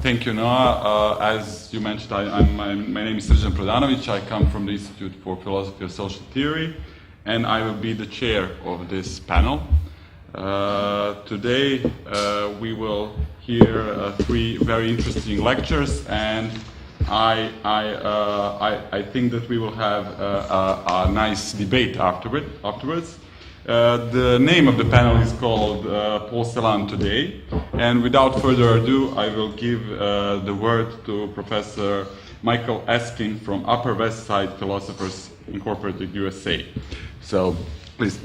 Thank you, Noah. As you mentioned, my name is Srđan Prodanović. I come from the Institute for Philosophy of Social Theory, and I will be the chair of this panel. Today, we will hear three very interesting lectures, and I think that we will have a nice debate afterwards. The name of the panel is called Celan today, and without further ado, I will give the word to Professor Michael Eskin from Upper West Side Philosophers Incorporated, USA. So, please.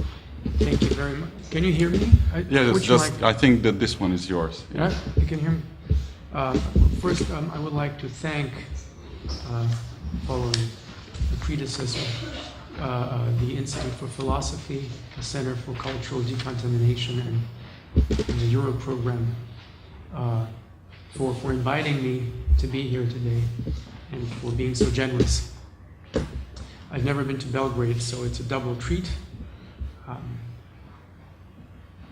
Thank you very much. Can you hear me? I think that this one is yours. Yeah, you can hear me. First, I would like to thank, following the predecessor, the Institute for Philosophy, the Center for Cultural Decontamination, and the Euro program for inviting me to be here today and for being so generous. I've never been to Belgrade, so it's a double treat.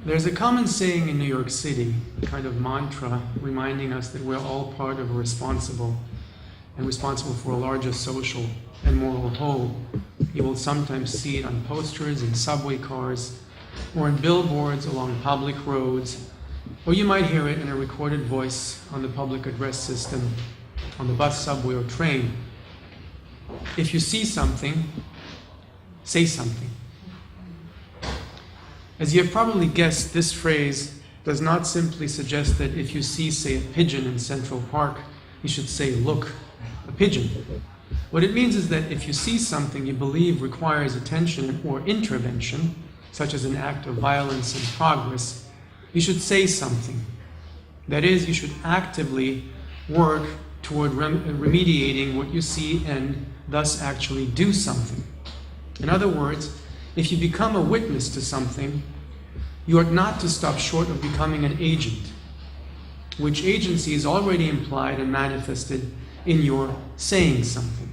There's a common saying in New York City, a kind of mantra reminding us that we're all part of a responsible for a larger social and moral whole. You will sometimes see it on posters in subway cars or in billboards along public roads, or you might hear it in a recorded voice on the public address system, on the bus, subway, or train. If you see something, say something. As you have probably guessed, this phrase does not simply suggest that if you see, say, a pigeon in Central Park, you should say, look, a pigeon. What it means is that if you see something you believe requires attention or intervention, such as an act of violence in progress, you should say something. That is, you should actively work toward remediating what you see and thus actually do something. In other words, if you become a witness to something, you ought not to stop short of becoming an agent, which agency is already implied and manifested in your saying something.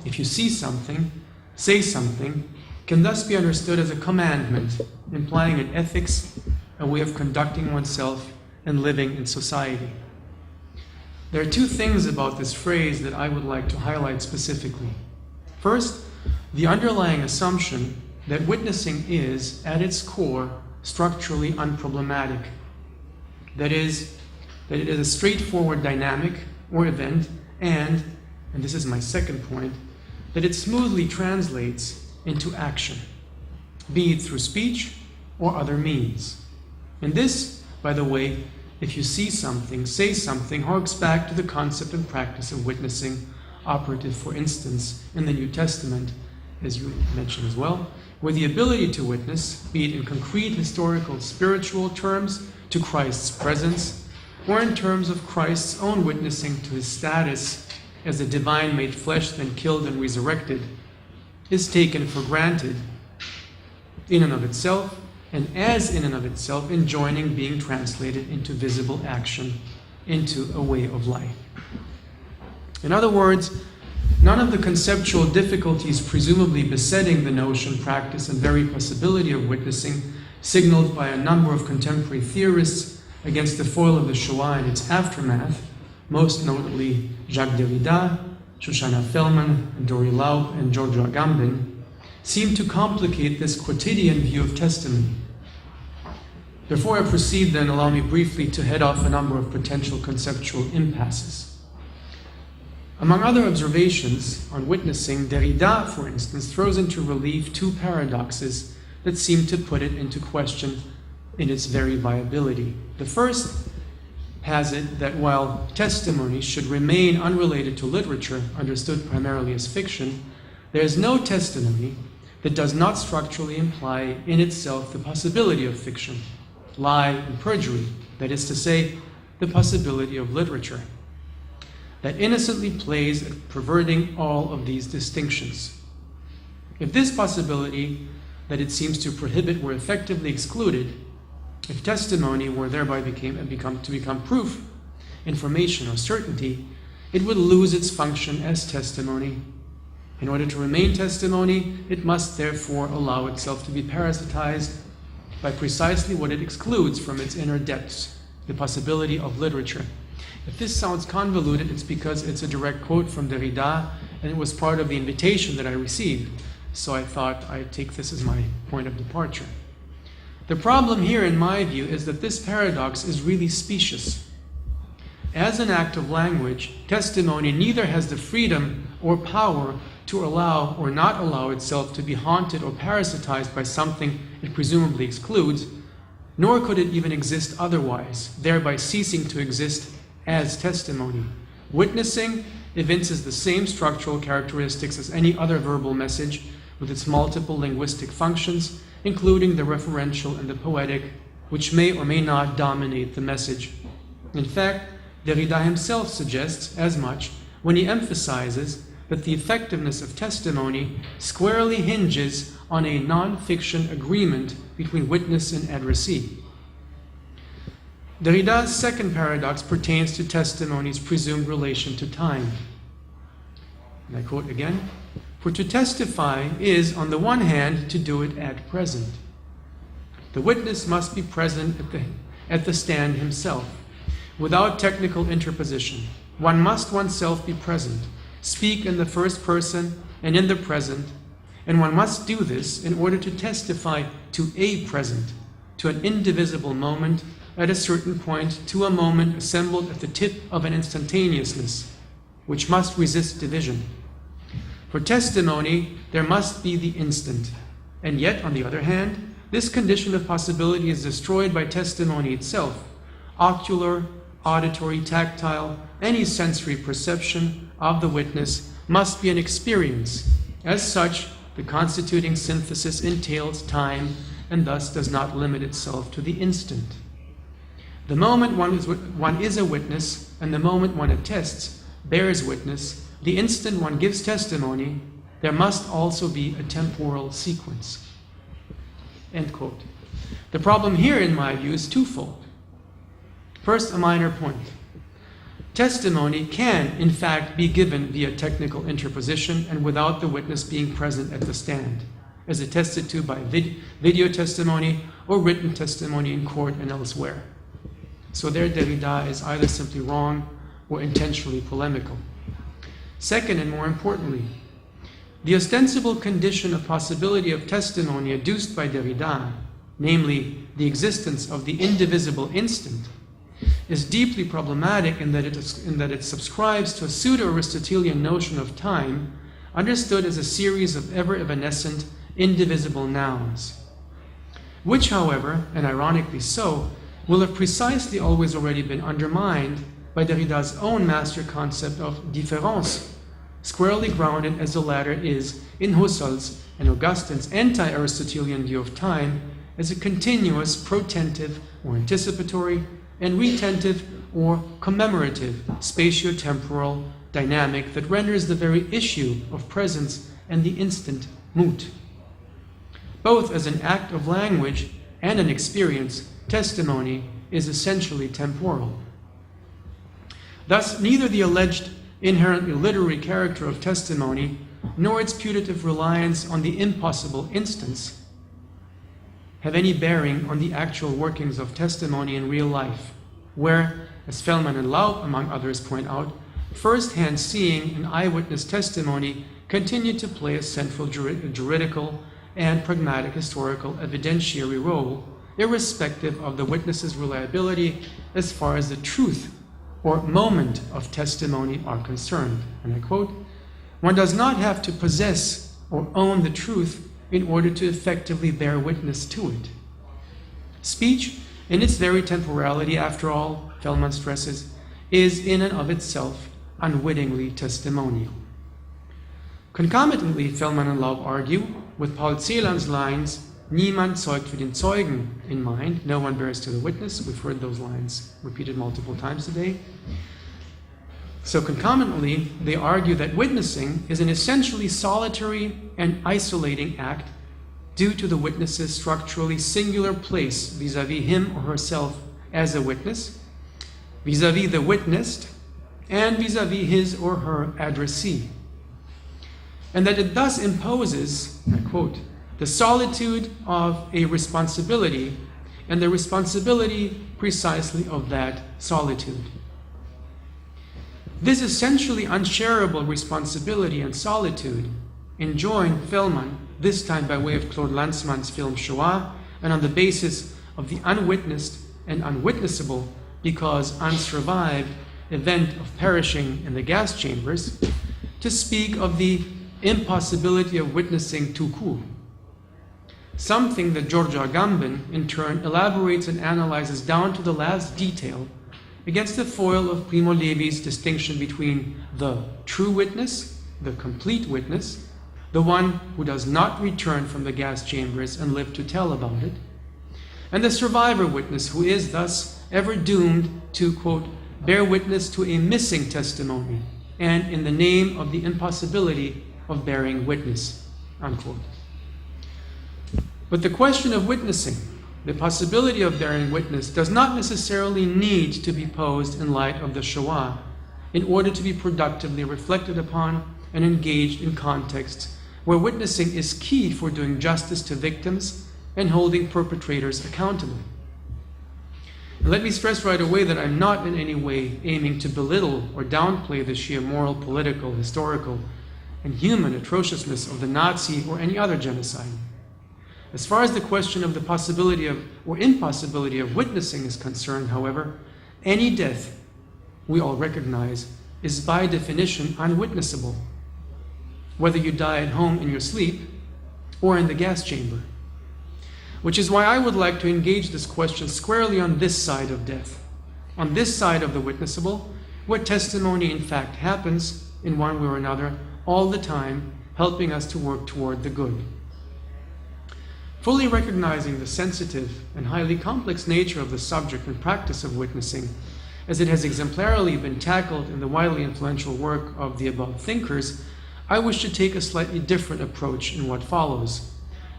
If you see something, say something, can thus be understood as a commandment, implying an ethics, a way of conducting oneself and living in society. There are two things about this phrase that I would like to highlight specifically. First, the underlying assumption that witnessing is, at its core, structurally unproblematic. That is, that it is a straightforward dynamic or event, and this is my second point, that it smoothly translates into action, be it through speech or other means. And this, by the way, if you see something, say something, harks back to the concept and practice of witnessing, operative, for instance, in the New Testament, as you mentioned as well, where the ability to witness, be it in concrete historical spiritual terms to Christ's presence, or in terms of Christ's own witnessing to his status as the divine made flesh, then killed and resurrected, is taken for granted in and of itself, and as in and of itself enjoining being translated into visible action, into a way of life. In other words, none of the conceptual difficulties presumably besetting the notion, practice, and very possibility of witnessing, signaled by a number of contemporary theorists against the foil of the Shoah and its aftermath, most notably Jacques Derrida, Shoshana Feldman, Dori Laub, and Giorgio Agamben, seem to complicate this quotidian view of testimony. Before I proceed, then, allow me briefly to head off a number of potential conceptual impasses. Among other observations on witnessing, Derrida, for instance, throws into relief two paradoxes that seem to put it into question in its very viability. The first has it that while testimony should remain unrelated to literature, understood primarily as fiction, there is no testimony that does not structurally imply in itself the possibility of fiction, lie, and perjury, that is to say, the possibility of literature, that innocently plays at perverting all of these distinctions. If this possibility that it seems to prohibit were effectively excluded, if testimony were thereby to become proof, information, or certainty, it would lose its function as testimony. In order to remain testimony, it must therefore allow itself to be parasitized by precisely what it excludes from its inner depths, the possibility of literature. If this sounds convoluted, it's because it's a direct quote from Derrida, and it was part of the invitation that I received. So I thought I'd take this as my point of departure. The problem here, in my view, is that this paradox is really specious. As an act of language, testimony neither has the freedom or power to allow or not allow itself to be haunted or parasitized by something it presumably excludes, nor could it even exist otherwise, thereby ceasing to exist as testimony. Witnessing evinces the same structural characteristics as any other verbal message, with its multiple linguistic functions, including the referential and the poetic, which may or may not dominate the message. In fact, Derrida himself suggests as much when he emphasizes that the effectiveness of testimony squarely hinges on a non-fiction agreement between witness and addressee. Derrida's second paradox pertains to testimony's presumed relation to time. And I quote again, "For to testify is, on the one hand, to do it at present. The witness must be present at the stand himself, without technical interposition. One must oneself be present, speak in the first person and in the present, and one must do this in order to testify to a present, to an indivisible moment at a certain point, to a moment assembled at the tip of an instantaneousness, which must resist division. For testimony, there must be the instant, and yet, on the other hand, this condition of possibility is destroyed by testimony itself. Ocular, auditory, tactile, any sensory perception of the witness must be an experience. As such, the constituting synthesis entails time and thus does not limit itself to the instant. The moment one is a witness and the moment one attests, bears witness, the instant one gives testimony, there must also be a temporal sequence." End quote. The problem here, in my view, is twofold. First, a minor point. Testimony can, in fact, be given via technical interposition and without the witness being present at the stand, as attested to by video testimony or written testimony in court and elsewhere. So there, Derrida is either simply wrong or intentionally polemical. Second, and more importantly, the ostensible condition of possibility of testimony adduced by Derrida, namely the existence of the indivisible instant, is deeply problematic in that it subscribes to a pseudo-Aristotelian notion of time, understood as a series of ever-evanescent, indivisible nouns, which, however, and ironically so, will have precisely always already been undermined by Derrida's own master concept of différence, squarely grounded as the latter is in Husserl's and Augustine's anti-Aristotelian view of time as a continuous protentive or anticipatory and retentive or commemorative spatio-temporal dynamic that renders the very issue of presence and the instant moot. Both as an act of language and an experience, testimony is essentially temporal. Thus, neither the alleged inherently literary character of testimony nor its putative reliance on the impossible instance have any bearing on the actual workings of testimony in real life, where, as Fellman and Laub, among others, point out, first-hand seeing and eyewitness testimony continue to play a central juridical and pragmatic historical evidentiary role, irrespective of the witness's reliability as far as the truth or moment of testimony are concerned. And I quote, "One does not have to possess or own the truth in order to effectively bear witness to it." Speech, in its very temporality, after all, Fellman stresses, is in and of itself unwittingly testimonial. Concomitantly, Fellman and Laub argue, with Paul Celan's lines, "Niemand zeugt für den Zeugen" in mind, no one bears to the witness. We've heard those lines repeated multiple times today. So concomitantly, they argue that witnessing is an essentially solitary and isolating act due to the witness's structurally singular place vis-à-vis him or herself as a witness, vis-à-vis the witnessed, and vis-à-vis his or her addressee. And that it thus imposes, I quote, "the solitude of a responsibility and the responsibility precisely of that solitude." This essentially unshareable responsibility and solitude enjoined Fellman, this time by way of Claude Lanzmann's film Shoah, and on the basis of the unwitnessed and unwitnessable because unsurvived event of perishing in the gas chambers, to speak of the impossibility of witnessing tout court. Something that Giorgio Agamben, in turn, elaborates and analyzes down to the last detail against the foil of Primo Levi's distinction between the true witness, the complete witness, the one who does not return from the gas chambers and live to tell about it, and the survivor witness who is thus ever doomed to, quote, bear witness to a missing testimony and in the name of the impossibility of bearing witness, unquote. But the question of witnessing, the possibility of bearing witness, does not necessarily need to be posed in light of the Shoah in order to be productively reflected upon and engaged in contexts where witnessing is key for doing justice to victims and holding perpetrators accountable. And let me stress right away that I'm not in any way aiming to belittle or downplay the sheer moral, political, historical, and human atrociousness of the Nazi or any other genocide. As far as the question of the possibility of or impossibility of witnessing is concerned, however, any death, we all recognize, is by definition unwitnessable, whether you die at home in your sleep or in the gas chamber. Which is why I would like to engage this question squarely on this side of death, on this side of the witnessable, where testimony in fact happens in one way or another all the time, helping us to work toward the good. Fully recognizing the sensitive and highly complex nature of the subject and practice of witnessing, as it has exemplarily been tackled in the widely influential work of the above thinkers, I wish to take a slightly different approach in what follows,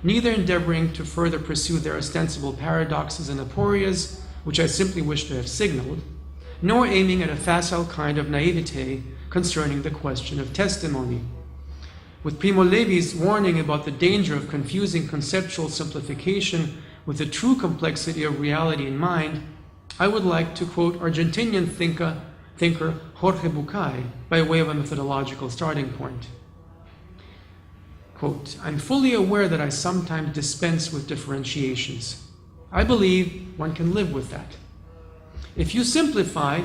neither endeavoring to further pursue their ostensible paradoxes and aporias, which I simply wish to have signaled, nor aiming at a facile kind of naivete concerning the question of testimony. With Primo Levi's warning about the danger of confusing conceptual simplification with the true complexity of reality in mind, I would like to quote Argentinian thinker Jorge Bucay by way of a methodological starting point. Quote, I'm fully aware that I sometimes dispense with differentiations. I believe one can live with that. If you simplify,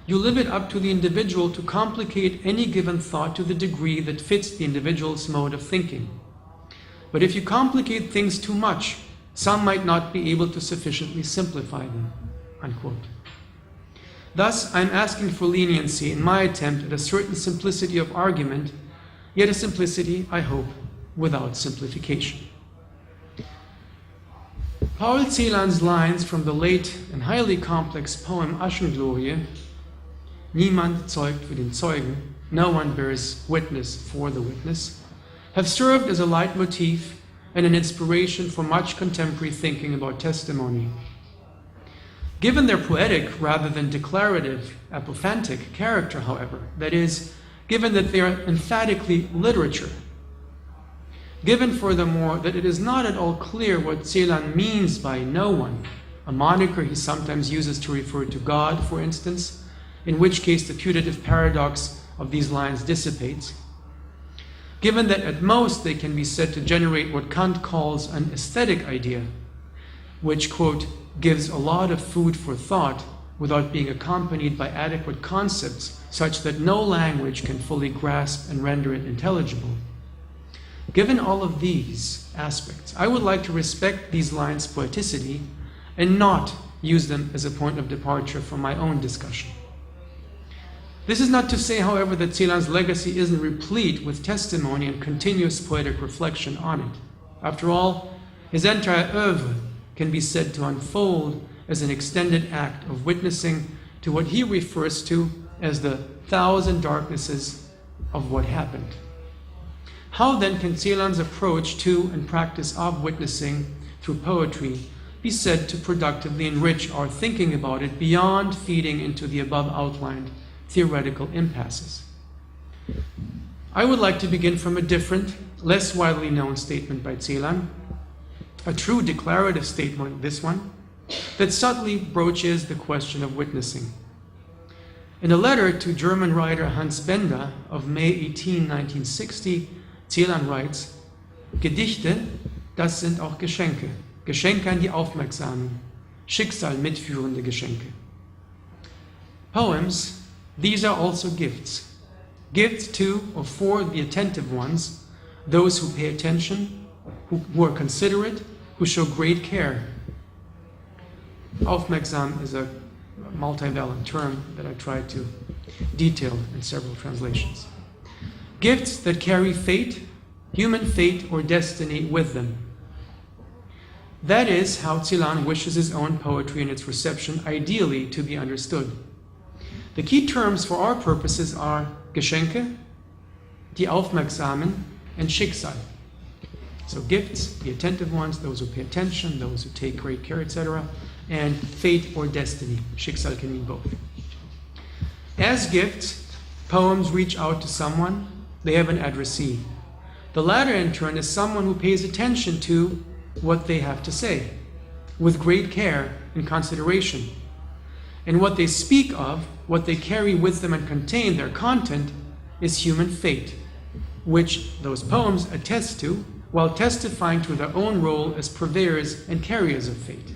you leave it up to the individual to complicate any given thought to the degree that fits the individual's mode of thinking. But if you complicate things too much, some might not be able to sufficiently simplify them, unquote. Thus, I'm asking for leniency in my attempt at a certain simplicity of argument, yet a simplicity, I hope, without simplification. Paul Celan's lines from the late and highly complex poem Aschenglorie, Niemand zeugt für den Zeugen, no one bears witness for the witness, have served as a leitmotif and an inspiration for much contemporary thinking about testimony. Given their poetic rather than declarative, apophantic character, however, that is, given that they are emphatically literature, given furthermore that it is not at all clear what Celan means by no one, a moniker he sometimes uses to refer to God, for instance, in which case the putative paradox of these lines dissipates, given that at most they can be said to generate what Kant calls an aesthetic idea, which, quote, gives a lot of food for thought without being accompanied by adequate concepts such that no language can fully grasp and render it intelligible. Given all of these aspects, I would like to respect these lines' poeticity and not use them as a point of departure from my own discussion. This is not to say, however, that Celan's legacy isn't replete with testimony and continuous poetic reflection on it. After all, his entire oeuvre can be said to unfold as an extended act of witnessing to what he refers to as the 1,000 darknesses of what happened. How then can Celan's approach to and practice of witnessing through poetry be said to productively enrich our thinking about it beyond feeding into the above outlined theoretical impasses? I would like to begin from a different, less widely known statement by Celan, a true declarative statement, this one, that subtly broaches the question of witnessing. In a letter to German writer Hans Bender of May 18, 1960, Celan writes, Gedichte, das sind auch Geschenke. Geschenke an die Aufmerksamen, Schicksal mitführende Geschenke. Poems, these are also gifts. Gifts to or for the attentive ones, those who pay attention, who are considerate, who show great care. Aufmerksam is a multivalent term that I tried to detail in several translations. Gifts that carry fate, human fate or destiny with them. That is how Celan wishes his own poetry and its reception ideally to be understood. The key terms for our purposes are Geschenke, die Aufmerksamen, and Schicksal. So gifts, the attentive ones, those who pay attention, those who take great care, etc., and fate or destiny. Schicksal can mean both. As gifts, poems reach out to someone, they have an addressee. The latter, in turn, is someone who pays attention to what they have to say, with great care and consideration. And what they speak of, what they carry with them and contain, their content, is human fate, which those poems attest to, while testifying to their own role as purveyors and carriers of fate.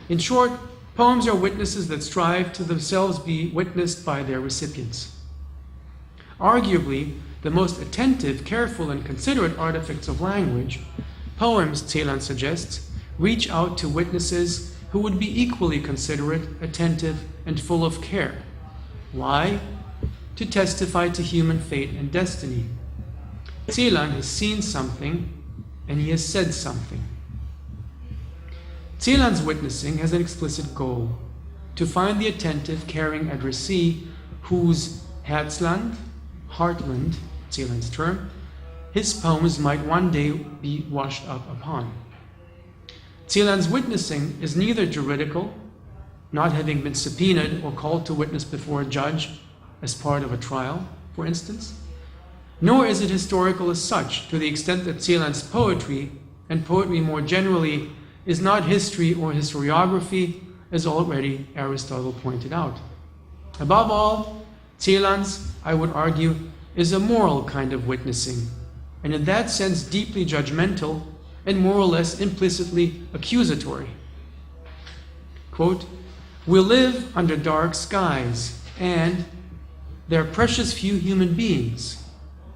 In short, poems are witnesses that strive to themselves be witnessed by their recipients. Arguably, the most attentive, careful, and considerate artifacts of language, poems, Celan suggests, reach out to witnesses who would be equally considerate, attentive, and full of care. Why? To testify to human fate and destiny. Celan has seen something, and he has said something. Celan's witnessing has an explicit goal, to find the attentive, caring addressee whose Herzland, heartland, Celan's term, his poems might one day be washed up upon. Celan's witnessing is neither juridical, not having been subpoenaed or called to witness before a judge as part of a trial, for instance, nor is it historical as such, to the extent that Celan's poetry, and poetry more generally, is not history or historiography, as already Aristotle pointed out. Above all, Celan's, I would argue, is a moral kind of witnessing, and in that sense deeply judgmental and more or less implicitly accusatory. Quote, "We live under dark skies, and there are precious few human beings,"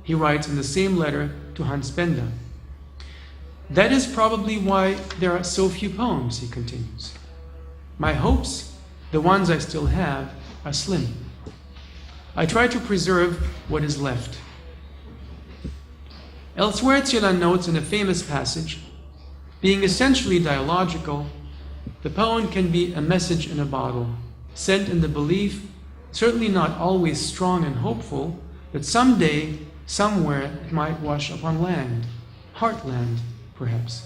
he writes in the same letter to Hans Bender. "That is probably why there are so few poems," he continues. "My hopes, the ones I still have, are slim. I try to preserve what is left." Elsewhere, Celan notes in a famous passage, being essentially dialogical, the poem can be a message in a bottle, sent in the belief, certainly not always strong and hopeful, that someday, somewhere, it might wash upon land, heartland, perhaps.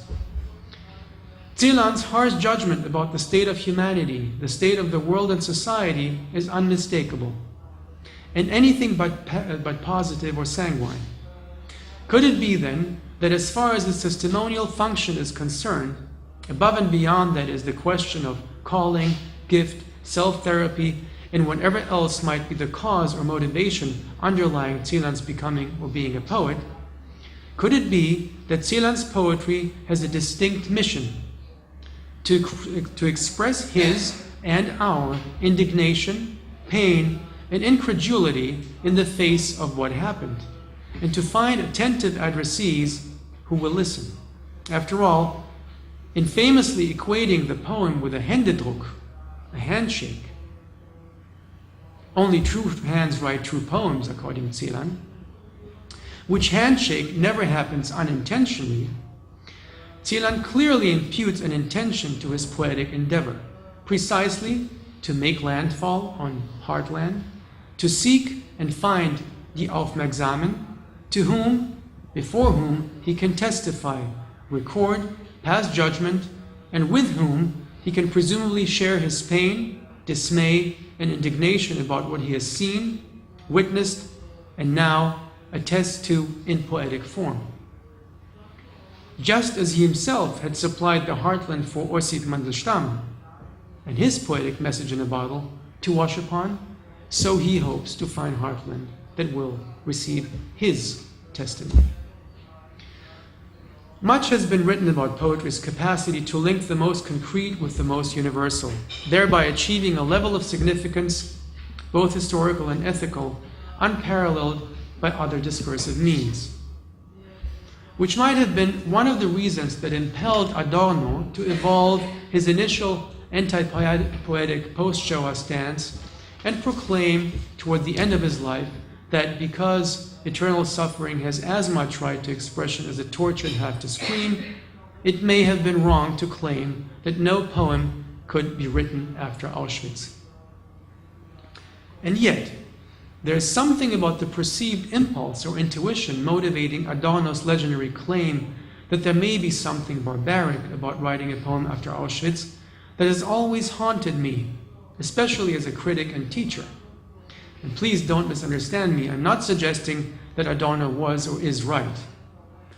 Celan's harsh judgment about the state of humanity, the state of the world and society, is unmistakable, and anything but positive or sanguine. Could it be, then, that as far as its testimonial function is concerned, above and beyond that is the question of calling, gift, self-therapy, and whatever else might be the cause or motivation underlying Celan's becoming or being a poet, could it be that Celan's poetry has a distinct mission to express his and our indignation, pain, and incredulity in the face of what happened, and to find attentive addressees who will listen? After all, in famously equating the poem with a Händedruck, a handshake, only true hands write true poems, according to Celan, which handshake never happens unintentionally, Celan clearly imputes an intention to his poetic endeavor, precisely to make landfall on heartland, to seek and find die Aufmerksamen, to whom, before whom he can testify, record, pass judgment, and with whom he can presumably share his pain, dismay, and indignation about what he has seen, witnessed, and now attests to in poetic form. Just as he himself had supplied the heartland for Ossip Mandelstam and his poetic message in a bottle to wash upon, so he hopes to find heartland that will receive his testimony. Much has been written about poetry's capacity to link the most concrete with the most universal, thereby achieving a level of significance, both historical and ethical, unparalleled by other discursive means, which might have been one of the reasons that impelled Adorno to evolve his initial anti-poetic post-Shoah stance and proclaim toward the end of his life that because eternal suffering has as much right to expression as a tortured have to scream, it may have been wrong to claim that no poem could be written after Auschwitz. And yet, there is something about the perceived impulse or intuition motivating Adorno's legendary claim that there may be something barbaric about writing a poem after Auschwitz that has always haunted me, especially as a critic and teacher. And please don't misunderstand me. I'm not suggesting that Adorno was or is right,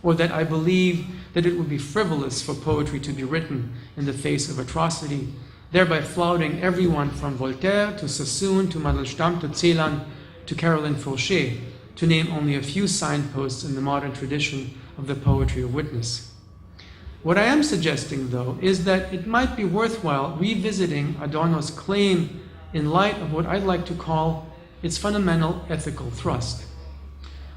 or that I believe that it would be frivolous for poetry to be written in the face of atrocity, thereby flouting everyone from Voltaire to Sassoon to Mandelstam to Celan to Caroline Fauché, to name only a few signposts in the modern tradition of the poetry of witness. What I am suggesting, though, is that it might be worthwhile revisiting Adorno's claim in light of what I'd like to call its fundamental ethical thrust,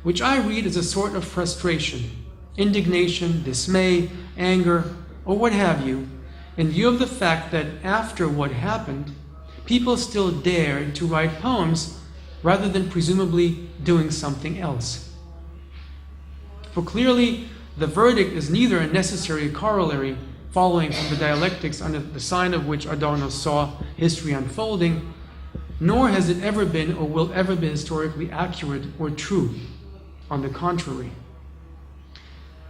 which I read as a sort of frustration, indignation, dismay, anger, or what have you, in view of the fact that after what happened, people still dared to write poems rather than presumably doing something else. For clearly, the verdict is neither a necessary corollary following from the dialectics under the sign of which Adorno saw history unfolding, nor has it ever been or will ever be historically accurate or true. On the contrary.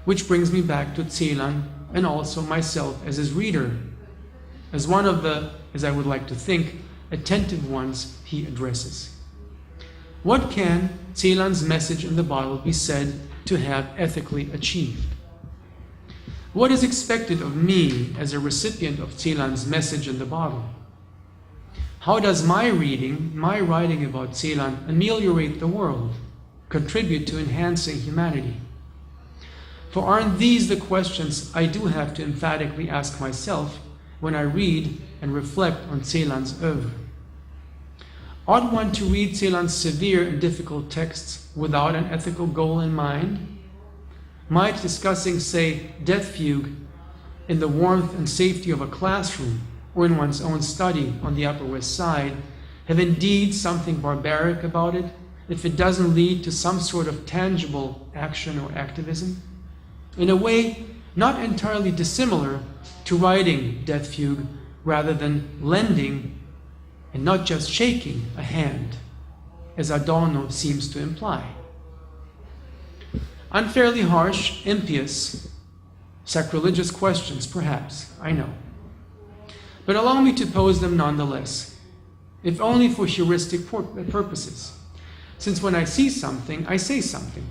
Which brings me back to Celan and also myself as his reader, as one of the, as I would like to think, attentive ones he addresses. What can Celan's message in the bottle be said to have ethically achieved? What is expected of me as a recipient of Celan's message in the bottle? How does my writing about Celan ameliorate the world, contribute to enhancing humanity? For aren't these the questions I do have to emphatically ask myself when I read and reflect on Celan's oeuvre? Ought one to read Celan's severe and difficult texts without an ethical goal in mind? Might discussing, say, Death Fugue in the warmth and safety of a classroom or in one's own study on the Upper West Side have indeed something barbaric about it if it doesn't lead to some sort of tangible action or activism? In a way not entirely dissimilar to writing Death Fugue rather than lending and not just shaking a hand, as Adorno seems to imply. Unfairly harsh, impious, sacrilegious questions, perhaps, I know. But allow me to pose them nonetheless, if only for heuristic purposes, since when I see something, I say something.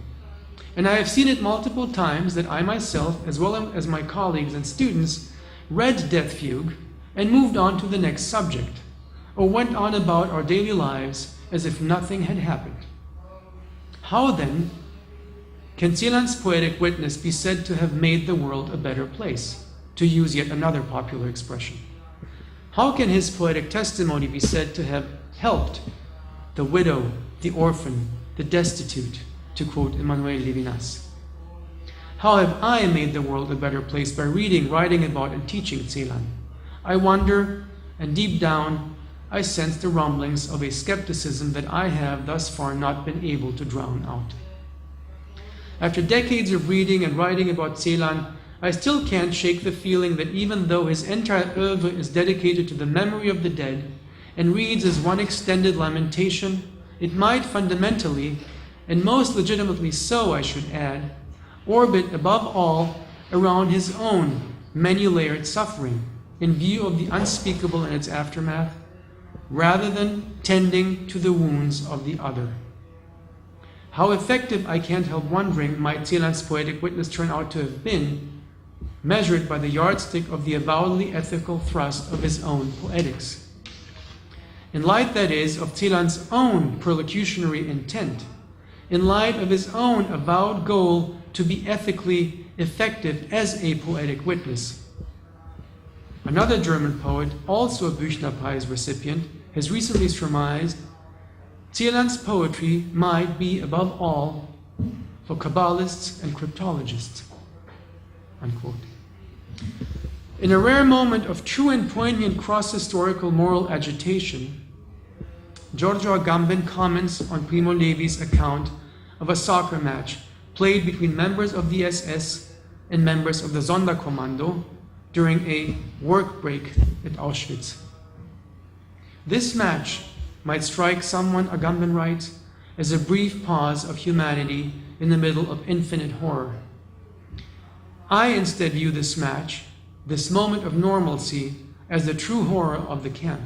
And I have seen it multiple times that I myself, as well as my colleagues and students, read Death Fugue and moved on to the next subject, or went on about our daily lives as if nothing had happened. How then can Celan's poetic witness be said to have made the world a better place, to use yet another popular expression? How can his poetic testimony be said to have helped the widow, the orphan, the destitute, to quote Emmanuel Levinas? How have I made the world a better place by reading, writing about, and teaching Celan? I wonder, and deep down, I sense the rumblings of a skepticism that I have thus far not been able to drown out. After decades of reading and writing about Celan, I still can't shake the feeling that even though his entire oeuvre is dedicated to the memory of the dead and reads as one extended lamentation, it might fundamentally, and most legitimately so I should add, orbit above all around his own many-layered suffering in view of the unspeakable and its aftermath, rather than tending to the wounds of the other. How effective, I can't help wondering, might Celan's poetic witness turn out to have been, measured by the yardstick of the avowedly ethical thrust of his own poetics. in light, that is, of Celan's own perlocutionary intent, in light of his own avowed goal to be ethically effective as a poetic witness. Another German poet, also a Büchner Prize recipient, has recently surmised Celan's poetry might be, above all, for Kabbalists and cryptologists. Unquote. In a rare moment of true and poignant cross-historical moral agitation, Giorgio Agamben comments on Primo Levi's account of a soccer match played between members of the SS and members of the Sonderkommando during a work break at Auschwitz. This match might strike someone, Agamben writes, as a brief pause of humanity in the middle of infinite horror. I instead view this match, this moment of normalcy, as the true horror of the camp.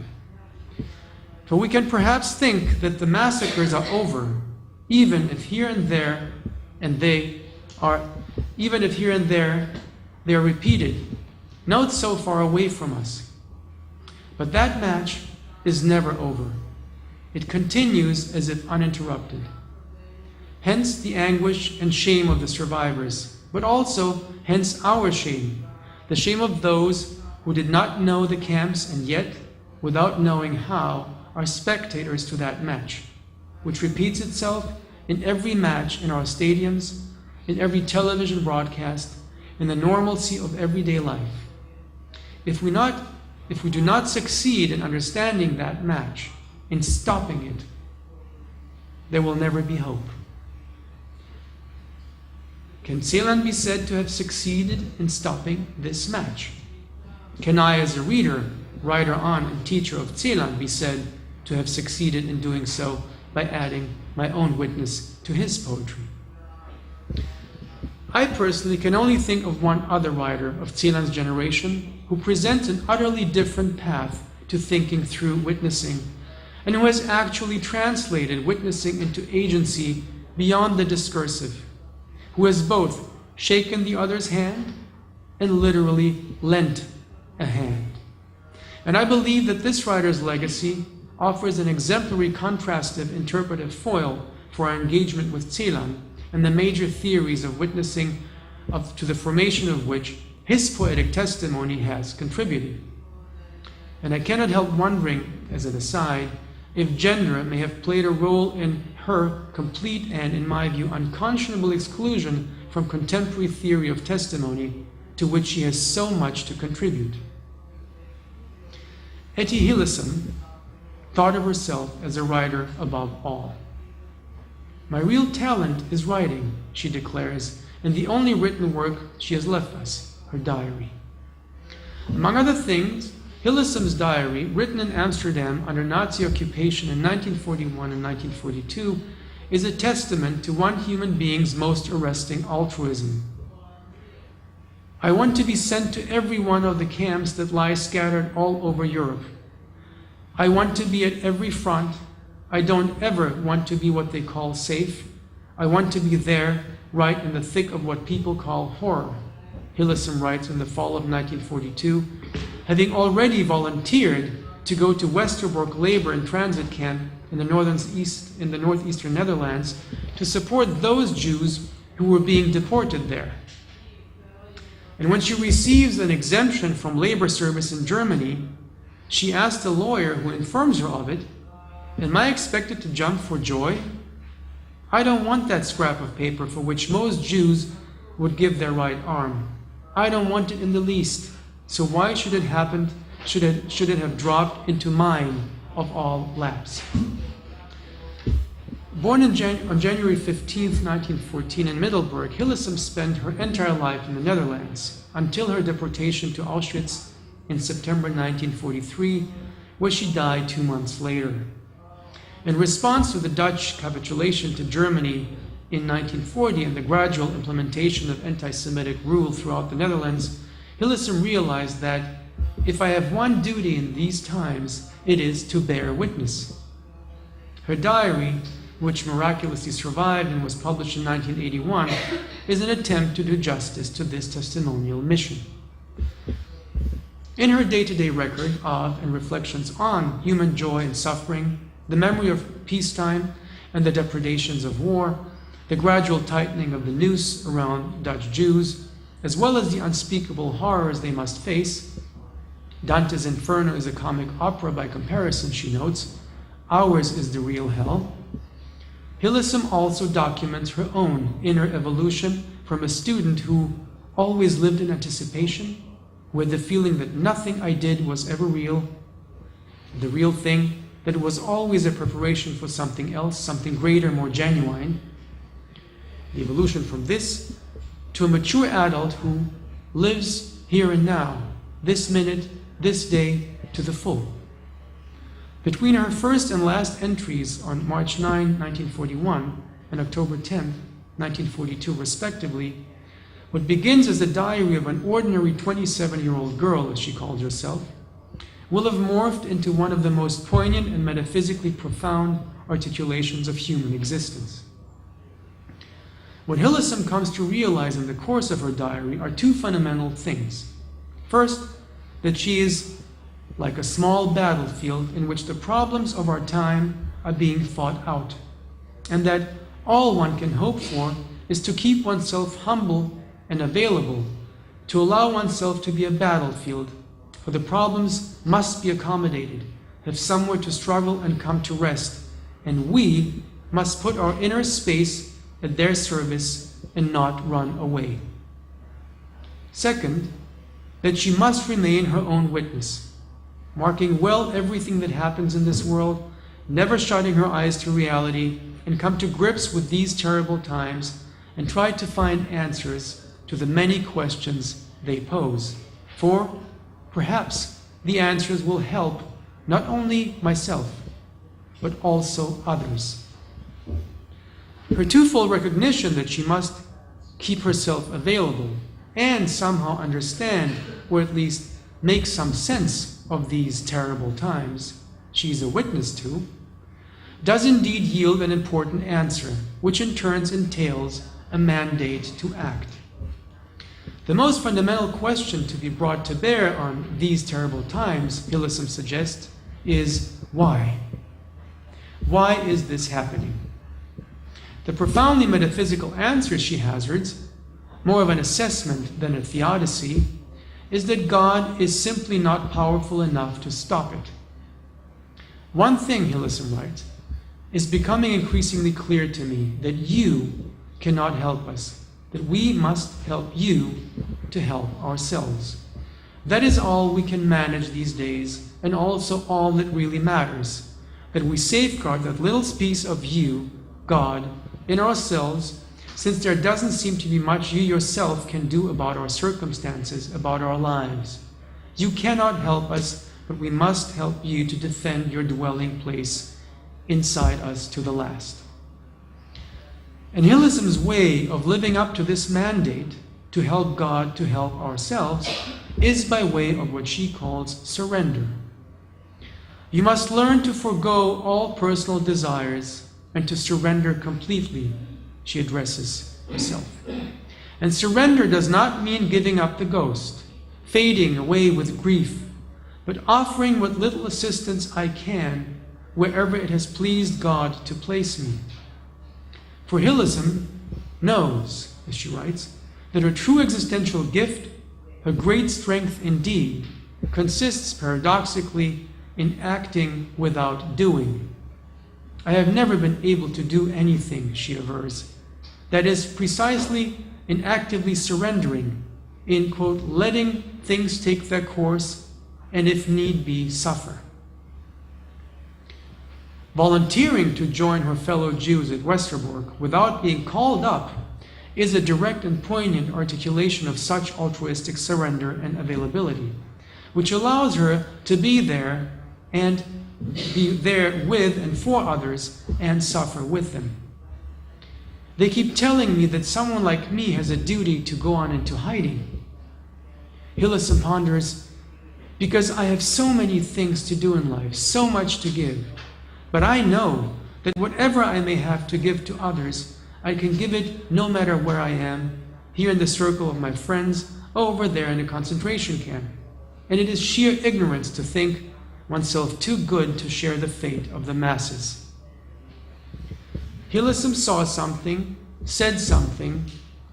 For we can perhaps think that the massacres are over, even if here and there they are repeated, not so far away from us. But that match is never over. It continues as if uninterrupted. Hence the anguish and shame of the survivors, but also hence our shame, the shame of those who did not know the camps and yet, without knowing how, are spectators to that match, which repeats itself in every match in our stadiums, in every television broadcast, in the normalcy of everyday life. If we do not succeed in understanding that match, in stopping it, there will never be hope. Can Celan be said to have succeeded in stopping this match? Can I, as a reader, writer on, and teacher of Celan, be said to have succeeded in doing so by adding my own witness to his poetry? I personally can only think of one other writer of Celan's generation who presents an utterly different path to thinking through witnessing, and who has actually translated witnessing into agency beyond the discursive, who has both shaken the other's hand and literally lent a hand. And I believe that this writer's legacy offers an exemplary contrastive interpretive foil for our engagement with Celan and the major theories of witnessing, to the formation of which his poetic testimony has contributed. And I cannot help wondering, as an aside, if gender may have played a role in her complete and, in my view, unconscionable exclusion from contemporary theory of testimony, to which she has so much to contribute. Etty Hillesum thought of herself as a writer above all. My real talent is writing, she declares, and the only written work she has left us, her diary. Among other things, Hillesum's diary, written in Amsterdam under Nazi occupation in 1941 and 1942, is a testament to one human being's most arresting altruism. I want to be sent to every one of the camps that lie scattered all over Europe. I want to be at every front. I don't ever want to be what they call safe. I want to be there, right in the thick of what people call horror, Hillesum writes in the fall of 1942, having already volunteered to go to Westerbork labor and transit camp in the northeastern Netherlands to support those Jews who were being deported there. And when she receives an exemption from labor service in Germany, she asks the lawyer who informs her of it, "Am I expected to jump for joy? I don't want that scrap of paper for which most Jews would give their right arm. I don't want it in the least. So why should it have dropped into mine of all laps?" Born on January 15, 1914 in Middelburg, Hillesum spent her entire life in the Netherlands until her deportation to Auschwitz in September 1943, where she died 2 months later. In response to the Dutch capitulation to Germany in 1940 and the gradual implementation of anti-Semitic rule throughout the Netherlands, Hillesum realized that if I have one duty in these times, it is to bear witness. Her diary, which miraculously survived and was published in 1981, is an attempt to do justice to this testimonial mission. In her day-to-day record of and reflections on human joy and suffering, the memory of peacetime and the depredations of war, the gradual tightening of the noose around Dutch Jews, as well as the unspeakable horrors they must face. Dante's Inferno is a comic opera by comparison, she notes. Ours is the real hell. Hillesum also documents her own inner evolution from a student who always lived in anticipation, with the feeling that nothing I did was ever real, the real thing, that it was always a preparation for something else, something greater, more genuine. The evolution from this to a mature adult who lives here and now, this minute, this day, to the full. Between her first and last entries on March 9, 1941 and October 10, 1942 respectively, what begins as the diary of an ordinary 27-year-old girl, as she called herself, will have morphed into one of the most poignant and metaphysically profound articulations of human existence. What Hillesum comes to realize in the course of her diary are two fundamental things. First, that she is like a small battlefield in which the problems of our time are being fought out, and that all one can hope for is to keep oneself humble and available, to allow oneself to be a battlefield, for the problems must be accommodated, have somewhere to struggle and come to rest, and we must put our inner space at their service and not run away. Second, that she must remain her own witness, marking well everything that happens in this world, never shutting her eyes to reality, and come to grips with these terrible times and try to find answers to the many questions they pose. For perhaps the answers will help not only myself, but also others. Her twofold recognition that she must keep herself available and somehow understand, or at least make some sense of these terrible times she's a witness to, does indeed yield an important answer, which in turn entails a mandate to act. The most fundamental question to be brought to bear on these terrible times, Hillesum suggests, is why? Why is this happening? The profoundly metaphysical answer she hazards, more of an assessment than a theodicy, is that God is simply not powerful enough to stop it. One thing, Hillesum writes, is becoming increasingly clear to me, that you cannot help us, that we must help you to help ourselves. That is all we can manage these days, and also all that really matters, that we safeguard that little piece of you, God, in ourselves, since there doesn't seem to be much you yourself can do about our circumstances, about our lives. You cannot help us, but we must help you to defend your dwelling place inside us to the last. And Hillesum's way of living up to this mandate, to help God, to help ourselves, is by way of what she calls surrender. You must learn to forego all personal desires and to surrender completely, she addresses herself. And surrender does not mean giving up the ghost, fading away with grief, but offering what little assistance I can wherever it has pleased God to place me. For Hillesum knows, as she writes, that her true existential gift, her great strength indeed, consists paradoxically in acting without doing. I have never been able to do anything, she avers. That is precisely in actively surrendering, in, quote, letting things take their course, and if need be, suffer. Volunteering to join her fellow Jews at Westerbork without being called up is a direct and poignant articulation of such altruistic surrender and availability, which allows her to be there and be there with and for others and suffer with them. They keep telling me that someone like me has a duty to go on into hiding. Hillesum ponders, because I have so many things to do in life, so much to give. But I know that whatever I may have to give to others, I can give it no matter where I am, here in the circle of my friends, over there in a concentration camp. and it is sheer ignorance to think oneself too good to share the fate of the masses. Hillesum saw something, said something,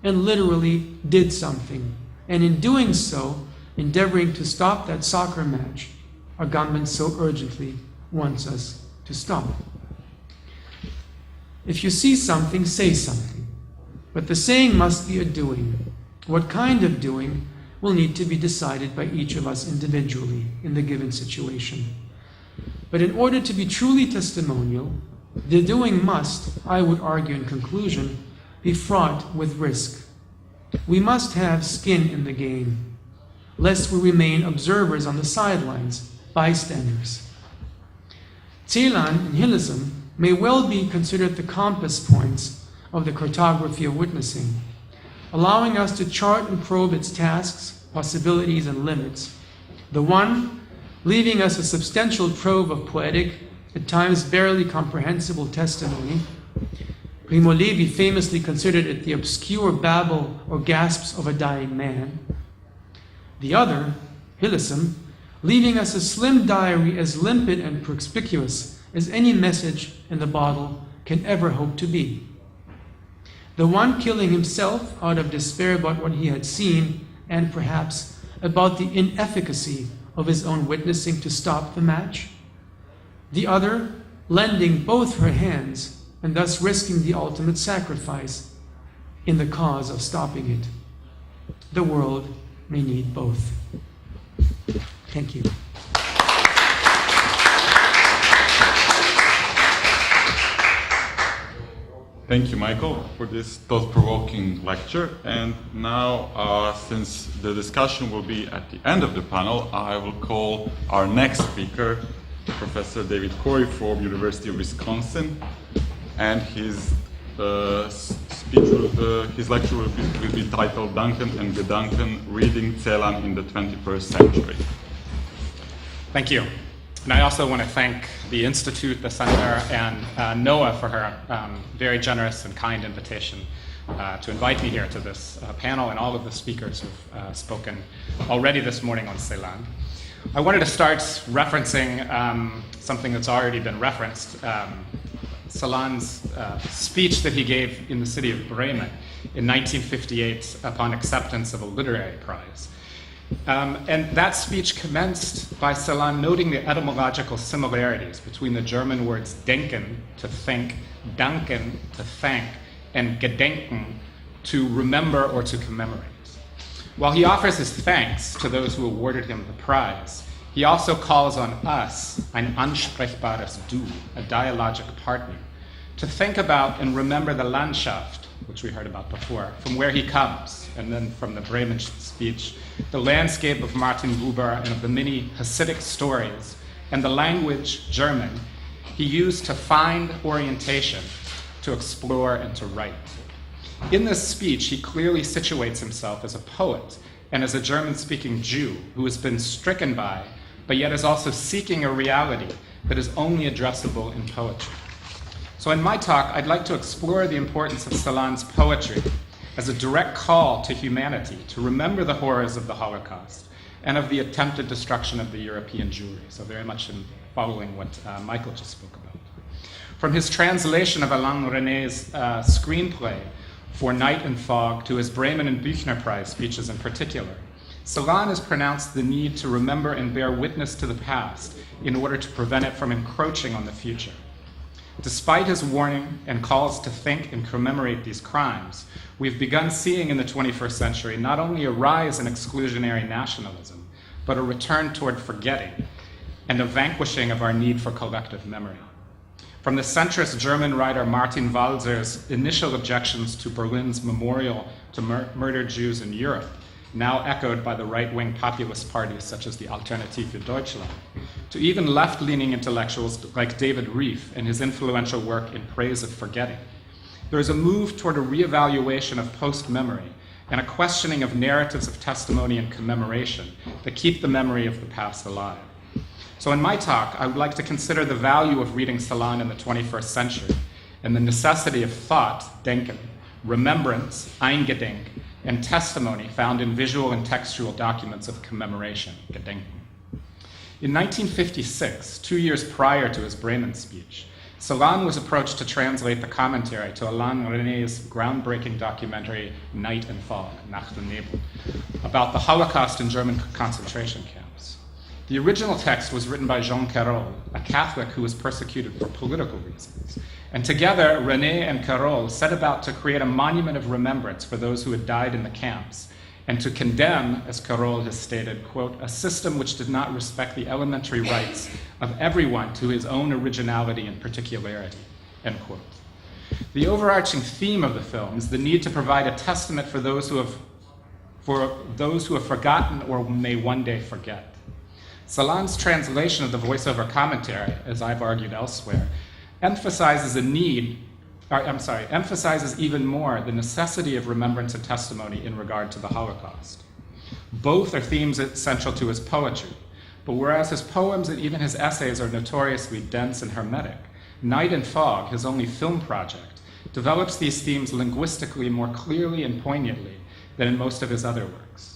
and literally did something, and in doing so, endeavoring to stop that soccer match our government so urgently wants us to stop. If you see something, say something. But the saying must be a doing. What kind of doing will need to be decided by each of us individually in the given situation. But in order to be truly testimonial, the doing must, I would argue in conclusion, be fraught with risk. We must have skin in the game, lest we remain observers on the sidelines, bystanders. Celan and Hillesum may well be considered the compass points of the cartography of witnessing, allowing us to chart and probe its tasks, possibilities, and limits. The one, leaving us a substantial trove of poetic, at times barely comprehensible testimony. Primo Levi famously considered it the obscure babble or gasps of a dying man. The other, Hillesum, leaving us a slim diary as limpid and conspicuous as any message in the bottle can ever hope to be. The one killing himself out of despair about what he had seen, and perhaps about the inefficacy of his own witnessing to stop the match. The other lending both her hands and thus risking the ultimate sacrifice in the cause of stopping it. The world may need both. Thank you. Thank you, Michael, for this thought-provoking lecture. And now, since the discussion will be at the end of the panel, I will call our next speaker, Professor David Coury from University of Wisconsin, and his lecture will be titled Denken and Gedenken, Reading Celan in the 21st Century. Thank you. And I also want to thank the Institute, the Center, and Noah for her very generous and kind invitation to invite me here to this panel, and all of the speakers who've spoken already this morning on Celan. I wanted to start referencing something that's already been referenced, Celan's speech that he gave in the city of Bremen in 1958 upon acceptance of a literary prize. And that speech commenced by Celan noting the etymological similarities between the German words denken, to think, danken, to thank, and gedenken, to remember or to commemorate. While he offers his thanks to those who awarded him the prize, he also calls on us, ein ansprechbares Du, a dialogic partner, to think about and remember the Landschaft, which we heard about before, from where he comes, and then from the Bremen speech, the landscape of Martin Buber and of the many Hasidic stories, and the language, German, he used to find orientation, to explore, and to write. In this speech, he clearly situates himself as a poet and as a German-speaking Jew who has been stricken by, but yet is also seeking a reality that is only addressable in poetry. So in my talk, I'd like to explore the importance of Celan's poetry as a direct call to humanity to remember the horrors of the Holocaust and of the attempted destruction of the European Jewry, so very much in following what Michael just spoke about. From his translation of Alain René's screenplay, For Night and Fog, to his Bremen and Büchner Prize speeches in particular, Celan has pronounced the need to remember and bear witness to the past in order to prevent it from encroaching on the future. Despite his warning and calls to think and commemorate these crimes, we've begun seeing in the 21st century not only a rise in exclusionary nationalism, but a return toward forgetting and a vanquishing of our need for collective memory. From the centrist German writer Martin Walser's initial objections to Berlin's memorial to murdered Jews in Europe, now echoed by the right-wing populist parties such as the Alternative für Deutschland, to even left-leaning intellectuals like David Rieff and his influential work in praise of forgetting, there is a move toward a reevaluation of post-memory and a questioning of narratives of testimony and commemoration that keep the memory of the past alive. So in my talk, I would like to consider the value of reading Celan in the 21st century and the necessity of thought, Denken, remembrance, Eingedenk, and testimony found in visual and textual documents of commemoration, Gedenken. In 1956, 2 years prior to his Bremen speech, Celan was approached to translate the commentary to Alain René's groundbreaking documentary Night and Fog, Nacht und Nebel, about the Holocaust in German concentration camps. The original text was written by Jean Carroll, a Catholic who was persecuted for political reasons. And together, René and Carroll set about to create a monument of remembrance for those who had died in the camps, and to condemn, as Carroll has stated, quote, a system which did not respect the elementary rights of everyone to his own originality and particularity, end quote. The overarching theme of the film is the need to provide a testament for those who have forgotten or may one day forget. Celan's translation of the voiceover commentary, as I've argued elsewhere, emphasizes even more the necessity of remembrance and testimony in regard to the Holocaust. Both are themes essential to his poetry, but whereas his poems and even his essays are notoriously dense and hermetic, Night and Fog, his only film project, develops these themes linguistically more clearly and poignantly than in most of his other works.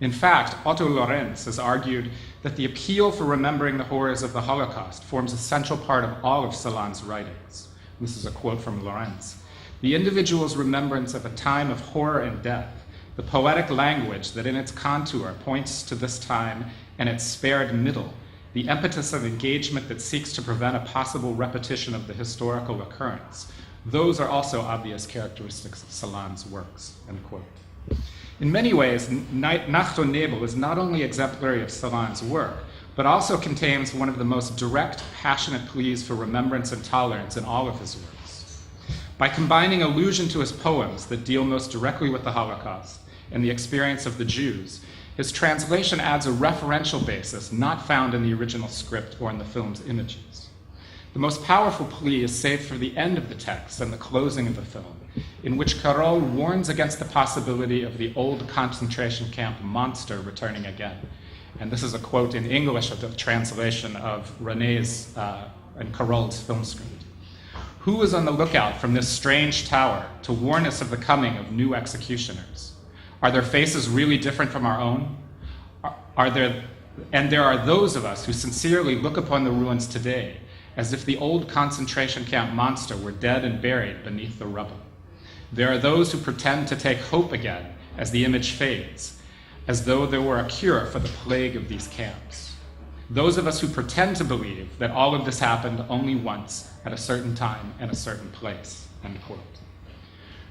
In fact, Otto Lorenz has argued that the appeal for remembering the horrors of the Holocaust forms a central part of all of Celan's writings. This is a quote from Lorenz. The individual's remembrance of a time of horror and death, the poetic language that in its contour points to this time and its spared middle, the impetus of engagement that seeks to prevent a possible repetition of the historical occurrence, those are also obvious characteristics of Celan's works, end quote. In many ways, Nacht und Nebel is not only exemplary of Celan's work, but also contains one of the most direct, passionate pleas for remembrance and tolerance in all of his works. By combining allusion to his poems that deal most directly with the Holocaust and the experience of the Jews, his translation adds a referential basis not found in the original script or in the film's images. The most powerful plea is saved for the end of the text and the closing of the film, in which Carroll warns against the possibility of the old concentration camp monster returning again. And this is a quote in English of the translation of René's and Carroll's film script. Who is on the lookout from this strange tower to warn us of the coming of new executioners? Are their faces really different from our own? And there are those of us who sincerely look upon the ruins today as if the old concentration camp monster were dead and buried beneath the rubble. There are those who pretend to take hope again as the image fades, as though there were a cure for the plague of these camps. Those of us who pretend to believe that all of this happened only once at a certain time and a certain place, end quote.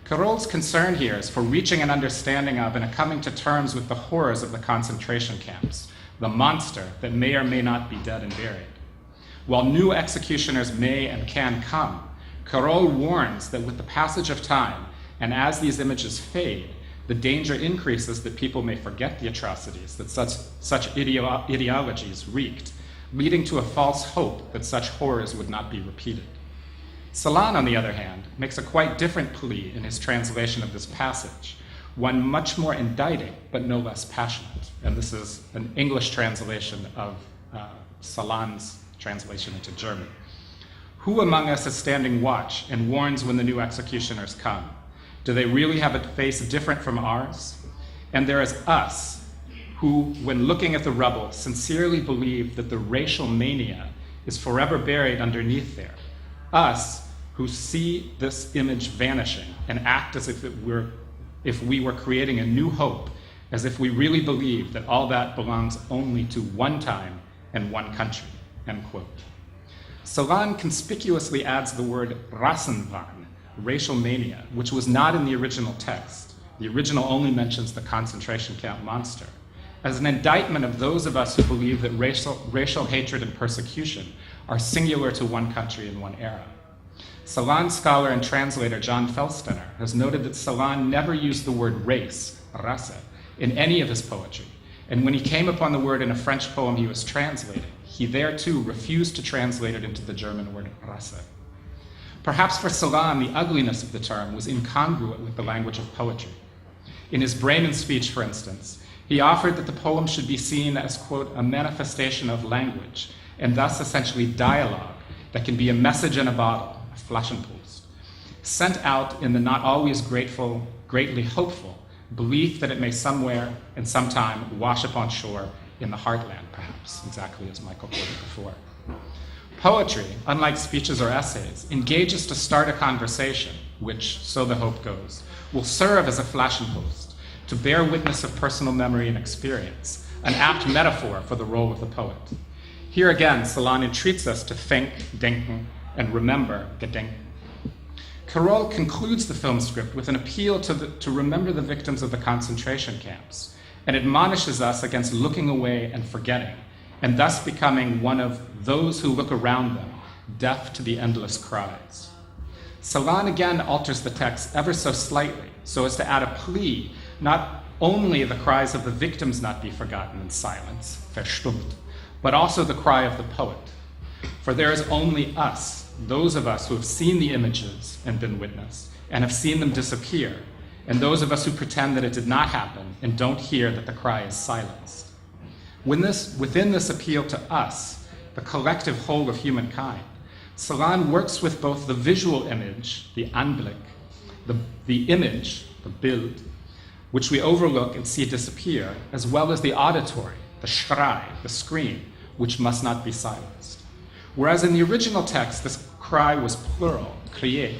Carroll's concern here is for reaching an understanding of and a coming to terms with the horrors of the concentration camps, the monster that may or may not be dead and buried. While new executioners may and can come, Carroll warns that with the passage of time, and as these images fade, the danger increases that people may forget the atrocities that such ideologies wreaked, leading to a false hope that such horrors would not be repeated. Celan, on the other hand, makes a quite different plea in his translation of this passage, one much more indicting, but no less passionate. And this is an English translation of Celan's translation into German. Who among us is standing watch and warns when the new executioners come? Do they really have a face different from ours? And there is us, who, when looking at the rubble, sincerely believe that the racial mania is forever buried underneath there. Us, who see this image vanishing and act as if we were creating a new hope, as if we really believe that all that belongs only to one time and one country, end quote. Celan conspicuously adds the word Rassenwahn, racial mania, which was not in the original text. The original only mentions the concentration camp monster, as an indictment of those of us who believe that racial hatred and persecution are singular to one country and one era. Celan scholar and translator John Felsteiner has noted that Celan never used the word race, Rasse, in any of his poetry, and when he came upon the word in a French poem he was translating, he there too refused to translate it into the German word Rasse. Perhaps for Celan, the ugliness of the term was incongruent with the language of poetry. In his Bremen speech, for instance, he offered that the poem should be seen as, quote, a manifestation of language, and thus essentially dialogue that can be a message in a bottle, a Flaschenpost, sent out in the not always greatly hopeful, belief that it may somewhere and sometime wash upon shore in the heartland, perhaps, exactly as Michael quoted before. Poetry, unlike speeches or essays, engages to start a conversation, which, so the hope goes, will serve as a flashing post, to bear witness of personal memory and experience, an apt metaphor for the role of the poet. Here again, Celan entreats us to think, denken, and remember, Gedenken. Carroll concludes the film script with an appeal to remember the victims of the concentration camps, and admonishes us against looking away and forgetting, and thus becoming one of those who look around them, deaf to the endless cries. Celan again alters the text ever so slightly, so as to add a plea, not only the cries of the victims not be forgotten in silence, verstummt, but also the cry of the poet. For there is only us, those of us who have seen the images and been witness, and have seen them disappear, and those of us who pretend that it did not happen and don't hear that the cry is silenced. Within this appeal to us, the collective whole of humankind, Celan works with both the visual image, the Anblick, the image, the Bild, which we overlook and see disappear, as well as the auditory, the Schrei, the scream, which must not be silenced. Whereas in the original text, this cry was plural, crier,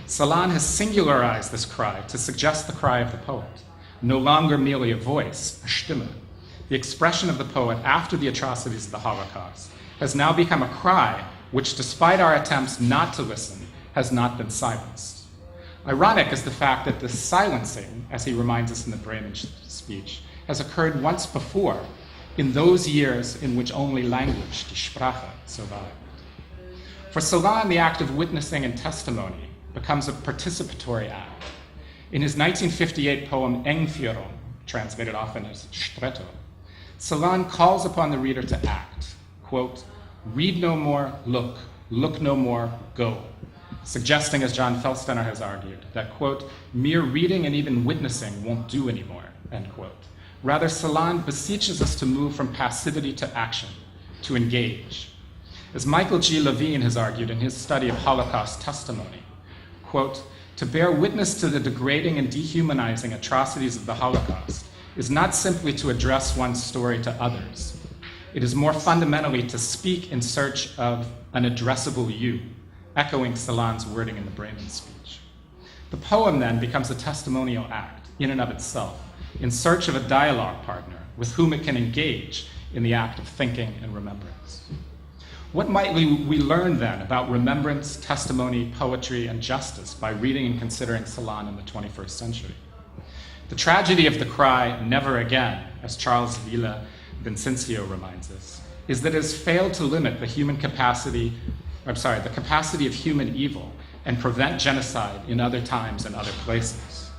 Celan has singularized this cry to suggest the cry of the poet, no longer merely a voice, a Stimme. The expression of the poet after the atrocities of the Holocaust has now become a cry which, despite our attempts not to listen, has not been silenced. Ironic is the fact that this silencing, as he reminds us in the Bremen speech, has occurred once before, in those years in which only language, die Sprache, survived. For Celan, the act of witnessing and testimony becomes a participatory act. In his 1958 poem Engführung, translated often as Stretto, Celan calls upon the reader to act, quote, read no more, look no more, go, suggesting, as John Felsteiner has argued, that, quote, mere reading and even witnessing won't do anymore, end quote. Rather, Celan beseeches us to move from passivity to action, to engage. As Michael G. Levine has argued in his study of Holocaust testimony, quote, to bear witness to the degrading and dehumanizing atrocities of the Holocaust is not simply to address one's story to others. It is more fundamentally to speak in search of an addressable you, echoing Celan's wording in the Bremen speech. The poem then becomes a testimonial act in and of itself, in search of a dialogue partner with whom it can engage in the act of thinking and remembrance. What might we learn then about remembrance, testimony, poetry, and justice by reading and considering Celan in the 21st century? The tragedy of the cry, never again, as Charles Villa Vincencio reminds us, is that it has failed to limit the capacity of human evil and prevent genocide in other times and other places.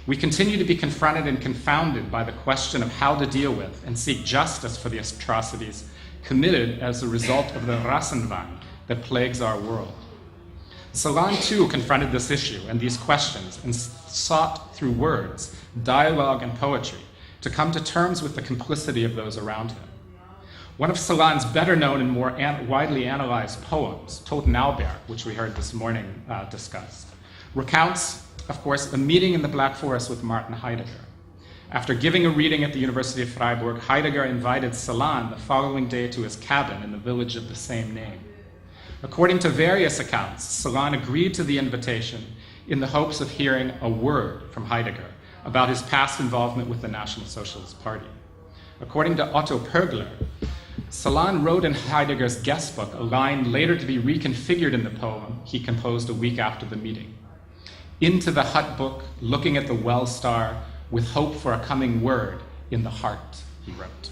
We continue to be confronted and confounded by the question of how to deal with and seek justice for the atrocities committed as a result of the Rassenwahn that plagues our world. Celan too confronted this issue and these questions and sought through words, dialogue, and poetry to come to terms with the complicity of those around him. One of Celan's better known and more widely analyzed poems, Totenauberg, which we heard this morning discussed, recounts, of course, a meeting in the Black Forest with Martin Heidegger. After giving a reading at the University of Freiburg, Heidegger invited Celan the following day to his cabin in the village of the same name. According to various accounts, Celan agreed to the invitation in the hopes of hearing a word from Heidegger about his past involvement with the National Socialist Party. According to Otto Pergler, Celan wrote in Heidegger's guest book a line later to be reconfigured in the poem he composed a week after the meeting. Into the hut book, looking at the well star, with hope for a coming word in the heart, he wrote.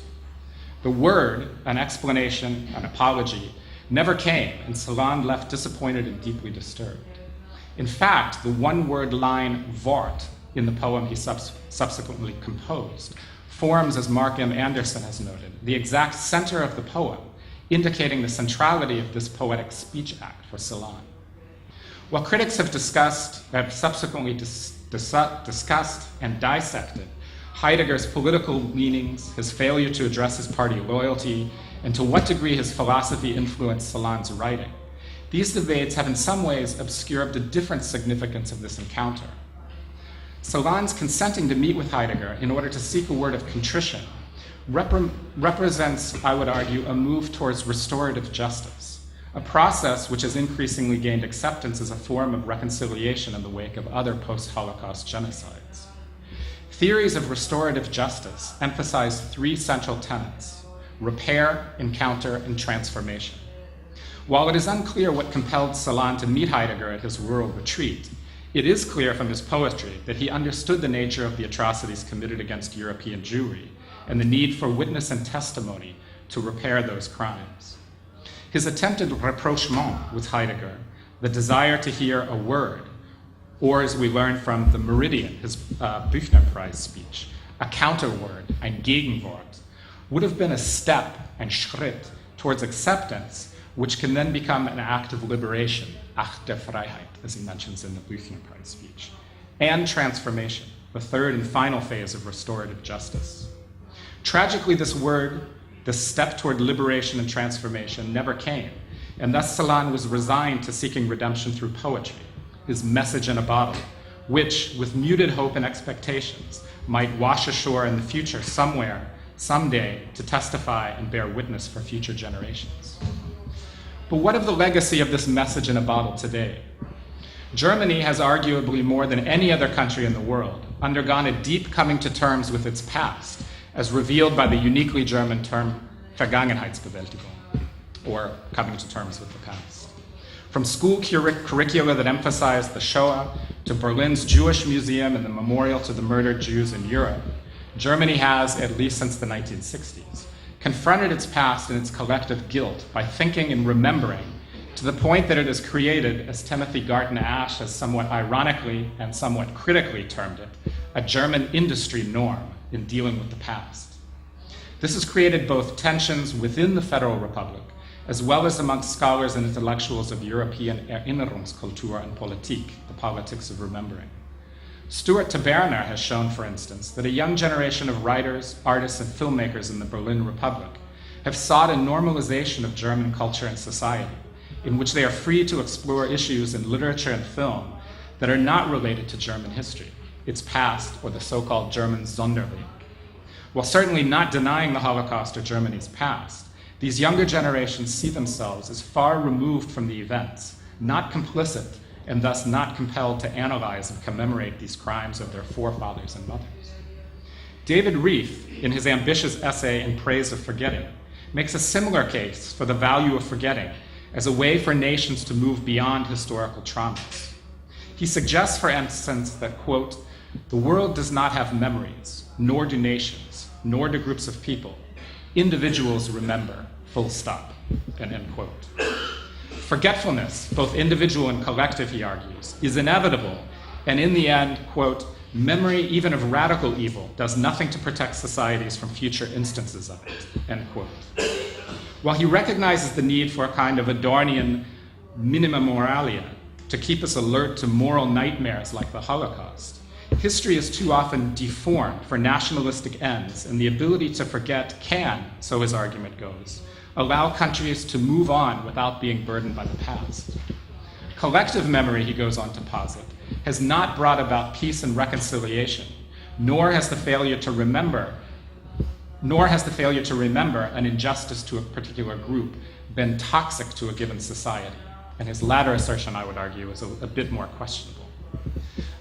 The word, an explanation, an apology, never came, and Celan left disappointed and deeply disturbed. In fact, the one-word line Wort in the poem he subsequently composed forms, as Mark M. Anderson has noted, the exact center of the poem, indicating the centrality of this poetic speech act for Celan. While critics have subsequently discussed and dissected Heidegger's political leanings, his failure to address his party loyalty, and to what degree his philosophy influenced Celan's writing, these debates have in some ways obscured the different significance of this encounter. Celan's consenting to meet with Heidegger in order to seek a word of contrition represents, I would argue, a move towards restorative justice, a process which has increasingly gained acceptance as a form of reconciliation in the wake of other post-Holocaust genocides. Theories of restorative justice emphasize three central tenets: repair, encounter, and transformation. While it is unclear what compelled Celan to meet Heidegger at his rural retreat, it is clear from his poetry that he understood the nature of the atrocities committed against European Jewry and the need for witness and testimony to repair those crimes. His attempted rapprochement with Heidegger, the desire to hear a word, or as we learn from the Meridian, his Büchner Prize speech, a counterword, ein Gegenwort, would have been a step, ein Schritt, towards acceptance, which can then become an act of liberation, Akt der Freiheit, as he mentions in the Büchner Prize speech, and transformation, the third and final phase of restorative justice. Tragically, this word, this step toward liberation and transformation, never came, and thus Celan was resigned to seeking redemption through poetry, his message in a bottle, which, with muted hope and expectations, might wash ashore in the future somewhere, someday, to testify and bear witness for future generations. But what of the legacy of this message in a bottle today? Germany has arguably more than any other country in the world undergone a deep coming to terms with its past, as revealed by the uniquely German term Vergangenheitsbewältigung, or coming to terms with the past. From school curricula that emphasized the Shoah to Berlin's Jewish Museum and the memorial to the murdered Jews in Europe, Germany has, at least since the 1960s, confronted its past and its collective guilt by thinking and remembering, to the point that it has created, as Timothy Garton Ash has somewhat ironically and somewhat critically termed it, a German industry norm in dealing with the past. This has created both tensions within the Federal Republic, as well as amongst scholars and intellectuals of European Erinnerungskultur and Politik, the politics of remembering. Stuart Taberner has shown, for instance, that a young generation of writers, artists, and filmmakers in the Berlin Republic have sought a normalization of German culture and society, in which they are free to explore issues in literature and film that are not related to German history, its past, or the so-called German Sonderling. While certainly not denying the Holocaust or Germany's past, these younger generations see themselves as far removed from the events, not complicit, and thus not compelled to analyze and commemorate these crimes of their forefathers and mothers. David Reith, in his ambitious essay In Praise of Forgetting, makes a similar case for the value of forgetting as a way for nations to move beyond historical traumas. He suggests, for instance, that, quote, the world does not have memories, nor do nations, nor do groups of people. Individuals remember, full stop, and end quote. Forgetfulness, both individual and collective, he argues, is inevitable, and in the end, quote, memory even of radical evil does nothing to protect societies from future instances of it, end quote. While he recognizes the need for a kind of Adornian minima moralia to keep us alert to moral nightmares like the Holocaust, history is too often deformed for nationalistic ends, and the ability to forget can, so his argument goes, allow countries to move on without being burdened by the past. Collective memory, he goes on to posit, has not brought about peace and reconciliation, nor has the failure to remember an injustice to a particular group been toxic to a given society. And his latter assertion, I would argue, is a bit more questionable.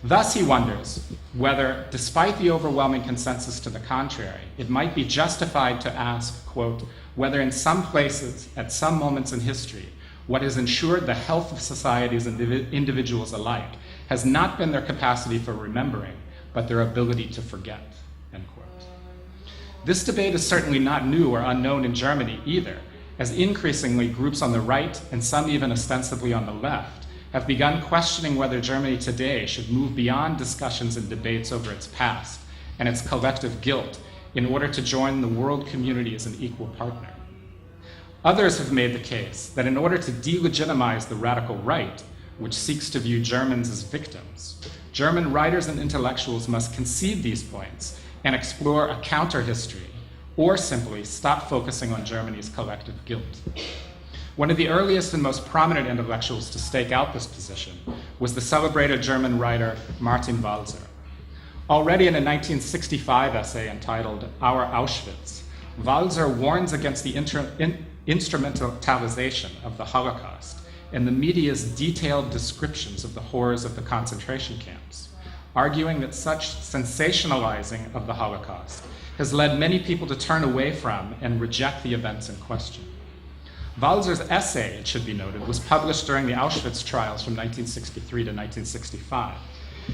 Thus, he wonders whether, despite the overwhelming consensus to the contrary, it might be justified to ask, quote, whether in some places, at some moments in history, what has ensured the health of societies and individuals alike has not been their capacity for remembering, but their ability to forget, end quote. This debate is certainly not new or unknown in Germany either, as increasingly groups on the right, and some even ostensibly on the left, have begun questioning whether Germany today should move beyond discussions and debates over its past and its collective guilt in order to join the world community as an equal partner. Others have made the case that in order to delegitimize the radical right, which seeks to view Germans as victims, German writers and intellectuals must concede these points and explore a counter-history, or simply stop focusing on Germany's collective guilt. One of the earliest and most prominent intellectuals to stake out this position was the celebrated German writer Martin Walser. Already in a 1965 essay entitled Our Auschwitz, Walser warns against the instrumentalization of the Holocaust and the media's detailed descriptions of the horrors of the concentration camps, arguing that such sensationalizing of the Holocaust has led many people to turn away from and reject the events in question. Walser's essay, it should be noted, was published during the Auschwitz trials from 1963 to 1965,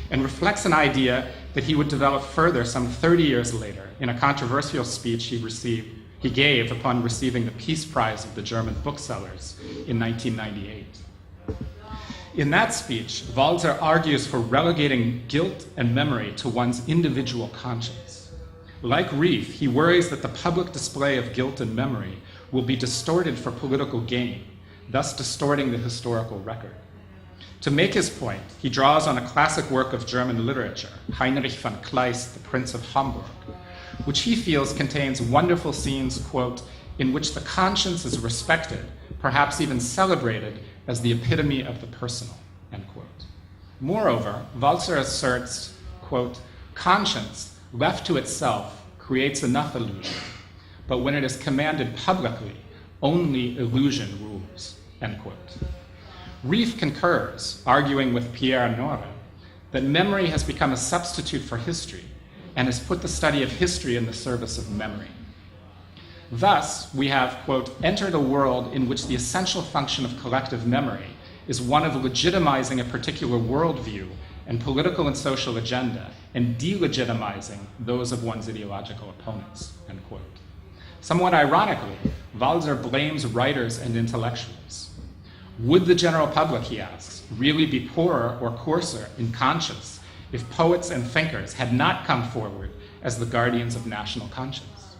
and reflects an idea that he would develop further some 30 years later in a controversial speech he gave upon receiving the Peace Prize of the German booksellers in 1998. In that speech, Walser argues for relegating guilt and memory to one's individual conscience. Like Rieff, he worries that the public display of guilt and memory will be distorted for political gain, thus distorting the historical record. To make his point, he draws on a classic work of German literature, Heinrich von Kleist, The Prince of Hamburg, which he feels contains wonderful scenes, quote, in which the conscience is respected, perhaps even celebrated, as the epitome of the personal, end quote. Moreover, Walser asserts, quote, conscience, left to itself, creates enough illusion, but when it is commanded publicly, only illusion rules, end quote. Rieff concurs, arguing with Pierre Nora, that memory has become a substitute for history and has put the study of history in the service of memory. Thus, we have, quote, entered a world in which the essential function of collective memory is one of legitimizing a particular worldview and political and social agenda and delegitimizing those of one's ideological opponents, end quote. Somewhat ironically, Walser blames writers and intellectuals. Would the general public, he asks, really be poorer or coarser in conscience if poets and thinkers had not come forward as the guardians of national conscience?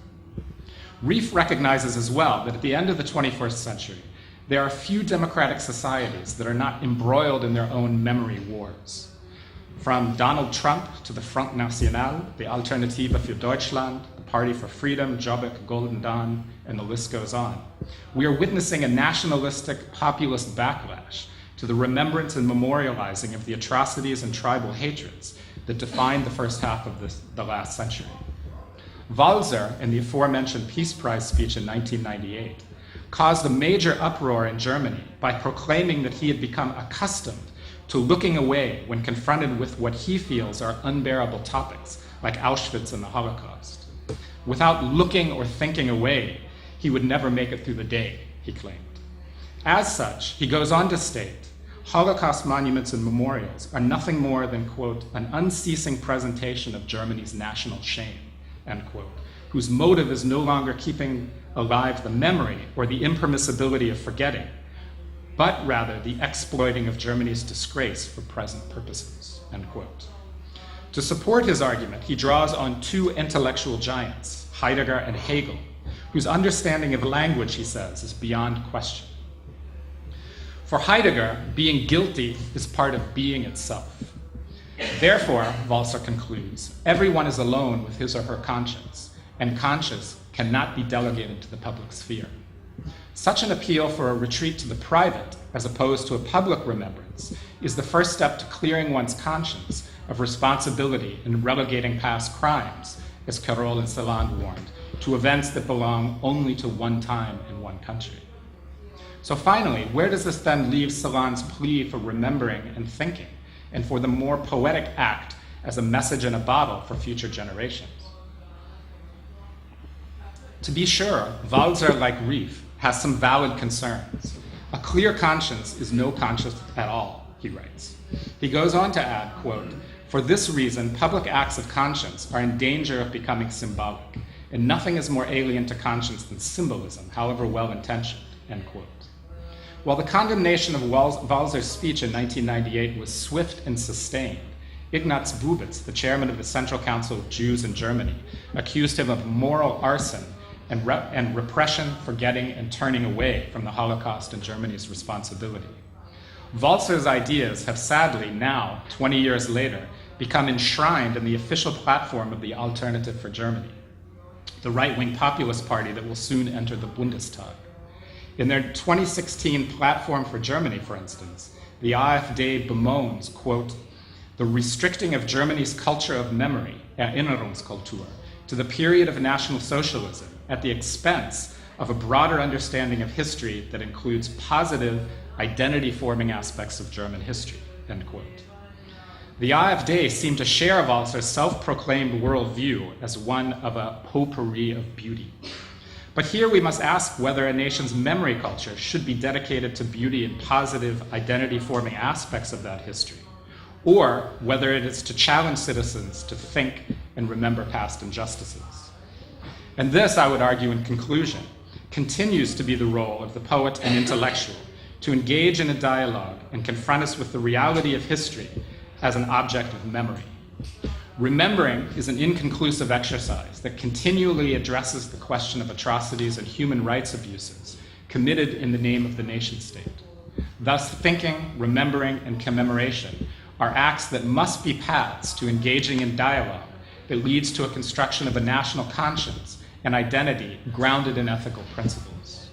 Rieff recognizes as well that at the end of the 21st century, there are few democratic societies that are not embroiled in their own memory wars. From Donald Trump to the Front National, the Alternative für Deutschland, the Party for Freedom, Jobbik, Golden Dawn, and the list goes on. We are witnessing a nationalistic, populist backlash to the remembrance and memorializing of the atrocities and tribal hatreds that defined the first half of the last century. Walser, in the aforementioned Peace Prize speech in 1998, caused a major uproar in Germany by proclaiming that he had become accustomed to looking away when confronted with what he feels are unbearable topics, like Auschwitz and the Holocaust. Without looking or thinking away, he would never make it through the day, he claimed. As such, he goes on to state, Holocaust monuments and memorials are nothing more than, quote, an unceasing presentation of Germany's national shame, end quote, whose motive is no longer keeping alive the memory or the impermissibility of forgetting, but rather the exploiting of Germany's disgrace for present purposes, end quote. To support his argument, he draws on two intellectual giants, Heidegger and Hegel, whose understanding of language, he says, is beyond question. For Heidegger, being guilty is part of being itself. Therefore, Walser concludes, everyone is alone with his or her conscience, and conscience cannot be delegated to the public sphere. Such an appeal for a retreat to the private, as opposed to a public remembrance, is the first step to clearing one's conscience of responsibility in relegating past crimes, as Carol and Celan warned, to events that belong only to one time and one country. So finally, where does this then leave Celan's plea for remembering and thinking, and for the more poetic act as a message in a bottle for future generations? To be sure, Walser, like Rieff, has some valid concerns. A clear conscience is no conscience at all, he writes. He goes on to add, quote, for this reason, public acts of conscience are in danger of becoming symbolic, and nothing is more alien to conscience than symbolism, however well-intentioned, end quote. While the condemnation of Walser's speech in 1998 was swift and sustained, Ignaz Bubitz, the chairman of the Central Council of Jews in Germany, accused him of moral arson and repression, forgetting, and turning away from the Holocaust and Germany's responsibility. Walser's ideas have sadly now, 20 years later, become enshrined in the official platform of the Alternative for Germany, the right-wing populist party that will soon enter the Bundestag. In their 2016 platform for Germany, for instance, the AfD bemoans, quote, the restricting of Germany's culture of memory, Erinnerungskultur, to the period of National Socialism at the expense of a broader understanding of history that includes positive, identity-forming aspects of German history, end quote. The IFD seemed to share Walser's self-proclaimed worldview as one of a potpourri of beauty. But here we must ask whether a nation's memory culture should be dedicated to beauty and positive, identity-forming aspects of that history, or whether it is to challenge citizens to think and remember past injustices. And this, I would argue in conclusion, continues to be the role of the poet and intellectual, to engage in a dialogue and confront us with the reality of history as an object of memory. Remembering is an inconclusive exercise that continually addresses the question of atrocities and human rights abuses committed in the name of the nation-state. Thus, thinking, remembering, and commemoration are acts that must be paths to engaging in dialogue that leads to a construction of a national conscience and identity grounded in ethical principles.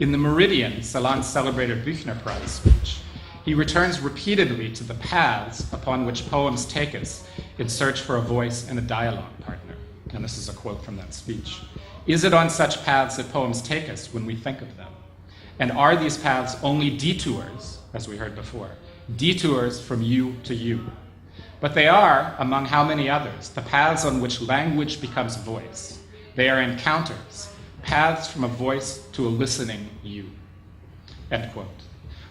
In the Meridian, Celan's celebrated Büchner Prize speech, he returns repeatedly to the paths upon which poems take us in search for a voice and a dialogue partner. And this is a quote from that speech. Is it on such paths that poems take us when we think of them? And are these paths only detours, as we heard before, detours from you to you? But they are, among how many others, the paths on which language becomes voice. They are encounters, paths from a voice to a listening you. End quote.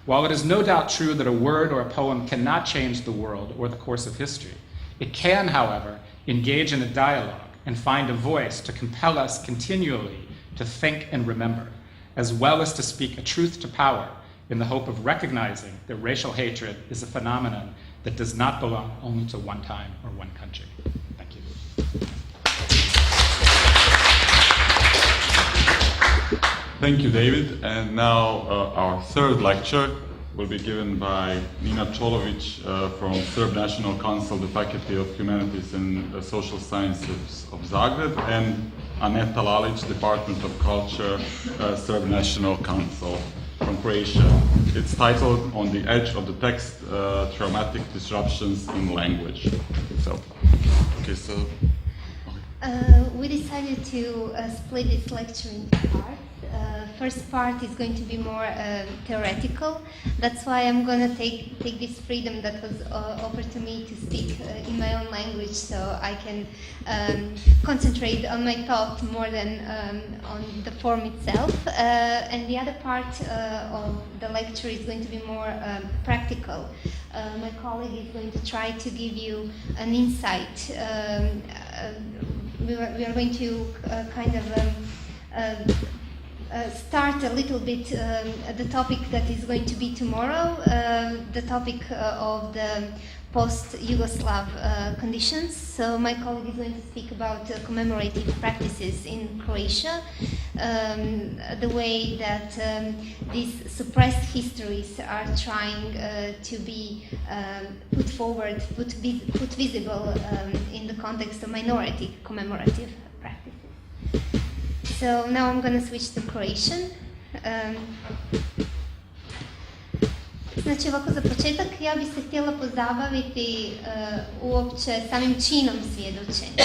While it is no doubt true that a word or a poem cannot change the world or the course of history, it can, however, engage in a dialogue and find a voice to compel us continually to think and remember, as well as to speak a truth to power in the hope of recognizing that racial hatred is a phenomenon that does not belong only to one time or one country. Thank you. Thank you, David. And now our third lecture will be given by Nina Čolović from Serb National Council, the Faculty of Humanities and Social Sciences of Zagreb, and Aneta Lalić, Department of Culture, Serb National Council from Croatia. It's titled On the Edge of the Text, Traumatic Disruptions in Language. We decided to split this lecture into parts. First part is going to be more theoretical. That's why I'm going to take this freedom that was offered to me to speak in my own language, so I can concentrate on my thought more than on the form itself. And the other part of the lecture is going to be more practical. My colleague is going to try to give you an insight. We are going to start a little bit the topic that is going to be tomorrow, the topic of the post-Yugoslav conditions. So my colleague is going to speak about commemorative practices in Croatia, the way that these suppressed histories are trying to be put forward, put visible in the context of minority commemorative practices. So now I'm going to switch to Croatian. Znači ovako za početak ja bih se htjela pozabaviti uopće samim činom svjedočenja.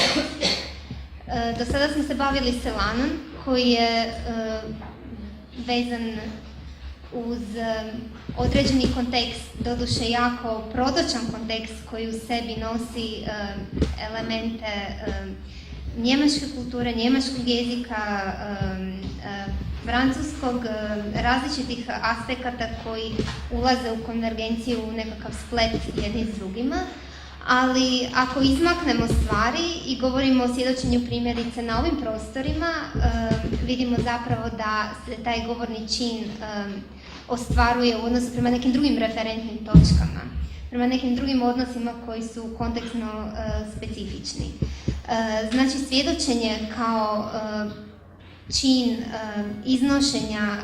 Do sada smo se bavili Celanom koji je vezan uz određeni kontekst, doduše jako protočan kontekst koji u sebi nosi elemente njemačke kulture, njemačkog jezika, francuskog, različitih aspekata koji ulaze u konvergenciju, u nekakav splet jedni s drugima. Ali ako izmaknemo stvari i govorimo o svjedočenju primjerice na ovim prostorima, vidimo zapravo da se taj govorni čin ostvaruje u odnosu prema nekim drugim referentnim točkama, prema nekim drugim odnosima koji su kontekstno specifični. Znači, svjedočenje kao čin iznošenja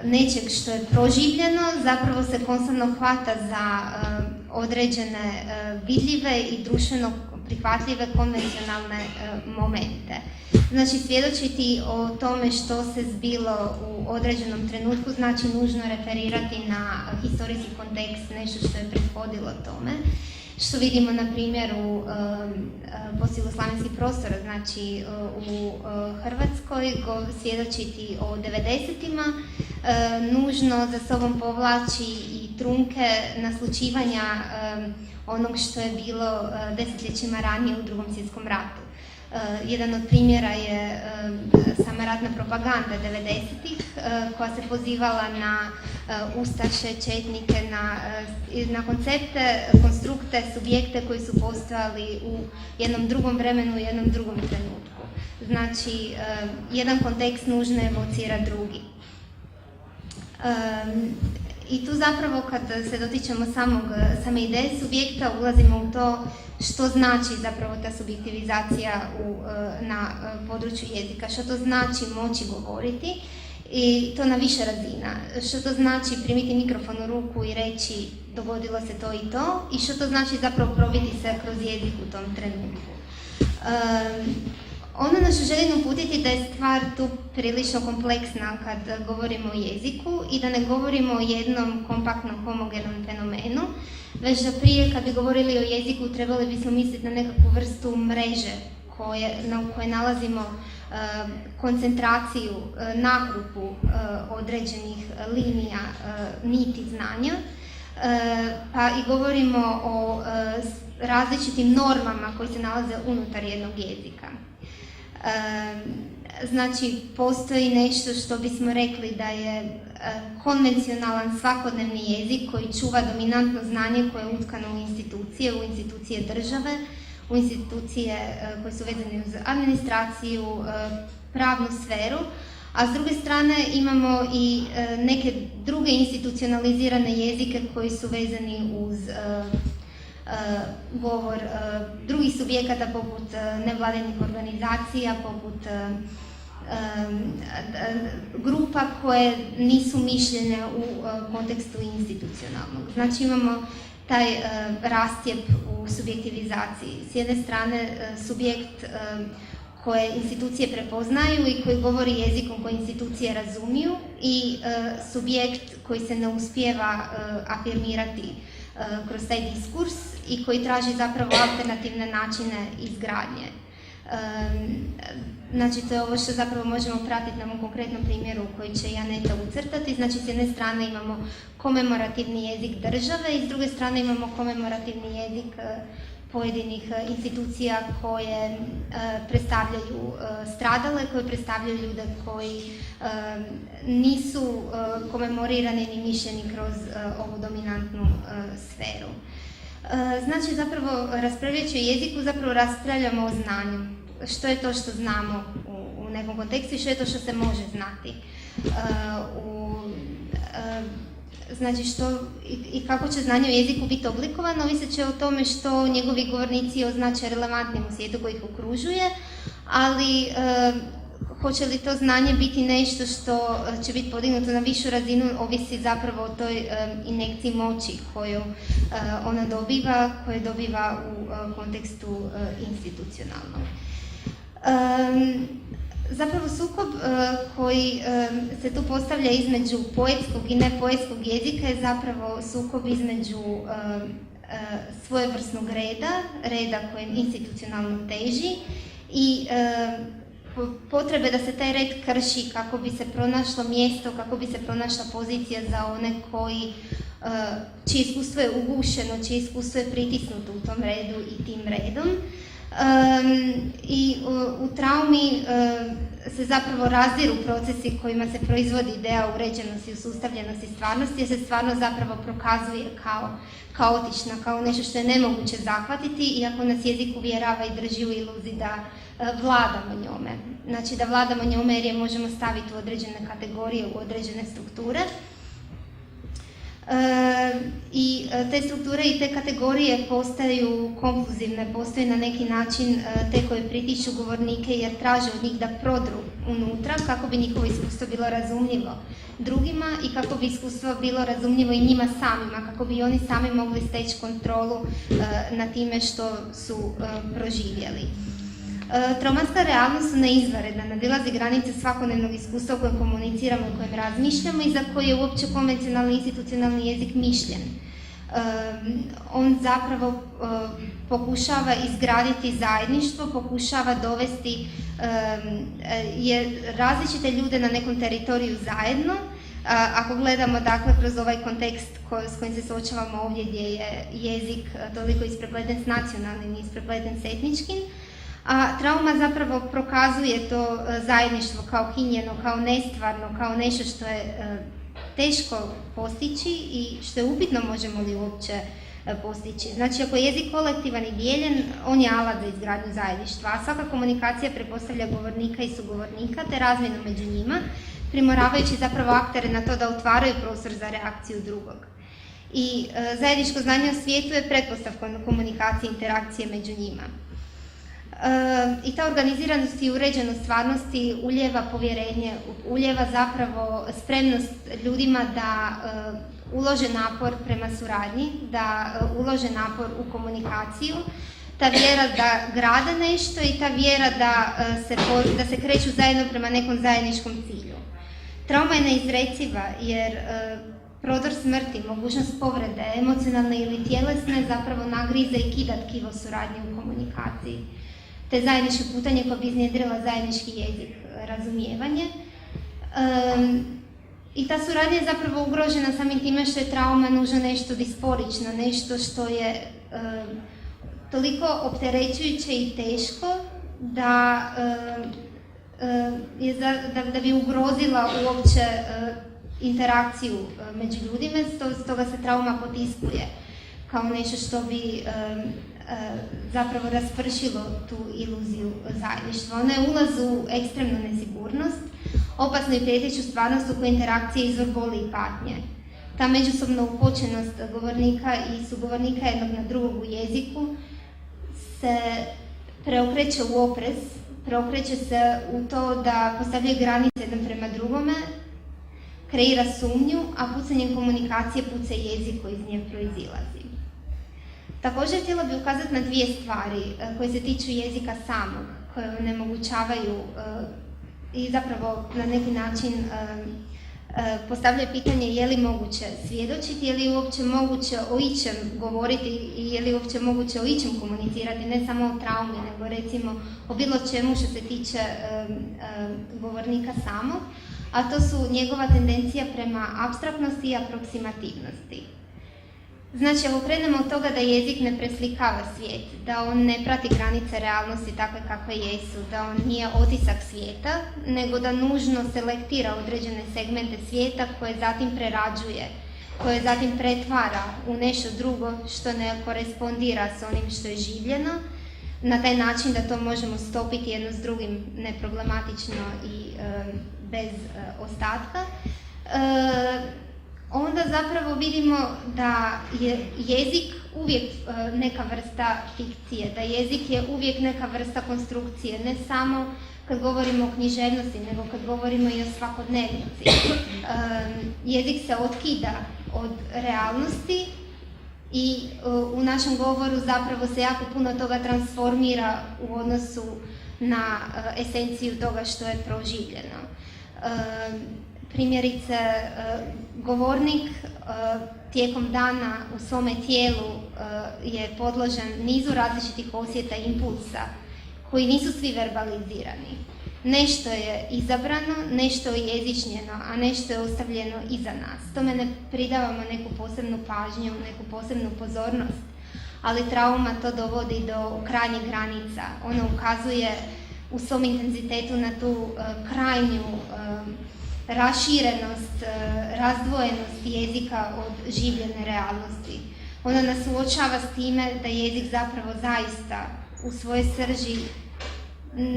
nečeg što je proživljeno zapravo se konstantno hvata za određene vidljive i društveno prihvatljive konvencionalne momente. Znači, svjedočiti o tome što se zbilo u određenom trenutku znači nužno referirati na historijski kontekst, nešto što je prethodilo tome. Što vidimo na primjeru postjugoslavenskih prostora, znači u Hrvatskoj, svjedočiti o 90-ima, nužno za sobom povlači i trunke naslućivanja onog što je bilo desetljećima ranije u Drugom svjetskom ratu. Jedan od primjera je sama ratna propaganda 90-ih koja se pozivala na ustaše, četnike, na koncepte, konstrukte, subjekte koji su postojali u jednom drugom vremenu, u jednom drugom trenutku. Znači, jedan kontekst nužno evocira drugi. I tu zapravo kad se dotičemo same ideje subjekta ulazimo u to što znači zapravo ta subjektivizacija na području jezika, što to znači moći govoriti i to na više razina, što to znači primiti mikrofon u ruku i reći dogodilo se to i to i što to znači zapravo probiti se kroz jezik u tom trenutku. Ono na što želim uputiti da je stvar tu prilično kompleksna kad govorimo o jeziku i da ne govorimo o jednom kompaktnom homogenom fenomenu, već da prije kad bi govorili o jeziku trebali bismo misliti na nekakvu vrstu mreže na kojoj nalazimo koncentraciju, nagrupu određenih linija, niti znanja, pa i govorimo o različitim normama koji se nalaze unutar jednog jezika. Znači, postoji nešto što bismo rekli da je konvencionalan svakodnevni jezik koji čuva dominantno znanje koje je utkano u institucije države, u institucije koje su vezane uz administraciju, pravnu sferu, a s druge strane imamo i neke druge institucionalizirane jezike koji su vezani uz govor drugih subjekata poput nevladinih organizacija, poput grupa koje nisu mišljene u kontekstu institucionalnog. Znači imamo taj rastjep u subjektivizaciji. S jedne strane subjekt koje institucije prepoznaju i koji govori jezikom koji institucije razumiju i subjekt koji se ne uspijeva afirmirati kroz taj diskurs i koji traži zapravo alternativne načine izgradnje. Znači, to je ovo što zapravo možemo pratiti na ovom konkretnom primjeru koji će i Aneta ucrtati. Znači, s jedne strane imamo komemorativni jezik države i s druge strane imamo komemorativni jezik pojedinih institucija koje predstavljaju stradale, koje predstavljaju ljude koji nisu komemorirani ni mišljeni kroz ovu dominantnu sferu. Znači, zapravo, raspravljajući o jeziku, zapravo raspravljamo o znanju. Što je to što znamo u nekom kontekstu i što je to što se može znati. Znači, što i kako će znanje o jeziku biti oblikovano, ovisit će o tome što njegovi govornici označe relevantnim u svijetu koji ih okružuje, ali hoće li to znanje biti nešto što će biti podignuto na višu razinu, ovisi zapravo o toj injekciji moći koju ona dobiva, koju dobiva u kontekstu institucionalnog. Zapravo sukob koji se tu postavlja između poetskog i nepoetskog jezika je zapravo sukob između svojevrsnog reda kojem institucionalno teži i potrebe da se taj red krši kako bi se pronašlo mjesto, kako bi se pronašla pozicija za one čije iskustvo je ugušeno, čije iskustvo je pritisnuto u tom redu i tim redom. I u traumi se zapravo razdiru procesi kojima se proizvodi ideja uređenosti, usustavljenosti stvarnosti, jer se stvarno zapravo prokazuje kao kaotična, kao nešto što je nemoguće zahvatiti, iako nas jezik uvjerava i drži u iluziji da vladamo njome. Znači da vladamo njome jer je možemo staviti u određene kategorije, u određene strukture. I te strukture i te kategorije postaju konfuzivne, postaju na neki način te koje pritiču govornike jer traže od njih da prodru unutra kako bi njihovo iskustvo bilo razumljivo drugima i kako bi iskustvo bilo razumljivo i njima samima, kako bi oni sami mogli steći kontrolu na time što su proživjeli. Traumatska realnost su neizvanredna, nadilazi granice svakodnevnog iskustva u kojem komuniciramo i u kojem razmišljamo i za koje je uopće konvencionalni institucionalni jezik mišljen. On zapravo pokušava izgraditi zajedništvo, pokušava dovesti različite ljude na nekom teritoriju zajedno. Ako gledamo dakle kroz ovaj kontekst s kojim se suočavamo ovdje gdje je jezik toliko isprepleten s nacionalnim i isprepleten s etničkim, a trauma zapravo prokazuje to zajedništvo kao hinjeno, kao nestvarno, kao nešto što je teško postići i što je upitno možemo li uopće postići. Znači, ako je jezik kolektivan i dijeljen, on je alat za izgradnju zajedništva, a svaka komunikacija pretpostavlja govornika i sugovornika te razmjenu među njima, primoravajući zapravo aktere na to da otvaraju prostor za reakciju drugog. I zajedničko znanje o svijetu je pretpostavka komunikacije i interakcije među njima. I ta organiziranost i uređenost stvarnosti ulijeva povjerenje, ulijeva zapravo spremnost ljudima da ulože napor prema suradnji, da ulože napor u komunikaciju, ta vjera da grade nešto i ta vjera da se kreću zajedno prema nekom zajedničkom cilju. Trauma je neizreciva jer prodor smrti, mogućnost povrede, emocionalne ili tjelesne, zapravo nagrize i kida tkivo suradnje u komunikaciji. Te zajedničko putanje koje bi iznjedrila zajednički jezik, razumijevanje. I ta suradnja je zapravo ugrožena samim time što je trauma nužno nešto disporično, nešto što je toliko opterećujuće i teško da bi ugrozila uopće interakciju među ljudima, stoga se trauma potiskuje kao nešto što bi zapravo raspršilo tu iluziju zajedništva. Ona je ulaz u ekstremnu nesigurnost, opasnu i prijeteću stvarnost u kojoj interakcija izvor boli i patnje. Ta međusobna upočenost govornika i sugovornika jednog na drugog u jeziku se preokreće u oprez, preokreće se u to da postavljaju granice jedan prema drugome, kreira sumnju, a pucanjem komunikacije puca jezik koji iz nje proizilazi. Također htjela bih ukazati na dvije stvari koje se tiču jezika samog, koje onemogućavaju i zapravo na neki način postavljaju pitanje je li moguće svjedočiti, je li uopće moguće o ičem govoriti i je li uopće moguće o ičem komunicirati, ne samo o traumi, nego recimo o bilo čemu što se tiče govornika samog, a to su njegova tendencija prema apstraktnosti i aproksimativnosti. Znači, ako krenemo od toga da jezik ne preslikava svijet, da on ne prati granice realnosti takve kakve jesu, da on nije otisak svijeta, nego da nužno selektira određene segmente svijeta koje zatim prerađuje, koje zatim pretvara u nešto drugo što ne korespondira s onim što je življeno, na taj način da to možemo stopiti jedno s drugim neproblematično i bez ostatka, onda zapravo vidimo da je jezik uvijek neka vrsta fikcije, da jezik je uvijek neka vrsta konstrukcije, ne samo kad govorimo o književnosti, nego kad govorimo i o svakodnevnici. Jezik se otkida od realnosti i u našem govoru zapravo se jako puno toga transformira u odnosu na esenciju toga što je proživljeno. Primjerice, govornik tijekom dana u svome tijelu je podložen nizu različitih osjeta i impulsa koji nisu svi verbalizirani. Nešto je izabrano, nešto je jezičnjeno, a nešto je ostavljeno iza nas. Tome ne pridavamo neku posebnu pažnju, neku posebnu pozornost, ali trauma to dovodi do krajnjih granica. Ona ukazuje u svom intenzitetu na tu krajnju raširenost, razdvojenost jezika od življene realnosti. Ona nas suočava s time da jezik zapravo zaista u svojoj srži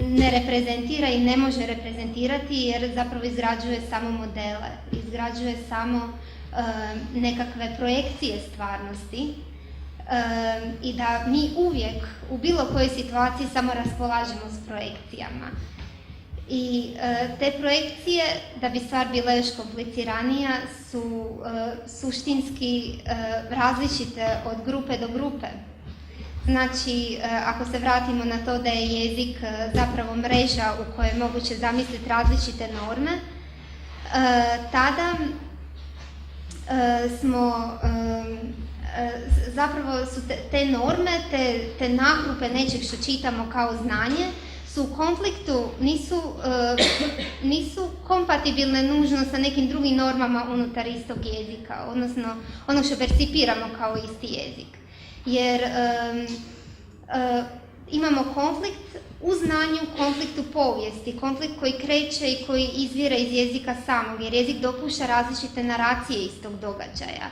ne reprezentira i ne može reprezentirati jer zapravo izgrađuje samo modele, izgrađuje samo nekakve projekcije stvarnosti i da mi uvijek u bilo kojoj situaciji samo raspolažemo s projekcijama. I te projekcije, da bi stvar bila još kompliciranija, su suštinski različite od grupe do grupe. Znači, ako se vratimo na to da je jezik zapravo mreža u kojoj je moguće zamisliti različite norme, tada smo, zapravo su te norme, te nagrupe nečeg što čitamo kao znanje, su u konfliktu, nisu kompatibilne nužno sa nekim drugim normama unutar istog jezika, odnosno ono što percipiramo kao isti jezik. Jer imamo konflikt u znanju, konflikt u povijesti, konflikt koji kreće i koji izvire iz jezika samog, jer jezik dopušta različite naracije istog događaja.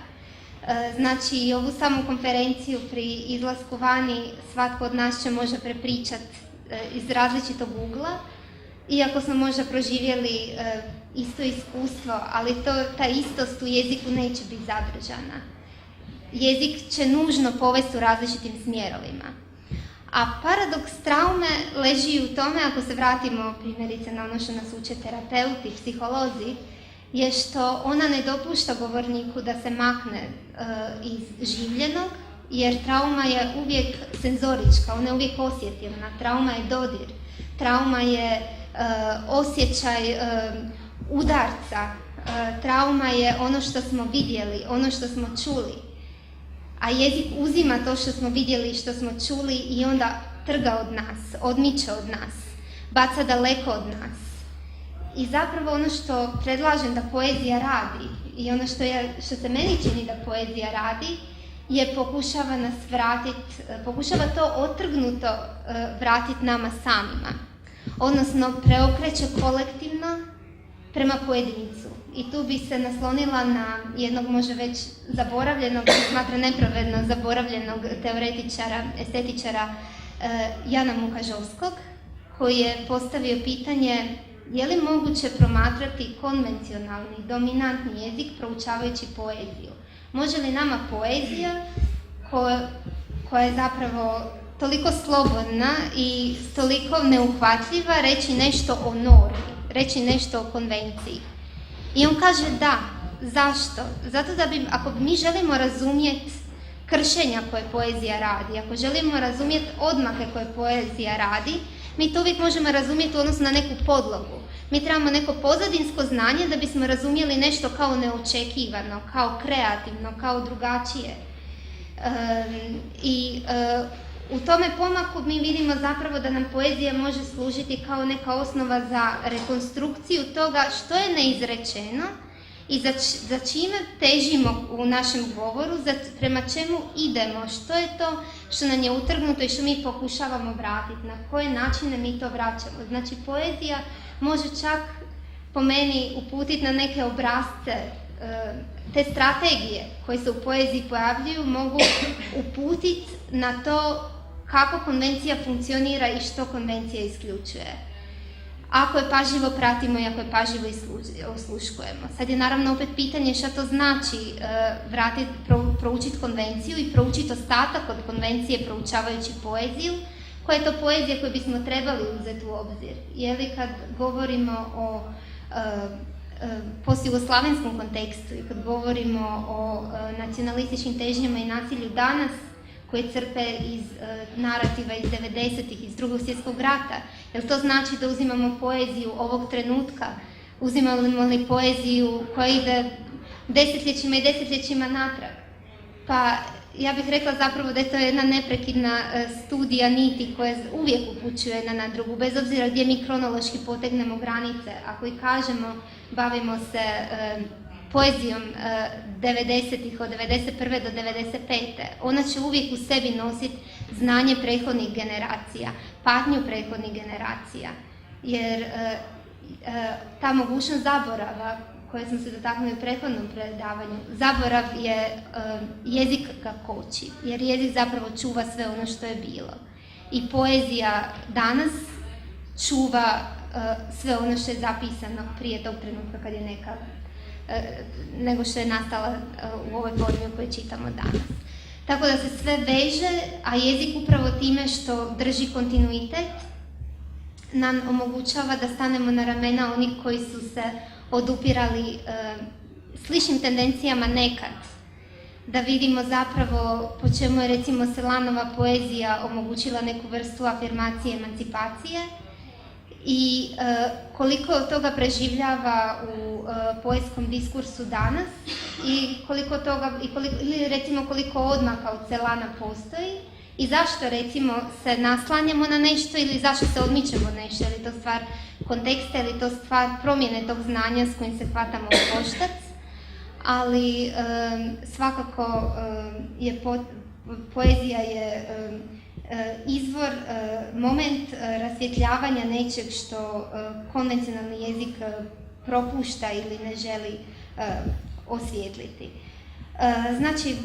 Znači, ovu samu konferenciju pri izlasku vani svatko od nas će možda prepričati iz različitog ugla, iako smo možda proživjeli isto iskustvo, ali ta istost u jeziku neće biti zadržana. Jezik će nužno povesti u različitim smjerovima. A paradoks traume leži u tome, ako se vratimo primjerice na ono što nas uče terapeuti, psiholozi, je što ona ne dopušta govorniku da se makne iz življenog, jer trauma je uvijek senzorička, ona je uvijek osjetilna, trauma je dodir, trauma je osjećaj udarca, trauma je ono što smo vidjeli, ono što smo čuli. A jezik uzima to što smo vidjeli i što smo čuli i onda trga od nas, odmiče od nas, baca daleko od nas. I zapravo ono što predlažem da poezija radi i ono što se meni čini da poezija radi je pokušava nas vratiti, pokušava to otrgnuto vratiti nama samima. Odnosno preokreće kolektivno prema pojedincu. I tu bi se naslonila na jednog možda već zaboravljenog, smatra nepravedno zaboravljenog teoretičara, estetičara Jana Mukažovskog, koji je postavio pitanje je li moguće promatrati konvencionalni, dominantni jezik proučavajući poeziju. Može li nama poezija, koja je zapravo toliko slobodna i toliko neuhvatljiva, reći nešto o normi, reći nešto o konvenciji? I on kaže da. Zašto? Zato da ako mi želimo razumjeti kršenja koje poezija radi, ako želimo razumjeti odmake koje poezija radi, mi to uvijek možemo razumjeti u odnosu na neku podlogu. Mi trebamo neko pozadinsko znanje da bismo razumjeli nešto kao neočekivano, kao kreativno, kao drugačije. U tome pomaku mi vidimo zapravo da nam poezija može služiti kao neka osnova za rekonstrukciju toga što je neizrečeno i za čime težimo u našem govoru, prema čemu idemo, što je to što nam je utrgnuto i što mi pokušavamo vratiti, na koje načine mi to vraćamo. Znači, poezija može čak po meni uputiti na neke obrasce, te strategije koje se u poeziji pojavljuju mogu uputiti na to kako konvencija funkcionira i što konvencija isključuje. Ako je pažljivo pratimo i ako je pažljivo osluškujemo. Sad je naravno opet pitanje šta to znači proučiti konvenciju i proučiti ostatak od konvencije proučavajući poeziju. Koja je to poezija koju bismo trebali uzeti u obzir? Je li kad govorimo o postjugoslavenskom kontekstu i kad govorimo o nacionalističkim težnjama i nasilju danas, koje crpe iz narativa iz 90-ih, iz Drugog svjetskog rata. Jel to znači da uzimamo poeziju ovog trenutka? Uzimamo li poeziju koja ide desetljećima i desetljećima natrag? Pa ja bih rekla zapravo da je to jedna neprekidna studija niti koja uvijek upućuje na drugu, bez obzira gdje mi kronološki potegnemo granice. Ako i kažemo, bavimo se poezijom 90-ih, od 91. do 95. Ona će uvijek u sebi nositi znanje prethodnih generacija, patnju prethodnih generacija. Jer ta mogućnost zaborava, koje smo se dotaknuli u prethodnom predavanju, zaborav je jezik ga koči, jer jezik zapravo čuva sve ono što je bilo. I poezija danas čuva sve ono što je zapisano prije tog trenutka kad je neka nego što je nastala u ovoj formi u kojoj čitamo danas. Tako da se sve veže, a jezik upravo time što drži kontinuitet nam omogućava da stanemo na ramena onih koji su se odupirali sličnim tendencijama nekad. Da vidimo zapravo po čemu je recimo Celanova poezija omogućila neku vrstu afirmacije, emancipacije i koliko toga preživljava u poetskom diskursu danas i ili recimo koliko odmaka od Celana postoji i zašto recimo se naslanjamo na nešto ili zašto se odmičemo od nešto, ili to stvar konteksta ili to stvar promjene tog znanja s kojim se hvatamo u koštac, ali svakako je poezija je izvor, moment rasvjetljavanja nečeg što konvencionalni jezik propušta ili ne želi osvijetliti. Znači,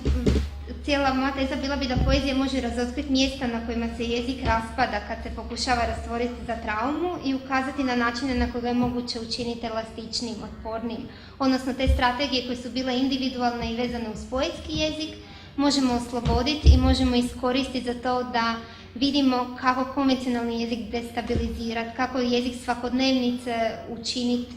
cijela moja teza bila bi da poezija može razotkriti mjesta na kojima se jezik raspada kad se pokušava rastvoriti za traumu i ukazati na načine na koje je moguće učiniti elastičnim, otpornim. Odnosno te strategije koje su bile individualne i vezane uz poetski jezik možemo osloboditi i možemo iskoristiti za to da vidimo kako konvencionalni jezik destabilizirati, kako jezik svakodnevnice učiniti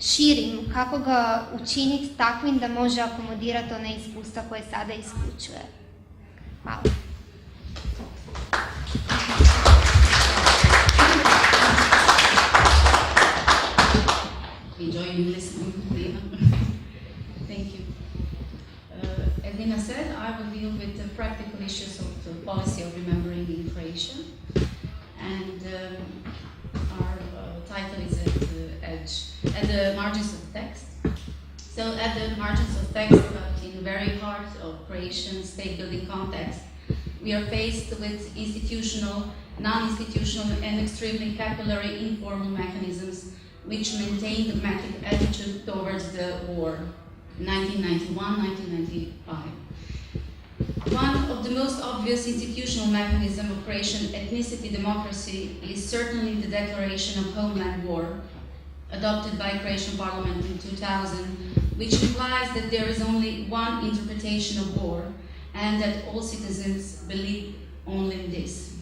širim, kako ga učiniti takvim da može akomodirati one iskustva koje sada isključuje. Hvala. Enjoying listening, Lena. Thank you. As Lena said, I will deal with the practical issues of the policy of remembering in Croatia, and our title is at the margins of text. So at the margins of text, but in the very heart of Croatian state-building context, we are faced with institutional, non-institutional, and extremely capillary informal mechanisms which maintain the dogmatic attitude towards the war, 1991-1995. One of the most obvious institutional mechanisms of Croatian ethnicity democracy is certainly the Declaration of Homeland War, adopted by Croatian Parliament in 2000, which implies that there is only one interpretation of war and that all citizens believe only in this.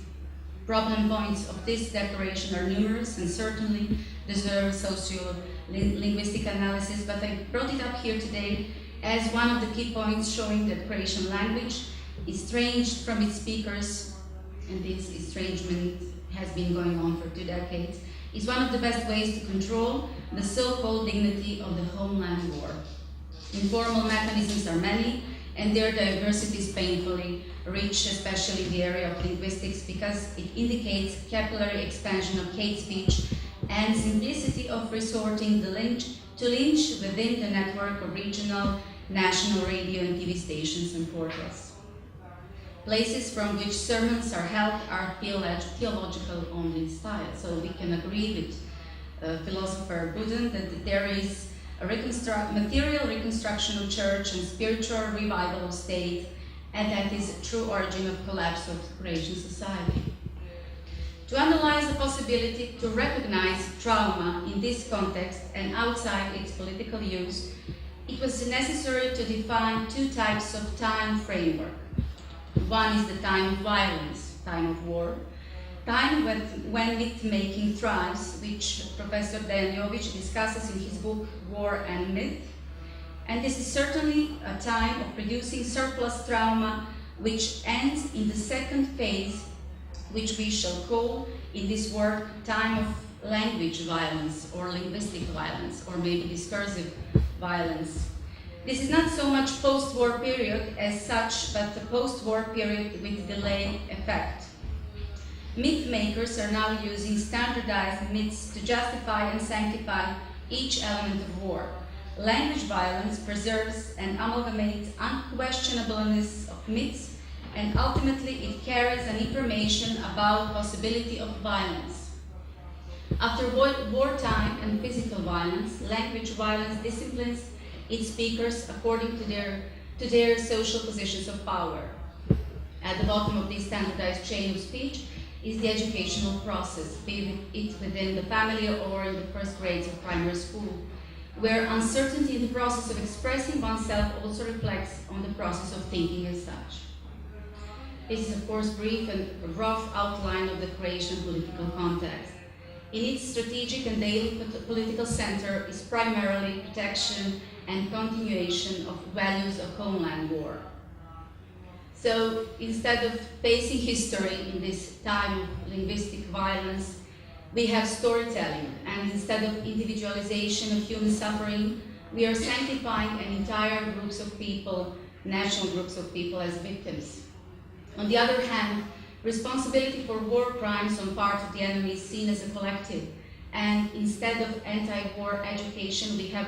Problem points of this declaration are numerous and certainly deserve socio-linguistic analysis, but I brought it up here today as one of the key points showing that Croatian language is estranged from its speakers, and this estrangement has been going on for 2 decades, is one of the best ways to control the so-called dignity of the homeland war. Informal mechanisms are many, and their diversity is painfully rich, especially in the area of linguistics, because it indicates capillary expansion of hate speech and simplicity of resorting to lynch within the network of regional, national radio and TV stations and portals. Places from which sermons are held are theological only in style, so we can agree with philosopher Budin that there is a material reconstruction of church and spiritual revival of state, and that is a true origin of collapse of Croatian society. To analyze the possibility to recognize trauma in this context and outside its political use, it was necessary to define 2 types of time framework. One is the time of violence, time of war, time when myth-making thrives, which Professor Dejanović discusses in his book War and Myth. And this is certainly a time of producing surplus trauma, which ends in the second phase, which we shall call in this work time of language violence or linguistic violence or maybe discursive violence. This is not so much post-war period as such, but the post-war period with delay effect. Myth makers are now using standardized myths to justify and sanctify each element of war. Language violence preserves and amalgamates unquestionableness of myths, and ultimately it carries an information about possibility of violence. After wartime and physical violence, language violence disciplines its speakers according to their social positions of power. At the bottom of this standardized chain of speech is the educational process, be it within the family or in the first grades of primary school. where uncertainty in the process of expressing oneself also reflects on the process of thinking as such. This is, of course, brief and rough outline of the Croatian political context. In its strategic and daily political center is primarily protection and continuation of values of homeland war. So instead of facing history in this time of linguistic violence, we have storytelling, and instead of individualization of human suffering, we are sanctifying an entire groups of people, national groups of people, as victims. On the other hand, responsibility for war crimes on part of the enemy is seen as a collective, and instead of anti-war education, we have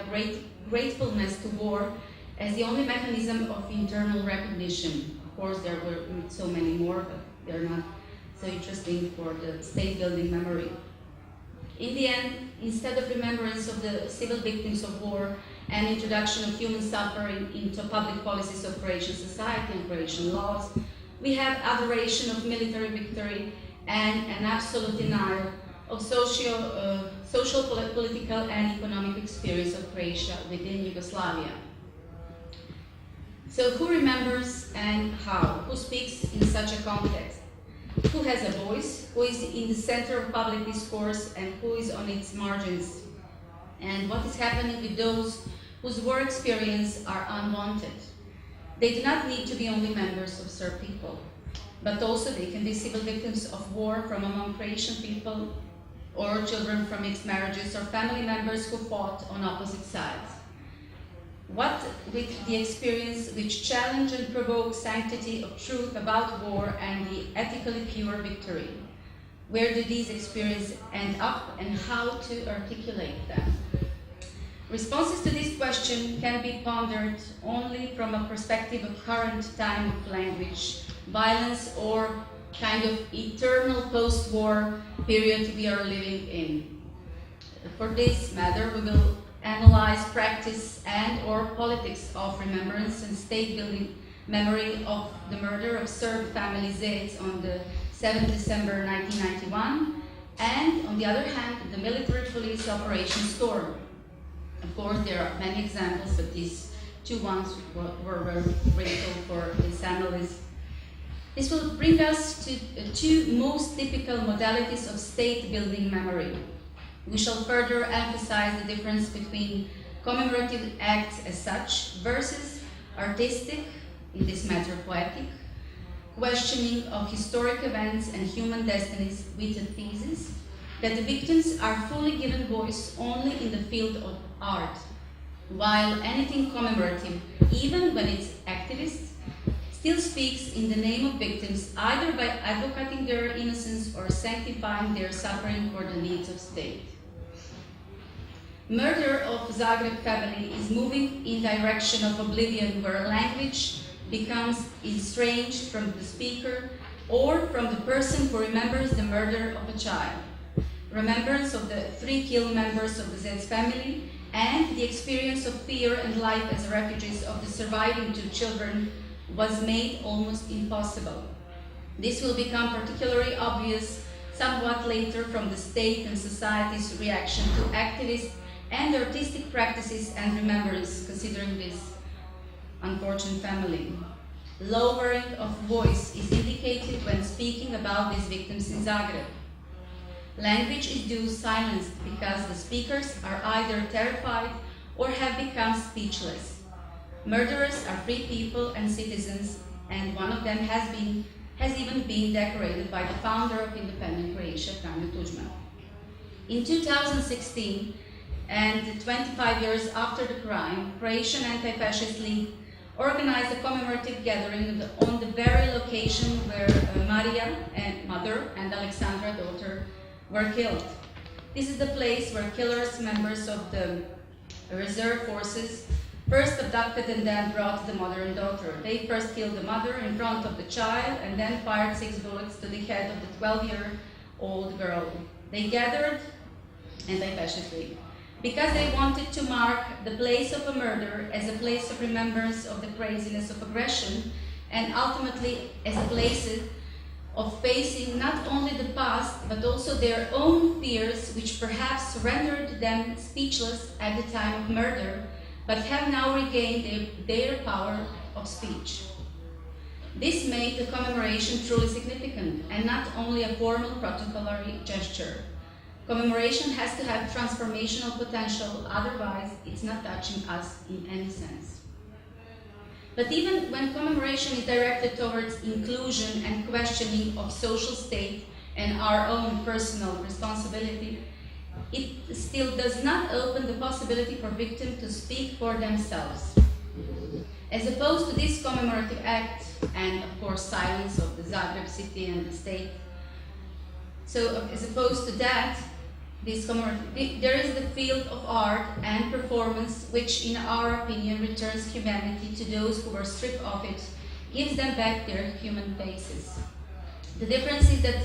gratefulness to war as the only mechanism of internal recognition. Of course, there were so many more, but they're not so interesting for the state-building memory. In the end, instead of remembrance of the civil victims of war and introduction of human suffering into public policies of Croatian society and Croatian laws, we have adoration of military victory and an absolute denial of social, political, and economic experience of Croatia within Yugoslavia. So who remembers and how? Who speaks in such a context? Who has a voice? Who is in the center of public discourse and who is on its margins? And what is happening with those whose war experience are unwanted? They do not need to be only members of Serb people, but also they can be civil victims of war from among Croatian people, or children from mixed marriages, or family members who fought on opposite sides. What with the experience which challenge and provoke sanctity of truth about war and the ethically pure victory? Where do these experiences end up and how to articulate them? Responses to this question can be pondered only from a perspective of current time of language, violence, or kind of eternal post-war period we are living in. For this matter, we will analyze practice and or politics of remembrance and state-building memory of the murder of Serb family Zec on the 7th December 1991, and on the other hand, the military police Operation Storm. Of course, there are many examples, but these two ones were very critical for this analysis. This will bring us to two most typical modalities of state-building memory. We shall further emphasize the difference between commemorative acts as such versus artistic, in this matter poetic, questioning of historic events and human destinies with a thesis that the victims are fully given voice only in the field of art, while anything commemorative, even when it's activist, still speaks in the name of victims either by advocating their innocence or sanctifying their suffering for the needs of state. Murder of Zagreb family is moving in direction of oblivion, where language becomes estranged from the speaker or from the person who remembers the murder of a child. Remembrance of the 3 killed members of the Zec family and the experience of fear and life as refugees of the surviving 2 children was made almost impossible. This will become particularly obvious somewhat later from the state and society's reaction to activist and artistic practices and remembrance considering this unfortunate family. Lowering of voice is indicated when speaking about these victims in Zagreb. Language is due silenced because the speakers are either terrified or have become speechless. Murderers are free people and citizens, and one of them has even been decorated by the founder of independent Croatia, Franjo Tuđman. In 2016, and 25 years after the crime, Croatian Anti-Fascist League organized a commemorative gathering on the very location where Maria, and mother, and Alexandra, daughter, were killed. This is the place where killers, members of the reserve forces, first abducted and then brought the mother and daughter. They first killed the mother in front of the child and then fired 6 bullets to the head of the 12-year-old girl. They gathered Anti-Fascist League because they wanted to mark the place of a murder as a place of remembrance of the craziness of aggression, and ultimately as a place of facing not only the past but also their own fears, which perhaps rendered them speechless at the time of murder, but have now regained their power of speech. This made the commemoration truly significant and not only a formal protocolary gesture. Commemoration has to have transformational potential, otherwise it's not touching us in any sense. But even when commemoration is directed towards inclusion and questioning of social state and our own personal responsibility, it still does not open the possibility for victims to speak for themselves. As opposed to this commemorative act, and of course silence of the Zagreb city and the state, so as opposed to that, there is the field of art and performance which, in our opinion, returns humanity to those who were stripped of it, gives them back their human faces. The difference is that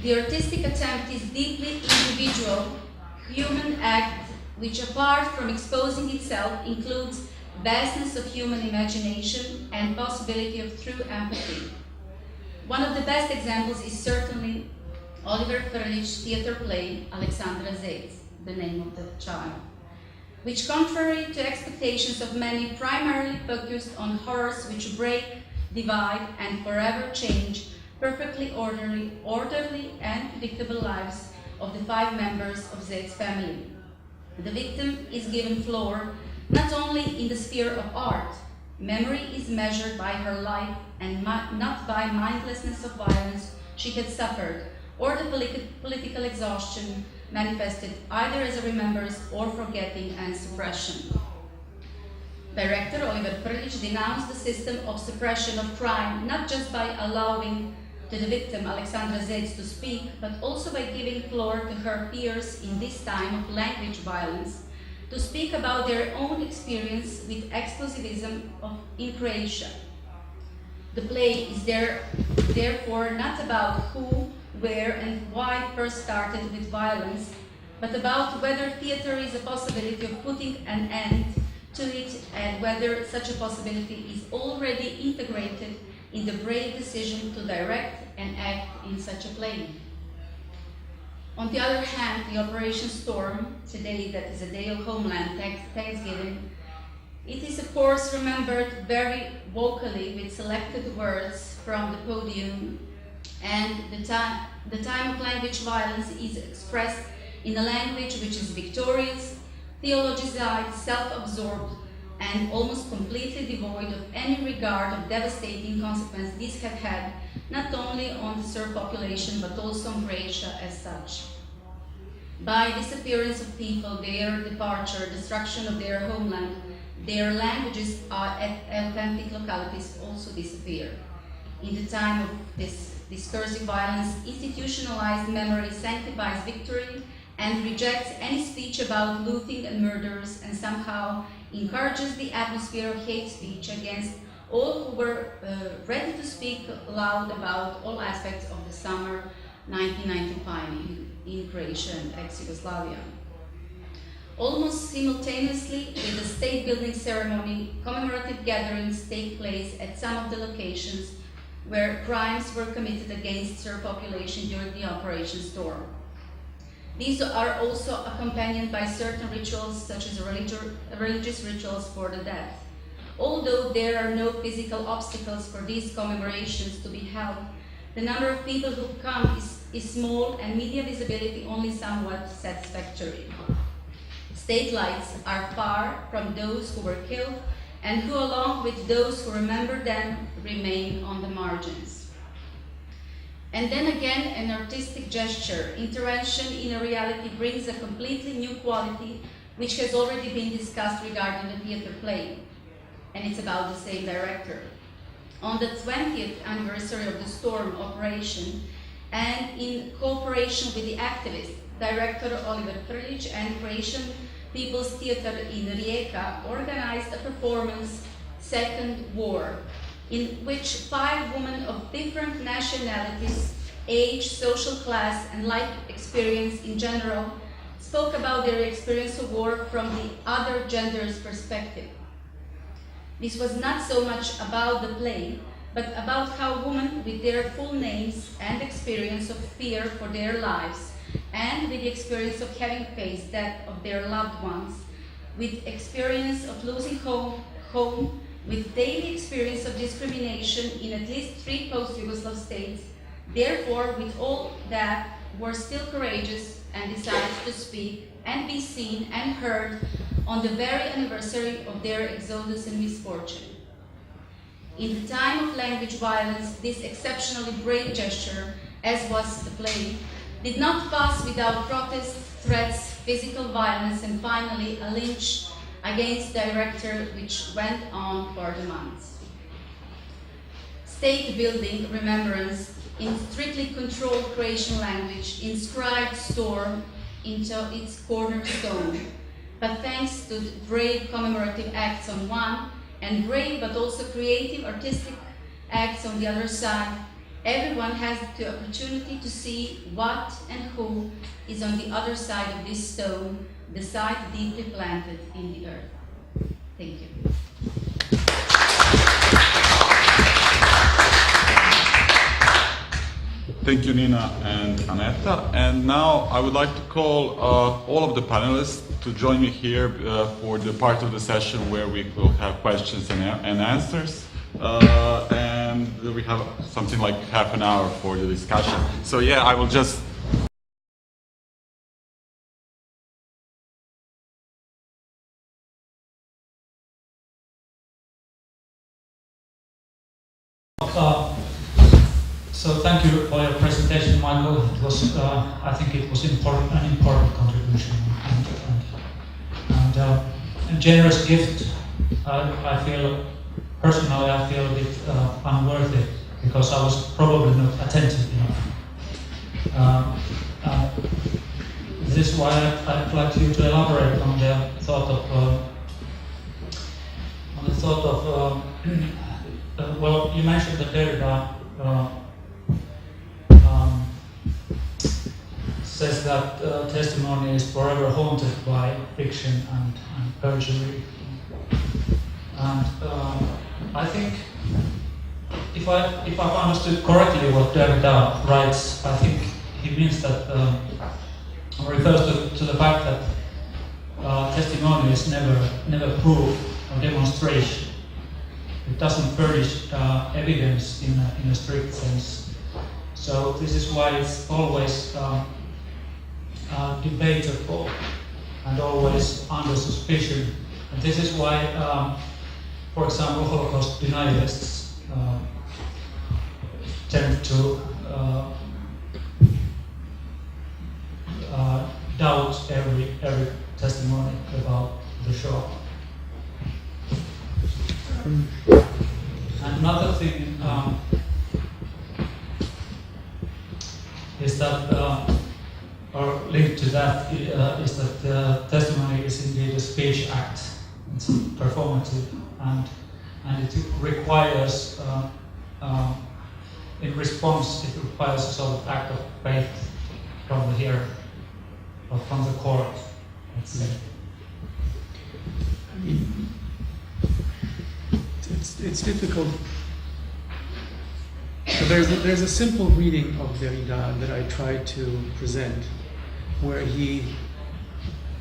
the artistic attempt is deeply individual, human act which, apart from exposing itself, includes vastness of human imagination and possibility of true empathy. One of the best examples is certainly Oliver Frljić's theater play, Aleksandra Zec, the name of the child, which, contrary to expectations of many, primarily focused on horrors which break, divide, and forever change perfectly orderly and predictable lives of the 5 members of Zec's family. The victim is given floor not only in the sphere of art. Memory is measured by her life and not by mindlessness of violence she had suffered, or the political exhaustion manifested either as a remembrance or forgetting and suppression. Director Oliver Frljić denounced the system of suppression of crime not just by allowing to the victim Aleksandra Zec to speak, but also by giving floor to her peers in this time of language violence to speak about their own experience with explosivism in Croatia. The play is therefore not about who, where, and why first started with violence, but about whether theater is a possibility of putting an end to it and whether such a possibility is already integrated in the brave decision to direct and act in such a play. On the other hand, the Operation Storm, today that is a day of Homeland Thanksgiving, it is of course remembered very vocally with selected words from the podium, and the time of language violence is expressed in a language which is victorious, theologized, self-absorbed, and almost completely devoid of any regard of devastating consequences these have had, not only on the Serb population, but also on Croatia as such. By disappearance of people, their departure, destruction of their homeland, their languages at authentic localities also disappear. In the time of this discursive violence, institutionalized memory sanctifies victory and rejects any speech about looting and murders, and somehow encourages the atmosphere of hate speech against all who were ready to speak loud about all aspects of the summer 1995 in Croatia and ex-Yugoslavia. Almost simultaneously with the state-building ceremony, commemorative gatherings take place at some of the locations where crimes were committed against Serb population during the Operation Storm. These are also accompanied by certain rituals, such as religious rituals for the dead. Although there are no physical obstacles for these commemorations to be held, the number of people who come is small and media visibility only somewhat satisfactory. State lights are far from those who were killed and who, along with those who remember them, remain on the margins. And then again, an artistic gesture, intervention in a reality, brings a completely new quality which has already been discussed regarding the theater play, and it's about the same director. On the 20th anniversary of the Storm operation, and in cooperation with the activist, director Oliver Frljić and Croatian People's Theater in Rijeka, organized a performance, Second War, in which 5 women of different nationalities, age, social class, and life experience in general spoke about their experience of war from the other gender's perspective. This was not so much about the play, but about how women with their full names and experience of fear for their lives, and with the experience of having faced death of their loved ones, with experience of losing home, with daily experience of discrimination in at least 3 post-Yugoslav states, therefore with all that were still courageous and decided to speak and be seen and heard on the very anniversary of their exodus and misfortune. In the time of language violence, this exceptionally brave gesture, as was the play, did not pass without protests, threats, physical violence, and finally a lynch against the director, which went on for the months. State building remembrance in strictly controlled Croatian language inscribed storm into its cornerstone, but thanks to brave commemorative acts on one, and brave but also creative artistic acts on the other side, everyone has the opportunity to see what and who is on the other side of this stone, the side deeply planted in the earth. Thank you. Thank you, Nina and Aneta. And now I would like to call all of the panelists to join me here for the part of the session where we will have questions and answers. And we have something like half an hour for the discussion. So yeah, I will just... So thank you for your presentation, Michael. It was, I think it was an important contribution and generous gift. I feel personally, I feel a bit unworthy because I was probably not attentive enough. This is why I'd like you to elaborate on the thought of well, you mentioned that Derrida says that testimony is forever haunted by fiction and perjury. And I think, if I've understood correctly what Derrida writes, I think he means that, refers to the fact that testimony is never proof or demonstration. It doesn't furnish evidence in a strict sense. So this is why it's always debatable and always under suspicion. And this is why, for example, Holocaust denialists tend to doubt every testimony about the Shoah. And another thing is that, or linked to that, is that testimony is indeed a speech act. It's performative, and it requires, in response, it requires a sort of act of faith from the hearer, or from the court, let's say. I mean, it's difficult. So there's a simple reading of Derrida that I try to present, where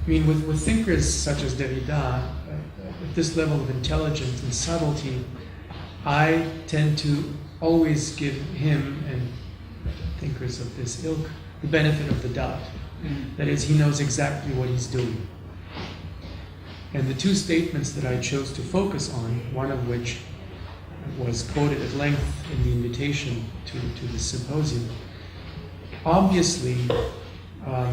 with thinkers such as Derrida, at this level of intelligence and subtlety, I tend to always give him and thinkers of this ilk the benefit of the doubt. That is, he knows exactly what he's doing. And the two statements that I chose to focus on, one of which was quoted at length in the invitation to the symposium, obviously, I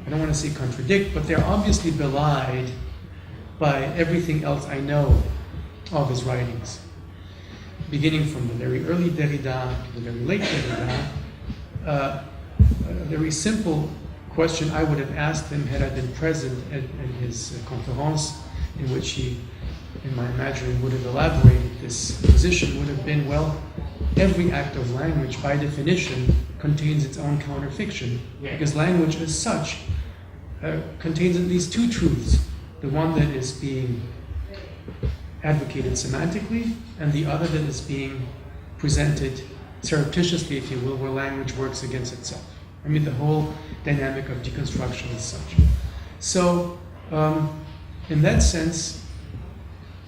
don't want to say contradict, but they're obviously belied by everything else I know of his writings. Beginning from the very early Derrida to the very late Derrida, a very simple question I would have asked him had I been present at his conference, in which he, in my imagining, would have elaborated this position, would have been, well, every act of language, by definition, contains its own counterfiction, because language as such contains at least two truths. The one that is being advocated semantically, and the other that is being presented surreptitiously, if you will, where language works against itself. I mean, the whole dynamic of deconstruction is such. So, in that sense,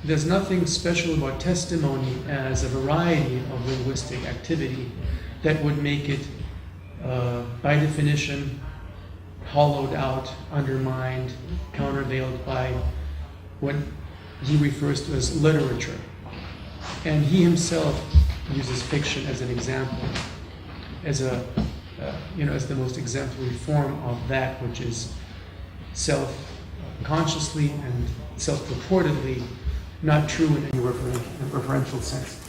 there's nothing special about testimony as a variety of linguistic activity that would make it, by definition, hollowed out, undermined, countervailed by what he refers to as literature. And he himself uses fiction as an example, as as the most exemplary form of that which is self-consciously and self-purportedly not true in any referential sense.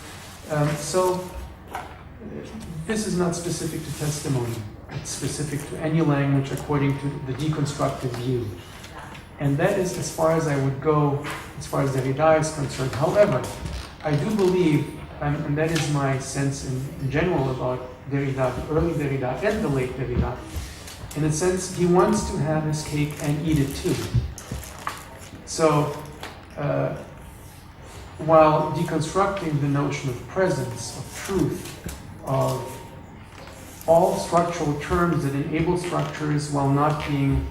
So this is not specific to testimony. It's specific to any language according to the deconstructive view. And that is as far as I would go, as far as Derrida is concerned. However, I do believe, and that is my sense in general about Derrida, the early Derrida and the late Derrida, in a sense, he wants to have his cake and eat it too. So, while deconstructing the notion of presence, of truth, of all structural terms that enable structures while not being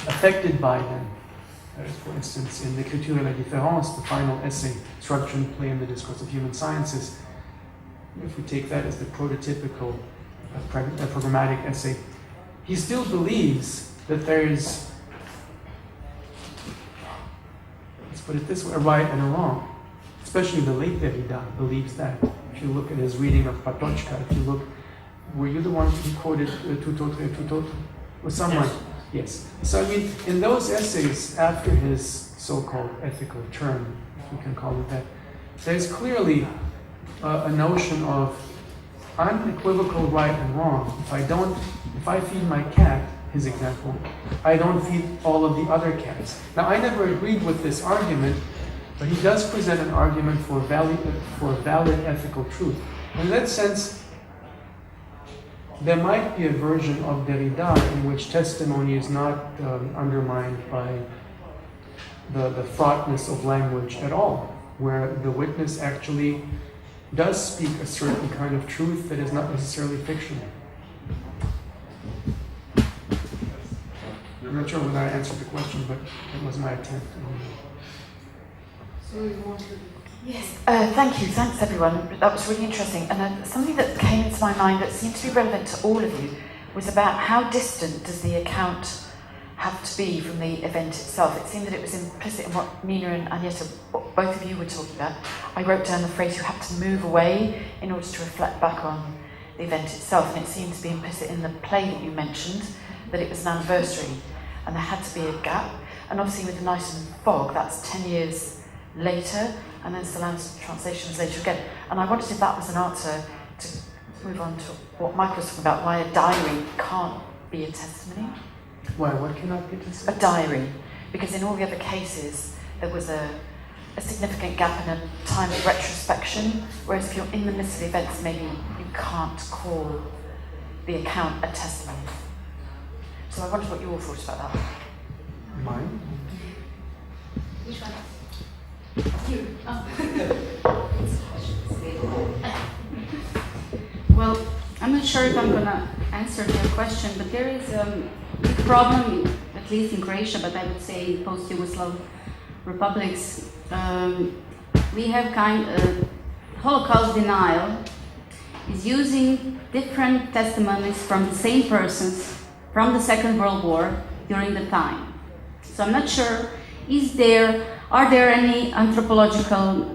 affected by them. For instance, in L'écriture et la différence, the final essay, Structure and Play in the Discourse of Human Sciences, if we take that as the prototypical programmatic essay, he still believes that there is, let's put it this way, a right and a wrong. Especially the late Derrida believes that. If you look at his reading of Patočka, if you look, were you the one who quoted tout autre et tout autre? Or someone? Yes. So I mean, in those essays, after his so-called ethical turn, if we can call it that, there's clearly a notion of unequivocal right and wrong. If I feed my cat, his example, I don't feed all of the other cats. Now, I never agreed with this argument, but he does present an argument for valid ethical truth. In that sense, there might be a version of Derrida in which testimony is not undermined by the fraughtness of language at all, where the witness actually does speak a certain kind of truth that is not necessarily fictional. I'm not sure whether I answered the question, but it was my attempt. Yes, thank you. Thanks, everyone. That was really interesting. And something that came into my mind that seemed to be relevant to all of you was about how distant does the account have to be from the event itself. It seemed that it was implicit in what Nina and Aneta, what both of you were talking about. I wrote down the phrase, you have to move away in order to reflect back on the event itself. And it seemed to be implicit in the play that you mentioned, that it was an anniversary and there had to be a gap. And obviously with the Night and Fog, that's 10 years later, and then Celan's translation was later again. And I wondered if that was an answer to move on to what Michael was talking about, why a diary can't be a testimony. Why? What cannot be a testimony? A diary. Because in all the other cases, there was a significant gap in a time of retrospection, whereas if you're in the midst of the events, maybe you can't call the account a testimony. So I wondered what you all thought about that. Mine? Which one? You. Well, I'm not sure if I'm going to answer your question, but there is a big problem, at least in Croatia, but I would say in post-Yugoslav republics. We have Holocaust denial is using different testimonies from the same persons from the Second World War during the time. So I'm not sure, are there any anthropological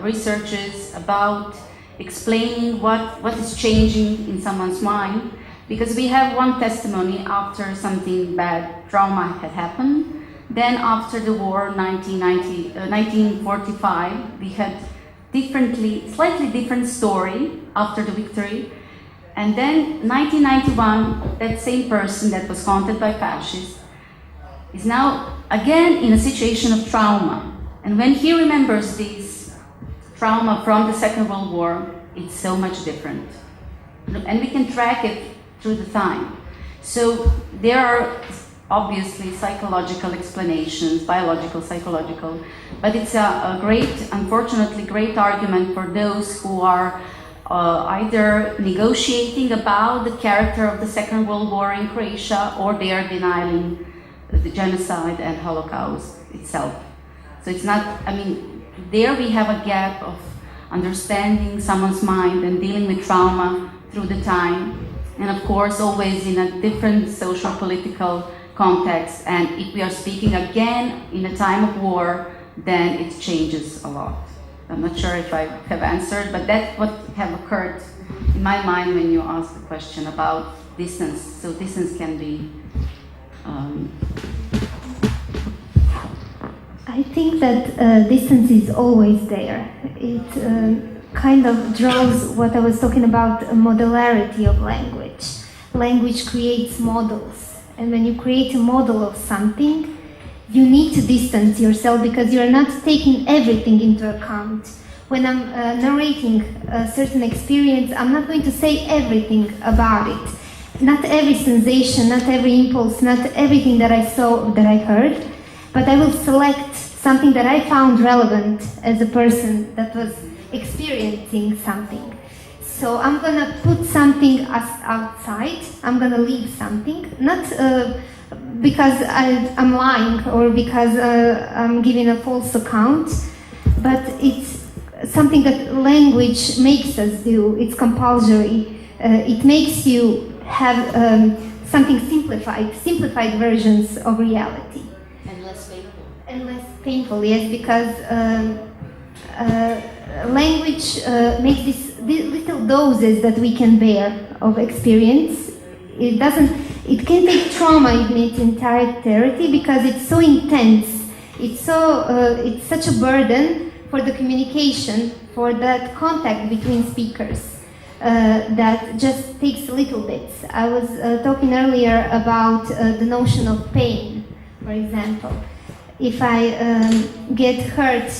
researches about explaining what is changing in someone's mind? Because we have one testimony after something bad, trauma had happened. Then after the war, 1945, we had slightly different story after the victory. And then 1991, that same person that was haunted by fascists is now again in a situation of trauma. And when he remembers this trauma from the Second World War, it's so much different. And we can track it through the time. So there are obviously psychological explanations, biological, psychological, but it's a great, unfortunately, great argument for those who are either negotiating about the character of the Second World War in Croatia, or they are denying the genocide and Holocaust itself. So it's not, I mean, there we have a gap of understanding someone's mind and dealing with trauma through the time, and of course always in a different social political context. And if we are speaking again in a time of war, then it changes a lot. I'm not sure if I have answered, but that's what have occurred in my mind when you asked the question about distance. So distance can be I think that distance is always there. It kind of draws what I was talking about, a modularity of language. Language creates models, and when you create a model of something, you need to distance yourself because you are not taking everything into account. When I'm narrating a certain experience, I'm not going to say everything about it. Not every sensation, not every impulse, not everything that I saw, that I heard, but I will select something that I found relevant as a person that was experiencing something. So I'm gonna put something outside, I'm gonna leave something, not because I'm lying or because I'm giving a false account, but it's something that language makes us do. It's compulsory. It makes you have something simplified versions of reality. and less painful. And less painful, yes, because language makes these little doses that we can bear of experience. It can take trauma in its entirety because it's so intense. It's such a burden for the communication, for that contact between speakers. That just takes little bits. I was talking earlier about the notion of pain, for example. If I get hurt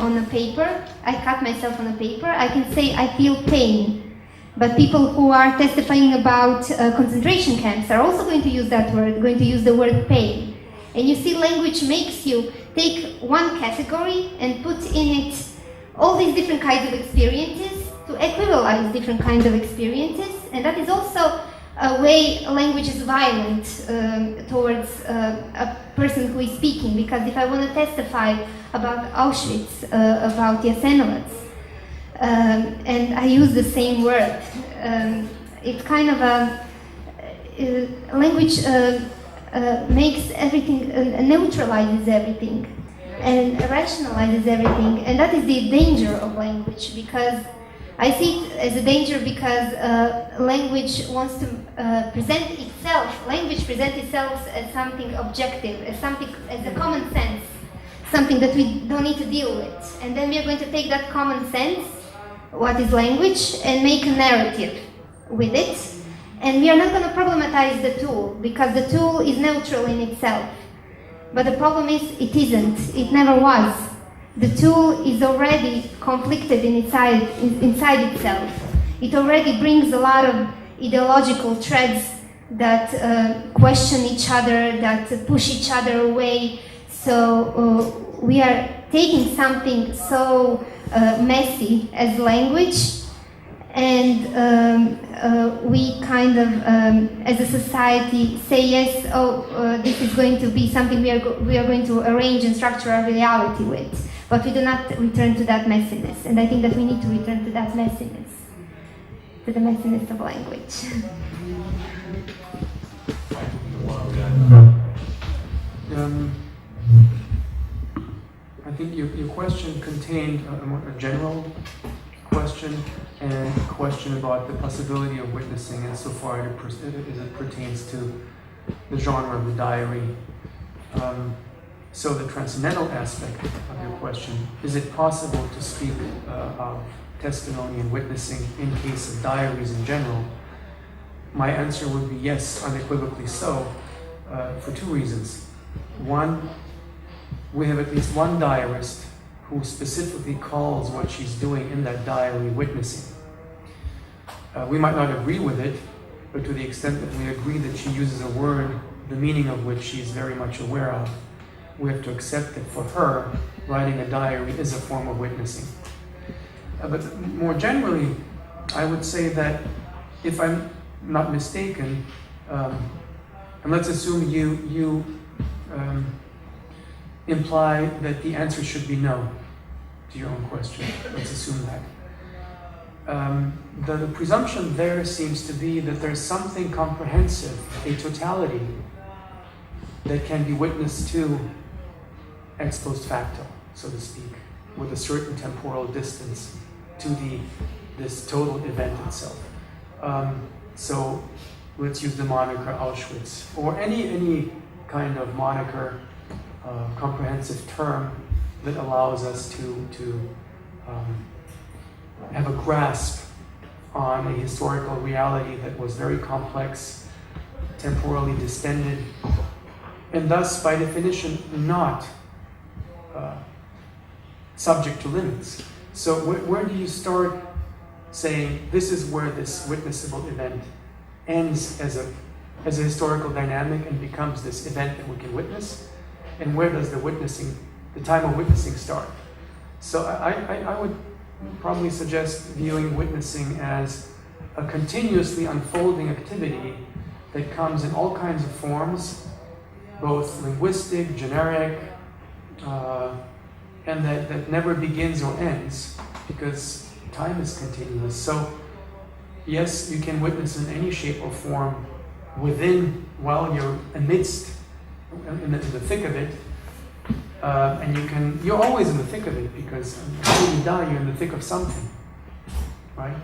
on a paper, I cut myself on a paper, I can say I feel pain. But people who are testifying about concentration camps are also going to use that word, going to use the word pain. And you see, language makes you take one category and put in it all these different kinds of experiences to equivalize different kinds of experiences, and that is also a way language is violent towards a person who is speaking, because if I want to testify about Auschwitz, about Jasenovac, and I use the same word, it's kind of a language makes everything, neutralizes everything and rationalizes everything, and that is the danger of language, because I see it as a danger because language wants to present itself. Language presents itself as something objective, as something, as a common sense, something that we don't need to deal with. And then we are going to take that common sense, what is language, and make a narrative with it. And we are not going to problematize the tool because the tool is neutral in itself. But the problem is, it isn't. It never was. The tool is already conflicted inside itself. It already brings a lot of ideological threads that question each other, that push each other away. So we are taking something so messy as language, and we kind of, as a society, say yes, this is going to be something we are going to arrange and structure our reality with. But we do not return to that messiness, and I think that we need to return to that messiness, to the messiness of language. I think your question contained a general question and a question about the possibility of witnessing insofar as it pertains to the genre of the diary. So the transcendental aspect of your question, is it possible to speak of testimony and witnessing in case of diaries in general? My answer would be yes, unequivocally so, for two reasons. One, we have at least one diarist who specifically calls what she's doing in that diary witnessing. We might not agree with it, but to the extent that we agree that she uses a word the meaning of which she's very much aware of, we have to accept that for her, writing a diary is a form of witnessing. But more generally, I would say that if I'm not mistaken, and let's assume you imply that the answer should be no to your own question. Let's assume that. The presumption there seems to be that there's something comprehensive, a totality, that can be witnessed to ex post facto, so to speak, with a certain temporal distance to this total event itself. So let's use the moniker Auschwitz, or any kind of moniker, comprehensive term that allows us to have a grasp on a historical reality that was very complex, temporally distended, and thus, by definition, not subject to limits. So where do you start saying this is where this witnessable event ends as a historical dynamic and becomes this event that we can witness? And where does the time of witnessing start? So I would probably suggest viewing witnessing as a continuously unfolding activity that comes in all kinds of forms, both linguistic, generic, and that never begins or ends, because time is continuous. So, yes, you can witness in any shape or form while you're amidst, in the thick of it, and you're always in the thick of it, because when you die, you're in the thick of something, right?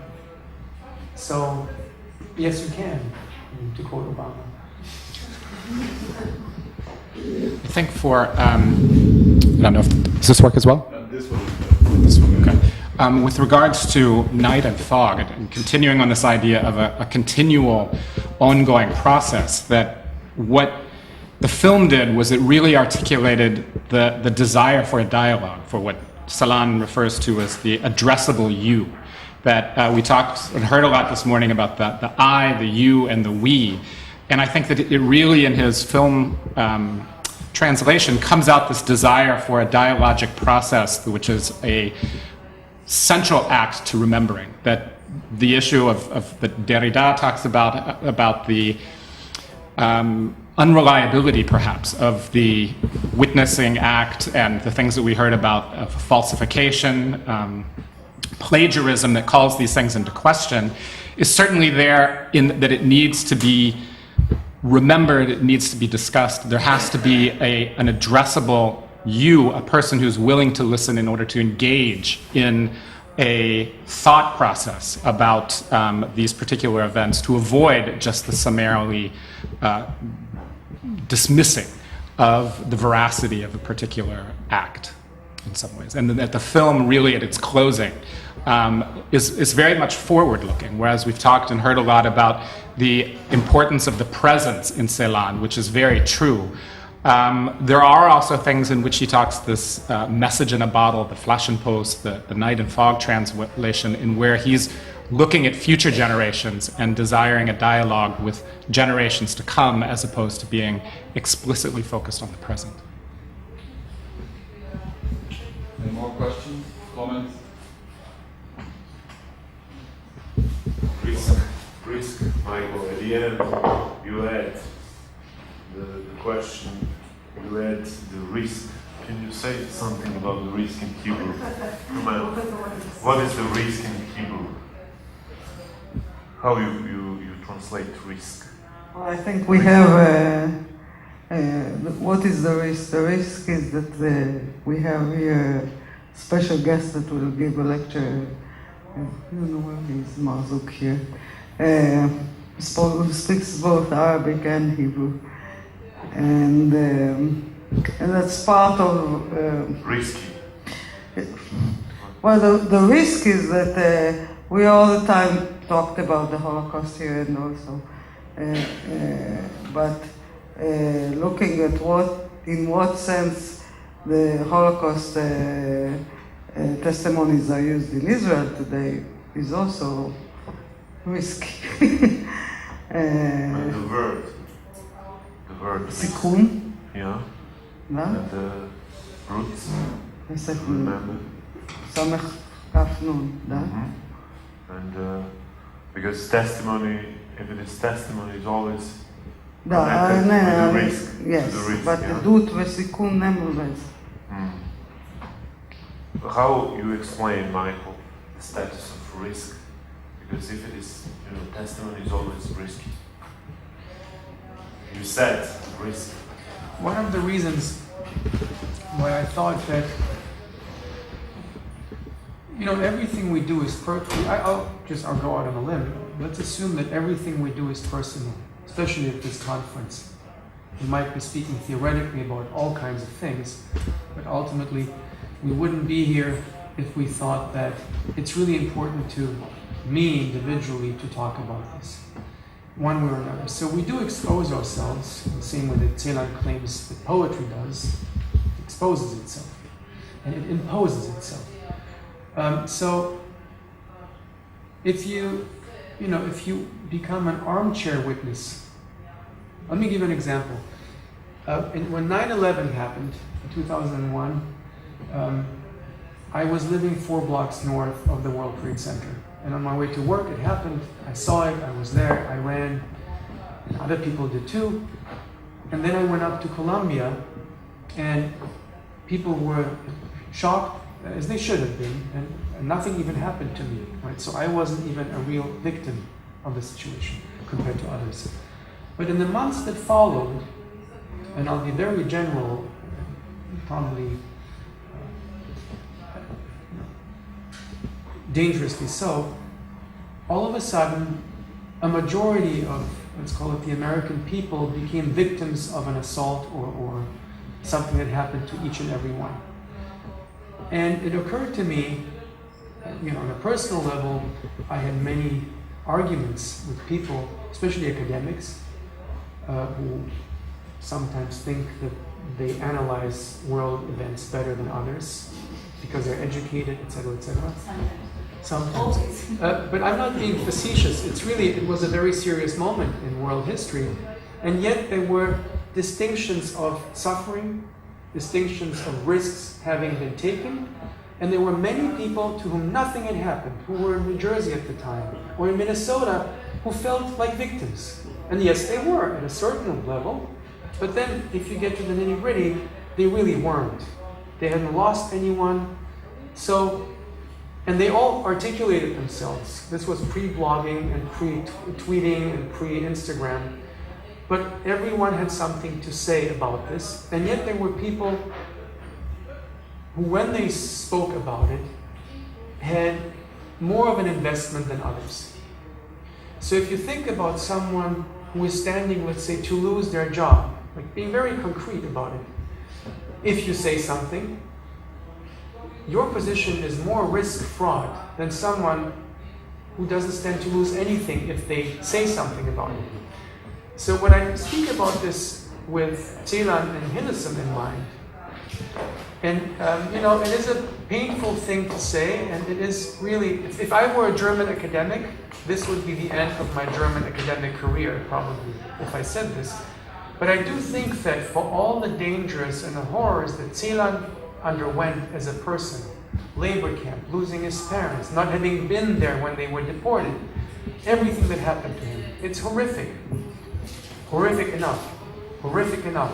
So, yes, you can, to quote Obama. I think I don't know if, does this work as well? This one. This one, okay. With regards to Night and Fog, and continuing on this idea of a continual, ongoing process, that what the film did was it really articulated the desire for a dialogue, for what Celan refers to as the addressable you. That we talked and heard a lot this morning about the I, the you, and the we. And I think that it really, in his film translation, comes out this desire for a dialogic process, which is a central act to remembering. That the issue of that Derrida talks about the unreliability, perhaps, of the witnessing act, and the things that we heard about of falsification, plagiarism that calls these things into question, is certainly there in that it needs to be remembered, it needs to be discussed. There has to be an addressable you, a person who's willing to listen in order to engage in a thought process about these particular events, to avoid just the summarily dismissing of the veracity of a particular act in some ways. And that the film really, at its closing, is very much forward-looking, whereas we've talked and heard a lot about the importance of the presence in Celan, which is very true. There are also things in which he talks this message in a bottle, the Flaschenpost, the Night and Fog translation, in where he's looking at future generations and desiring a dialogue with generations to come, as opposed to being explicitly focused on the present. Any more questions, comments? Risk, Michael. At the end, you had the question, you had the risk. Can you say something about the risk in Hebrew? What is the risk in Hebrew? How you translate risk? Well, I think we have, what is the risk? The risk is that we have here a special guest that will give a lecture. I don't know where he is, Marzuk here. Who speaks both Arabic and Hebrew. And that's part of... Risky. Well, the risk is that we all the time talked about the Holocaust here, and also, but looking at in what sense the Holocaust testimonies are used in Israel today is also risky. The word word סיכון, yeah, da? and the roots, וסך remember? סמך כף נון, da? And because testimony, if it is testimony, is always Da, connected ne, with the risk. yes, to the risk, but yeah. עדות וסיכון נמלבז. How you explain, Michael, the status of risk? Because if it is, testimony is always risky. You said risk. One of the reasons why I thought that, everything we do is I'll go out on a limb. Let's assume that everything we do is personal, especially at this conference. We might be speaking theoretically about all kinds of things, but ultimately we wouldn't be here if we thought that it's really important to me individually to talk about this, one way or another. So we do expose ourselves, the same way that Celan claims that poetry does. It exposes itself, and it imposes itself. So if you become an armchair witness, let me give you an example. When 9/11 happened in 2001, I was living 4 blocks north of the World Trade Center. And on my way to work, it happened. I saw it, I was there, I ran, and other people did too. And then I went up to Colombia, and people were shocked, as they should have been, and nothing even happened to me, right? So I wasn't even a real victim of the situation compared to others. But in the months that followed, and I'll be very general, probably dangerously so, all of a sudden, a majority of, let's call it the American people, became victims of an assault or something that happened to each and every one. And it occurred to me, on a personal level, I had many arguments with people, especially academics, who sometimes think that they analyze world events better than others because they're educated, etc., etc. Sometimes. But I'm not being facetious. It was a very serious moment in world history. And yet there were distinctions of suffering, distinctions of risks having been taken. And there were many people to whom nothing had happened, who were in New Jersey at the time, or in Minnesota, who felt like victims. And yes, they were at a certain level. But then, if you get to the nitty-gritty, they really weren't. They hadn't lost anyone. And they all articulated themselves. This was pre-blogging and pre-tweeting and pre-Instagram. But everyone had something to say about this. And yet there were people who, when they spoke about it, had more of an investment than others. So if you think about someone who is standing, let's say, to lose their job, like being very concrete about it, if you say something, your position is more risk-fraught than someone who doesn't stand to lose anything if they say something about it. So when I speak about this with Celan and Hillesum in mind, and it is a painful thing to say, and it is really, if I were a German academic, this would be the end of my German academic career, probably, if I said this. But I do think that for all the dangers and the horrors that Celan underwent as a person, labor camp, losing his parents, not having been there when they were deported, everything that happened to him, it's horrific. Horrific enough. Horrific enough.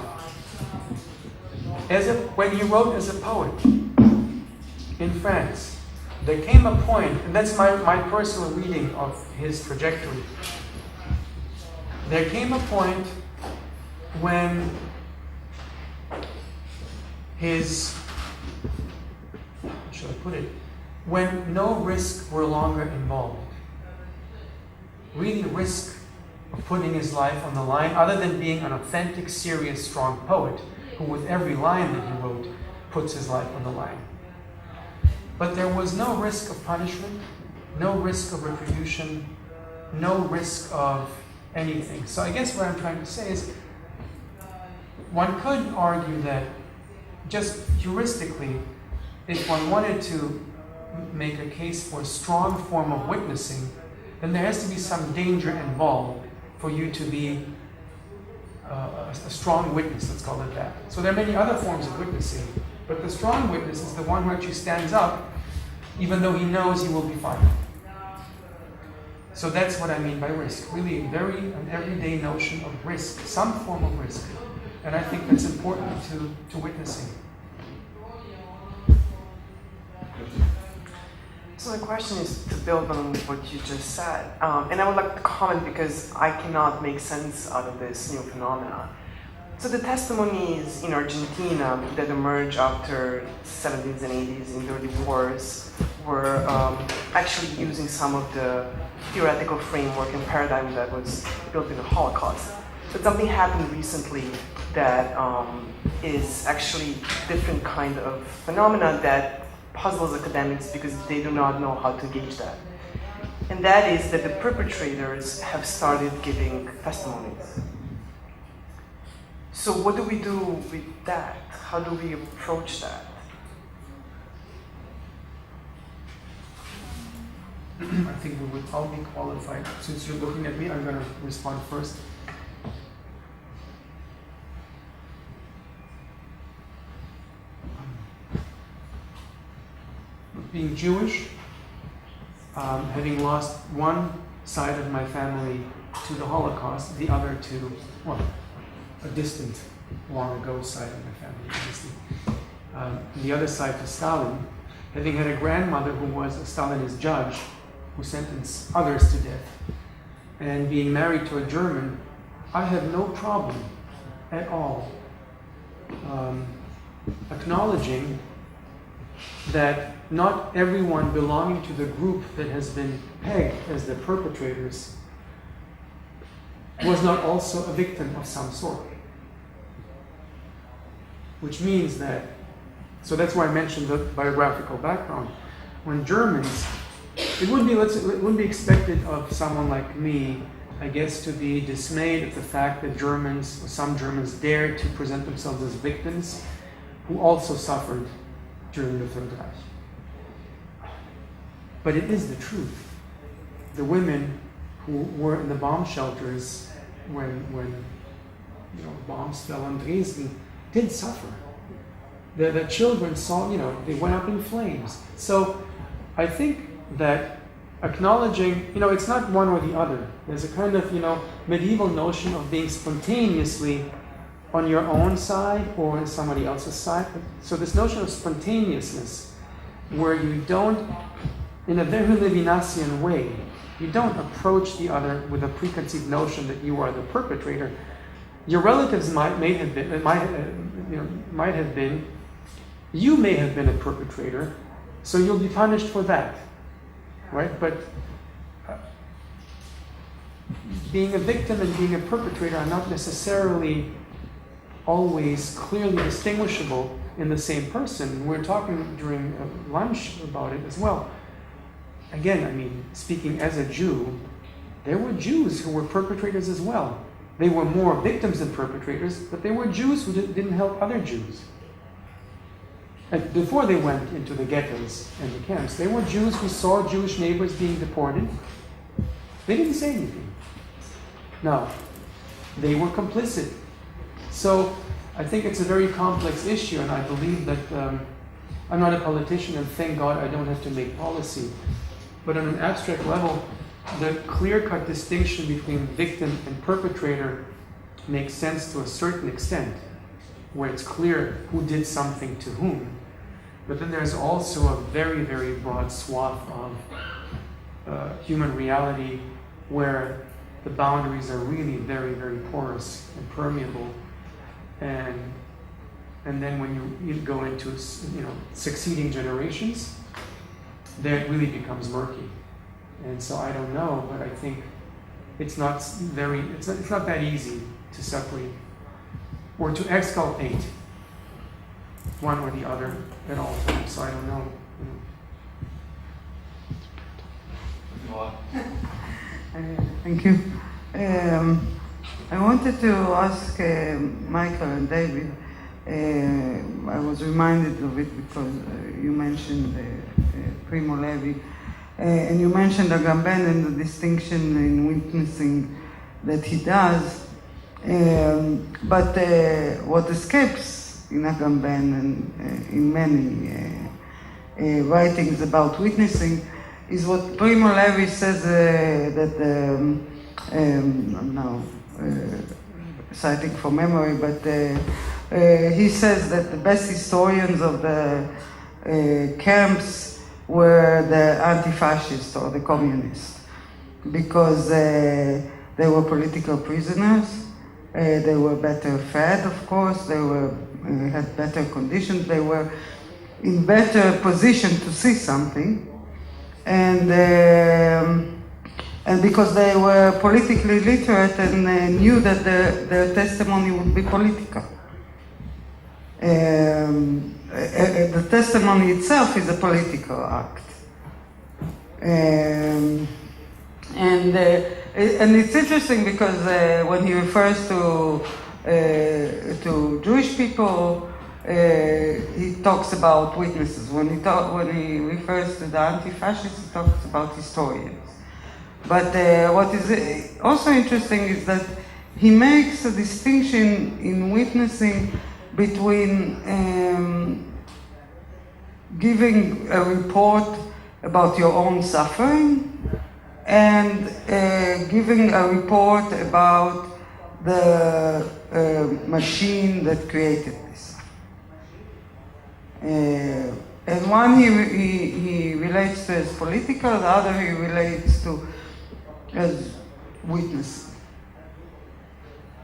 When he wrote as a poet in France, there came a point, and that's my personal reading of his trajectory. There came a point when when no risk were longer involved. Really risk of putting his life on the line, other than being an authentic, serious, strong poet, who with every line that he wrote, puts his life on the line. But there was no risk of punishment, no risk of retribution, no risk of anything. So I guess what I'm trying to say is, one could argue that, just heuristically, if one wanted to make a case for a strong form of witnessing, then there has to be some danger involved for you to be a strong witness, let's call it that. So there are many other forms of witnessing, but the strong witness is the one who actually stands up even though he knows he will be fired. So that's what I mean by risk. Really an everyday notion of risk, some form of risk. And I think that's important to witnessing. So the question is to build on what you just said. And I would like to comment because I cannot make sense out of this new phenomena. So the testimonies in Argentina that emerged after 70s and 80s in dirty wars were actually using some of the theoretical framework and paradigm that was built in the Holocaust. But something happened recently that is actually different kind of phenomena that puzzles academics because they do not know how to gauge that. And that is that the perpetrators have started giving testimonies. So what do we do with that? How do we approach that? I think we would all be qualified. Since you're looking at me, I'm going to respond first. Being Jewish, having lost one side of my family to the Holocaust, the other to, well, a distant, long ago side of my family, obviously. The other side to Stalin, having had a grandmother who was a Stalinist judge who sentenced others to death, and being married to a German, I have no problem at all acknowledging that not everyone belonging to the group that has been pegged as the perpetrators was not also a victim of some sort. Which means that, so that's why I mentioned the biographical background. When Germans, it wouldn't be expected of someone like me, I guess, to be dismayed at the fact that Germans, or some Germans, dared to present themselves as victims who also suffered during the Third Reich. But it is the truth. The women who were in the bomb shelters when bombs fell on Dresden did suffer. The children saw, they went up in flames. So I think that acknowledging, it's not one or the other. There's a kind of, medieval notion of being spontaneously on your own side or on somebody else's side. So this notion of spontaneousness, where you don't, in a very Levinasian way, you don't approach the other with a preconceived notion that you are the perpetrator. Your relatives may have been, you may have been a perpetrator, so you'll be punished for that, right? But being a victim and being a perpetrator are not necessarily always clearly distinguishable in the same person. We're talking during lunch about it as well. Again, speaking as a Jew, there were Jews who were perpetrators as well. They were more victims than perpetrators, but they were Jews who didn't help other Jews. And before they went into the ghettos and the camps, they were Jews who saw Jewish neighbors being deported. They didn't say anything. No, they were complicit. So I think it's a very complex issue, and I believe that I'm not a politician, and thank God I don't have to make policy. But on an abstract level, the clear-cut distinction between victim and perpetrator makes sense to a certain extent, where it's clear who did something to whom. But then there's also a very, very broad swath of human reality where the boundaries are really very, very porous and permeable. And then when you go into succeeding generations, then it really becomes murky. And so I don't know, but I think it's not that easy to separate or to exculpate one or the other at all times. So I don't know. Thank you. I wanted to ask Michael and David. I was reminded of it because you mentioned Primo Levi, and you mentioned Agamben and the distinction in witnessing that he does. But what escapes in Agamben and in many writings about witnessing is what Primo Levi says that I'm now citing from memory, but he says that the best historians of the camps were the anti-fascists or the communists, because they were political prisoners, they were better fed, of course, they were had better conditions, they were in better position to see something, and because they were politically literate and knew that their testimony would be political. The testimony itself is a political act. And it's interesting because when he refers to Jewish people, he talks about witnesses. When he refers to the anti-fascists, he talks about historians. But what is also interesting is that he makes a distinction in witnessing between giving a report about your own suffering and giving a report about the machine that created this. And one he relates to as political, the other he relates to as witness.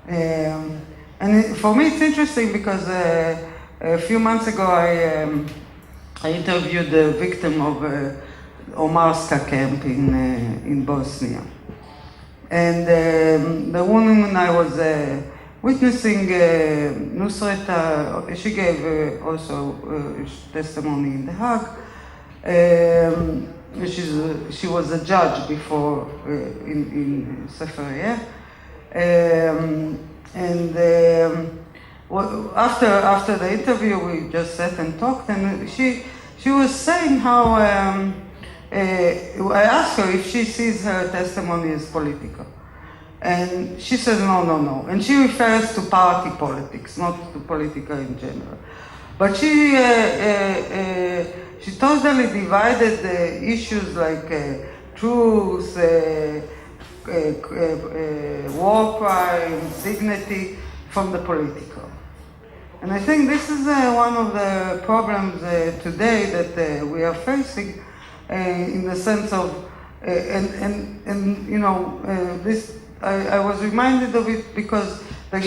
For me it's interesting because a few months ago I interviewed the victim of Omarska camp in Bosnia. And the woman I was witnessing, Nusreta, she gave also testimony in The Hague. She was a judge before in Sefer. After the interview, we just sat and talked, and she was saying how I asked her if she sees her testimony as political, and she says no, and she refers to party politics, not to political in general. But she totally divided the issues like truth, war crimes, dignity from the political. And I think this is one of the problems today that we are facing, in the sense of, this I was reminded of it because the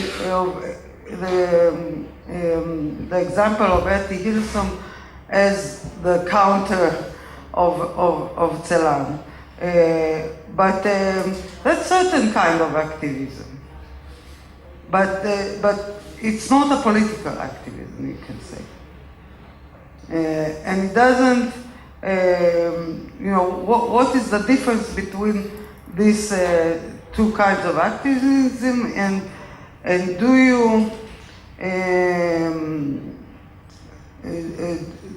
example of Etty Hillesum as the counter of Celan. But that's certain kind of activism. But it's not a political activism, you can say. And it doesn't, what is the difference between these two kinds of activism, and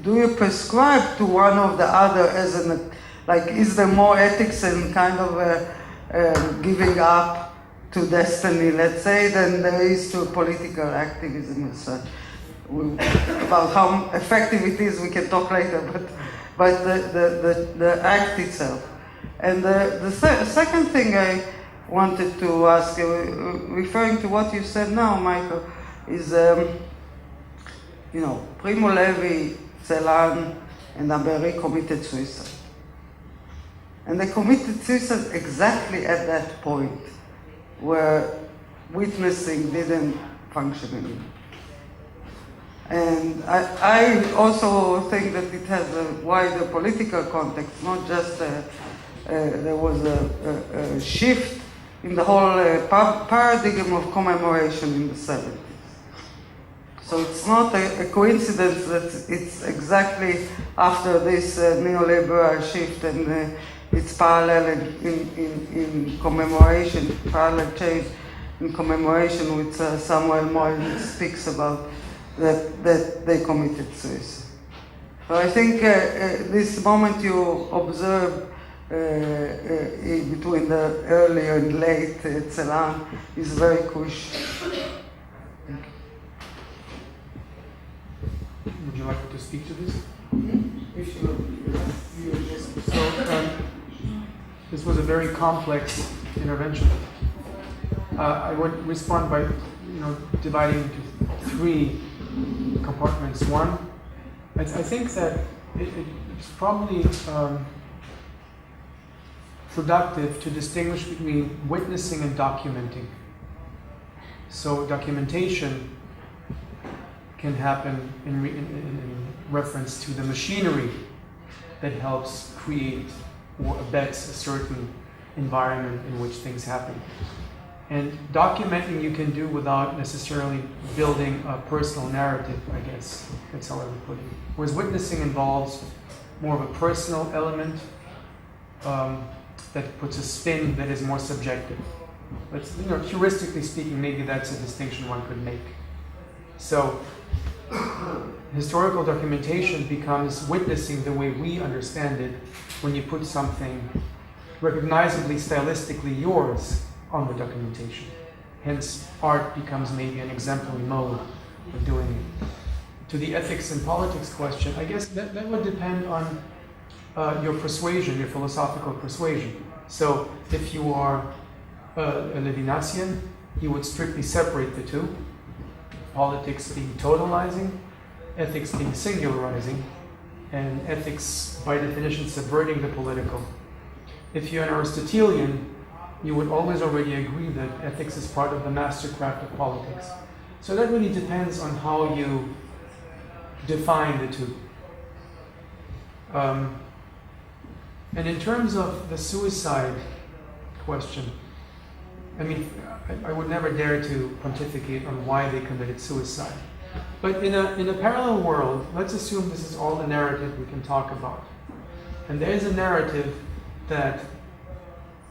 do you prescribe to one or the other as is there more ethics and kind of giving up to destiny, let's say, than there is to political activism as such? About how effective it is, we can talk later, but the act itself. And the second thing I wanted to ask, referring to what you said now, Michael, is, Primo Levi, Celan, and Amberi committed suicide. And they committed suicide exactly at that point where witnessing didn't function anymore. And I also think that it has a wider political context, not just there was a shift in the whole paradigm of commemoration in the 70s. So it's not a coincidence that it's exactly after this neoliberal shift, and it's parallel in commemoration, parallel change in commemoration, which Samuel Moyle speaks about, that they committed suicide. So I think this moment you observe between the early and late Celan is very crucial. Would you like me to speak to this? If you So, this was a very complex intervention. I would respond by, dividing into three compartments. One, I think that it's probably productive to distinguish between witnessing and documenting. So documentation can happen in reference to the machinery that helps create or abets a certain environment in which things happen. And documenting you can do without necessarily building a personal narrative, I guess. That's how I would put it. Whereas witnessing involves more of a personal element that puts a spin that is more subjective. But heuristically speaking, maybe that's a distinction one could make. So historical documentation becomes witnessing the way we understand it when you put something recognizably stylistically yours on the documentation. Hence, art becomes maybe an exemplary mode of doing it. To the ethics and politics question, I guess that would depend on your persuasion, your philosophical persuasion. So if you are a Levinasian, you would strictly separate the two. Politics being totalizing, ethics being singularizing, and ethics by definition subverting the political. If you're an Aristotelian, you would always already agree that ethics is part of the mastercraft of politics. So that really depends on how you define the two. And in terms of the suicide question, I mean, I would never dare to pontificate on why they committed suicide. But in a parallel world, let's assume this is all the narrative we can talk about. And there is a narrative that,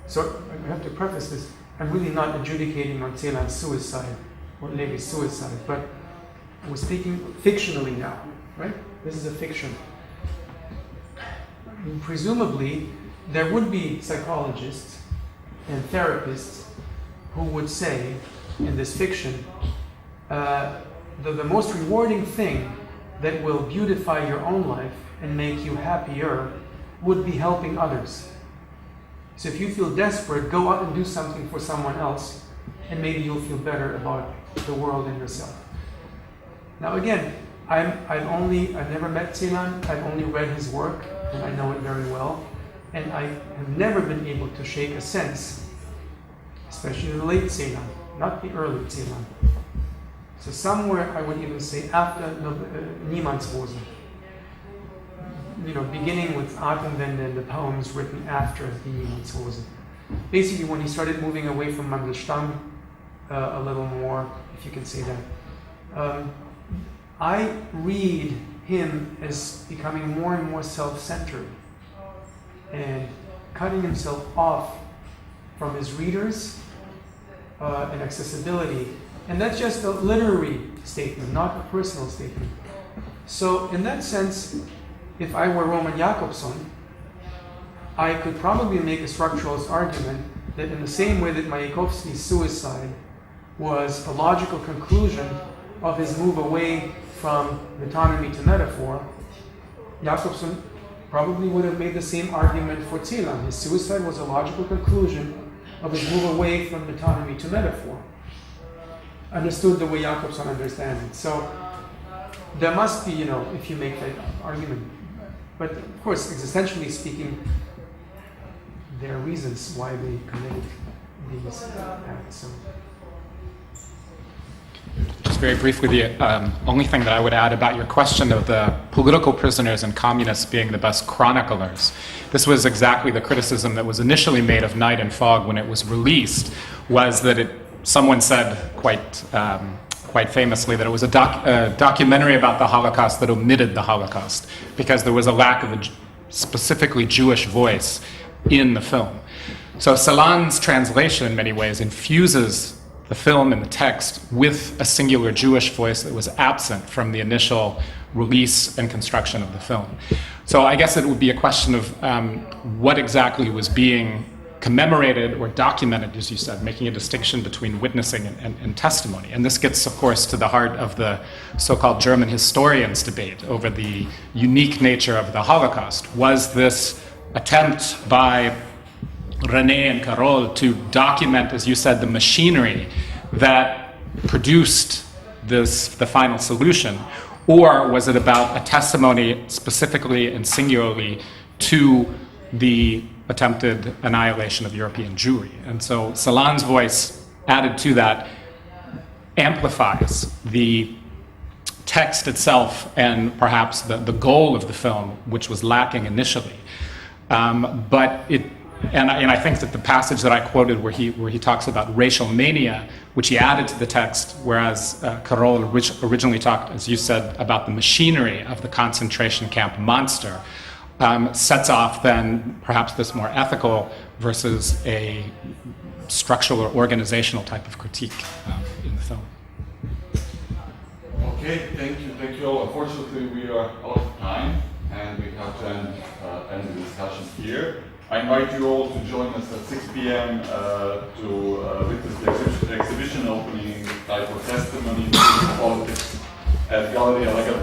so I have to preface this, I'm really not adjudicating on Celan's suicide or Levi's suicide, but we're speaking fictionally now, right? This is a fiction. And presumably, there would be psychologists and therapists who would say, in this fiction, the most rewarding thing that will beautify your own life and make you happier would be helping others. So if you feel desperate, go out and do something for someone else, and maybe you'll feel better about the world and yourself. Now again, I've never met Celan, I've only read his work, and I know it very well, and I have never been able to shake a sense, especially the late Celan, not the early Celan. So somewhere I would even say after Niemandsrosen, beginning with Atemwende and the poems written after the Niemandsrosen. Basically when he started moving away from Mandelstam a little more, if you can say that. I read him as becoming more and more self-centered and cutting himself off from his readers and accessibility. And that's just a literary statement, not a personal statement. So in that sense, if I were Roman Jakobson, I could probably make a structuralist argument that in the same way that Mayakovsky's suicide was a logical conclusion of his move away from metonymy to metaphor, Jakobson probably would have made the same argument for Celan. His suicide was a logical conclusion of his move away from metonymy to metaphor. Understood the way Jakobson understands it. So there must be, if you make that argument. But of course, existentially speaking, there are reasons why they committed these acts. So. Just very briefly, the only thing that I would add about your question of the political prisoners and communists being the best chroniclers, this was exactly the criticism that was initially made of Night and Fog when it was released, was that someone said quite famously that it was a documentary about the Holocaust that omitted the Holocaust because there was a lack of a specifically Jewish voice in the film. So Celan's translation in many ways infuses the film and the text with a singular Jewish voice that was absent from the initial release and construction of the film. So I guess it would be a question of what exactly was being commemorated or documented, as you said, making a distinction between witnessing and testimony. And this gets, of course, to the heart of the so-called German historians' debate over the unique nature of the Holocaust. Was this attempt by René and Carol to document, as you said, the machinery that produced the final solution, or was it about a testimony specifically and singularly to the attempted annihilation of European Jewry? And so Celan's voice added to that amplifies the text itself and perhaps the goal of the film, which was lacking initially. And I think that the passage that I quoted where he talks about racial mania, which he added to the text, whereas Carol originally talked, as you said, about the machinery of the concentration camp monster, sets off then perhaps this more ethical versus a structural or organizational type of critique in the film. Okay, thank you all. Unfortunately, we are out of time and we have to end the discussion here. I invite you all to join us at 6 p.m. To witness the exhibition opening titled Testimony in Politics at Gallery Allegra.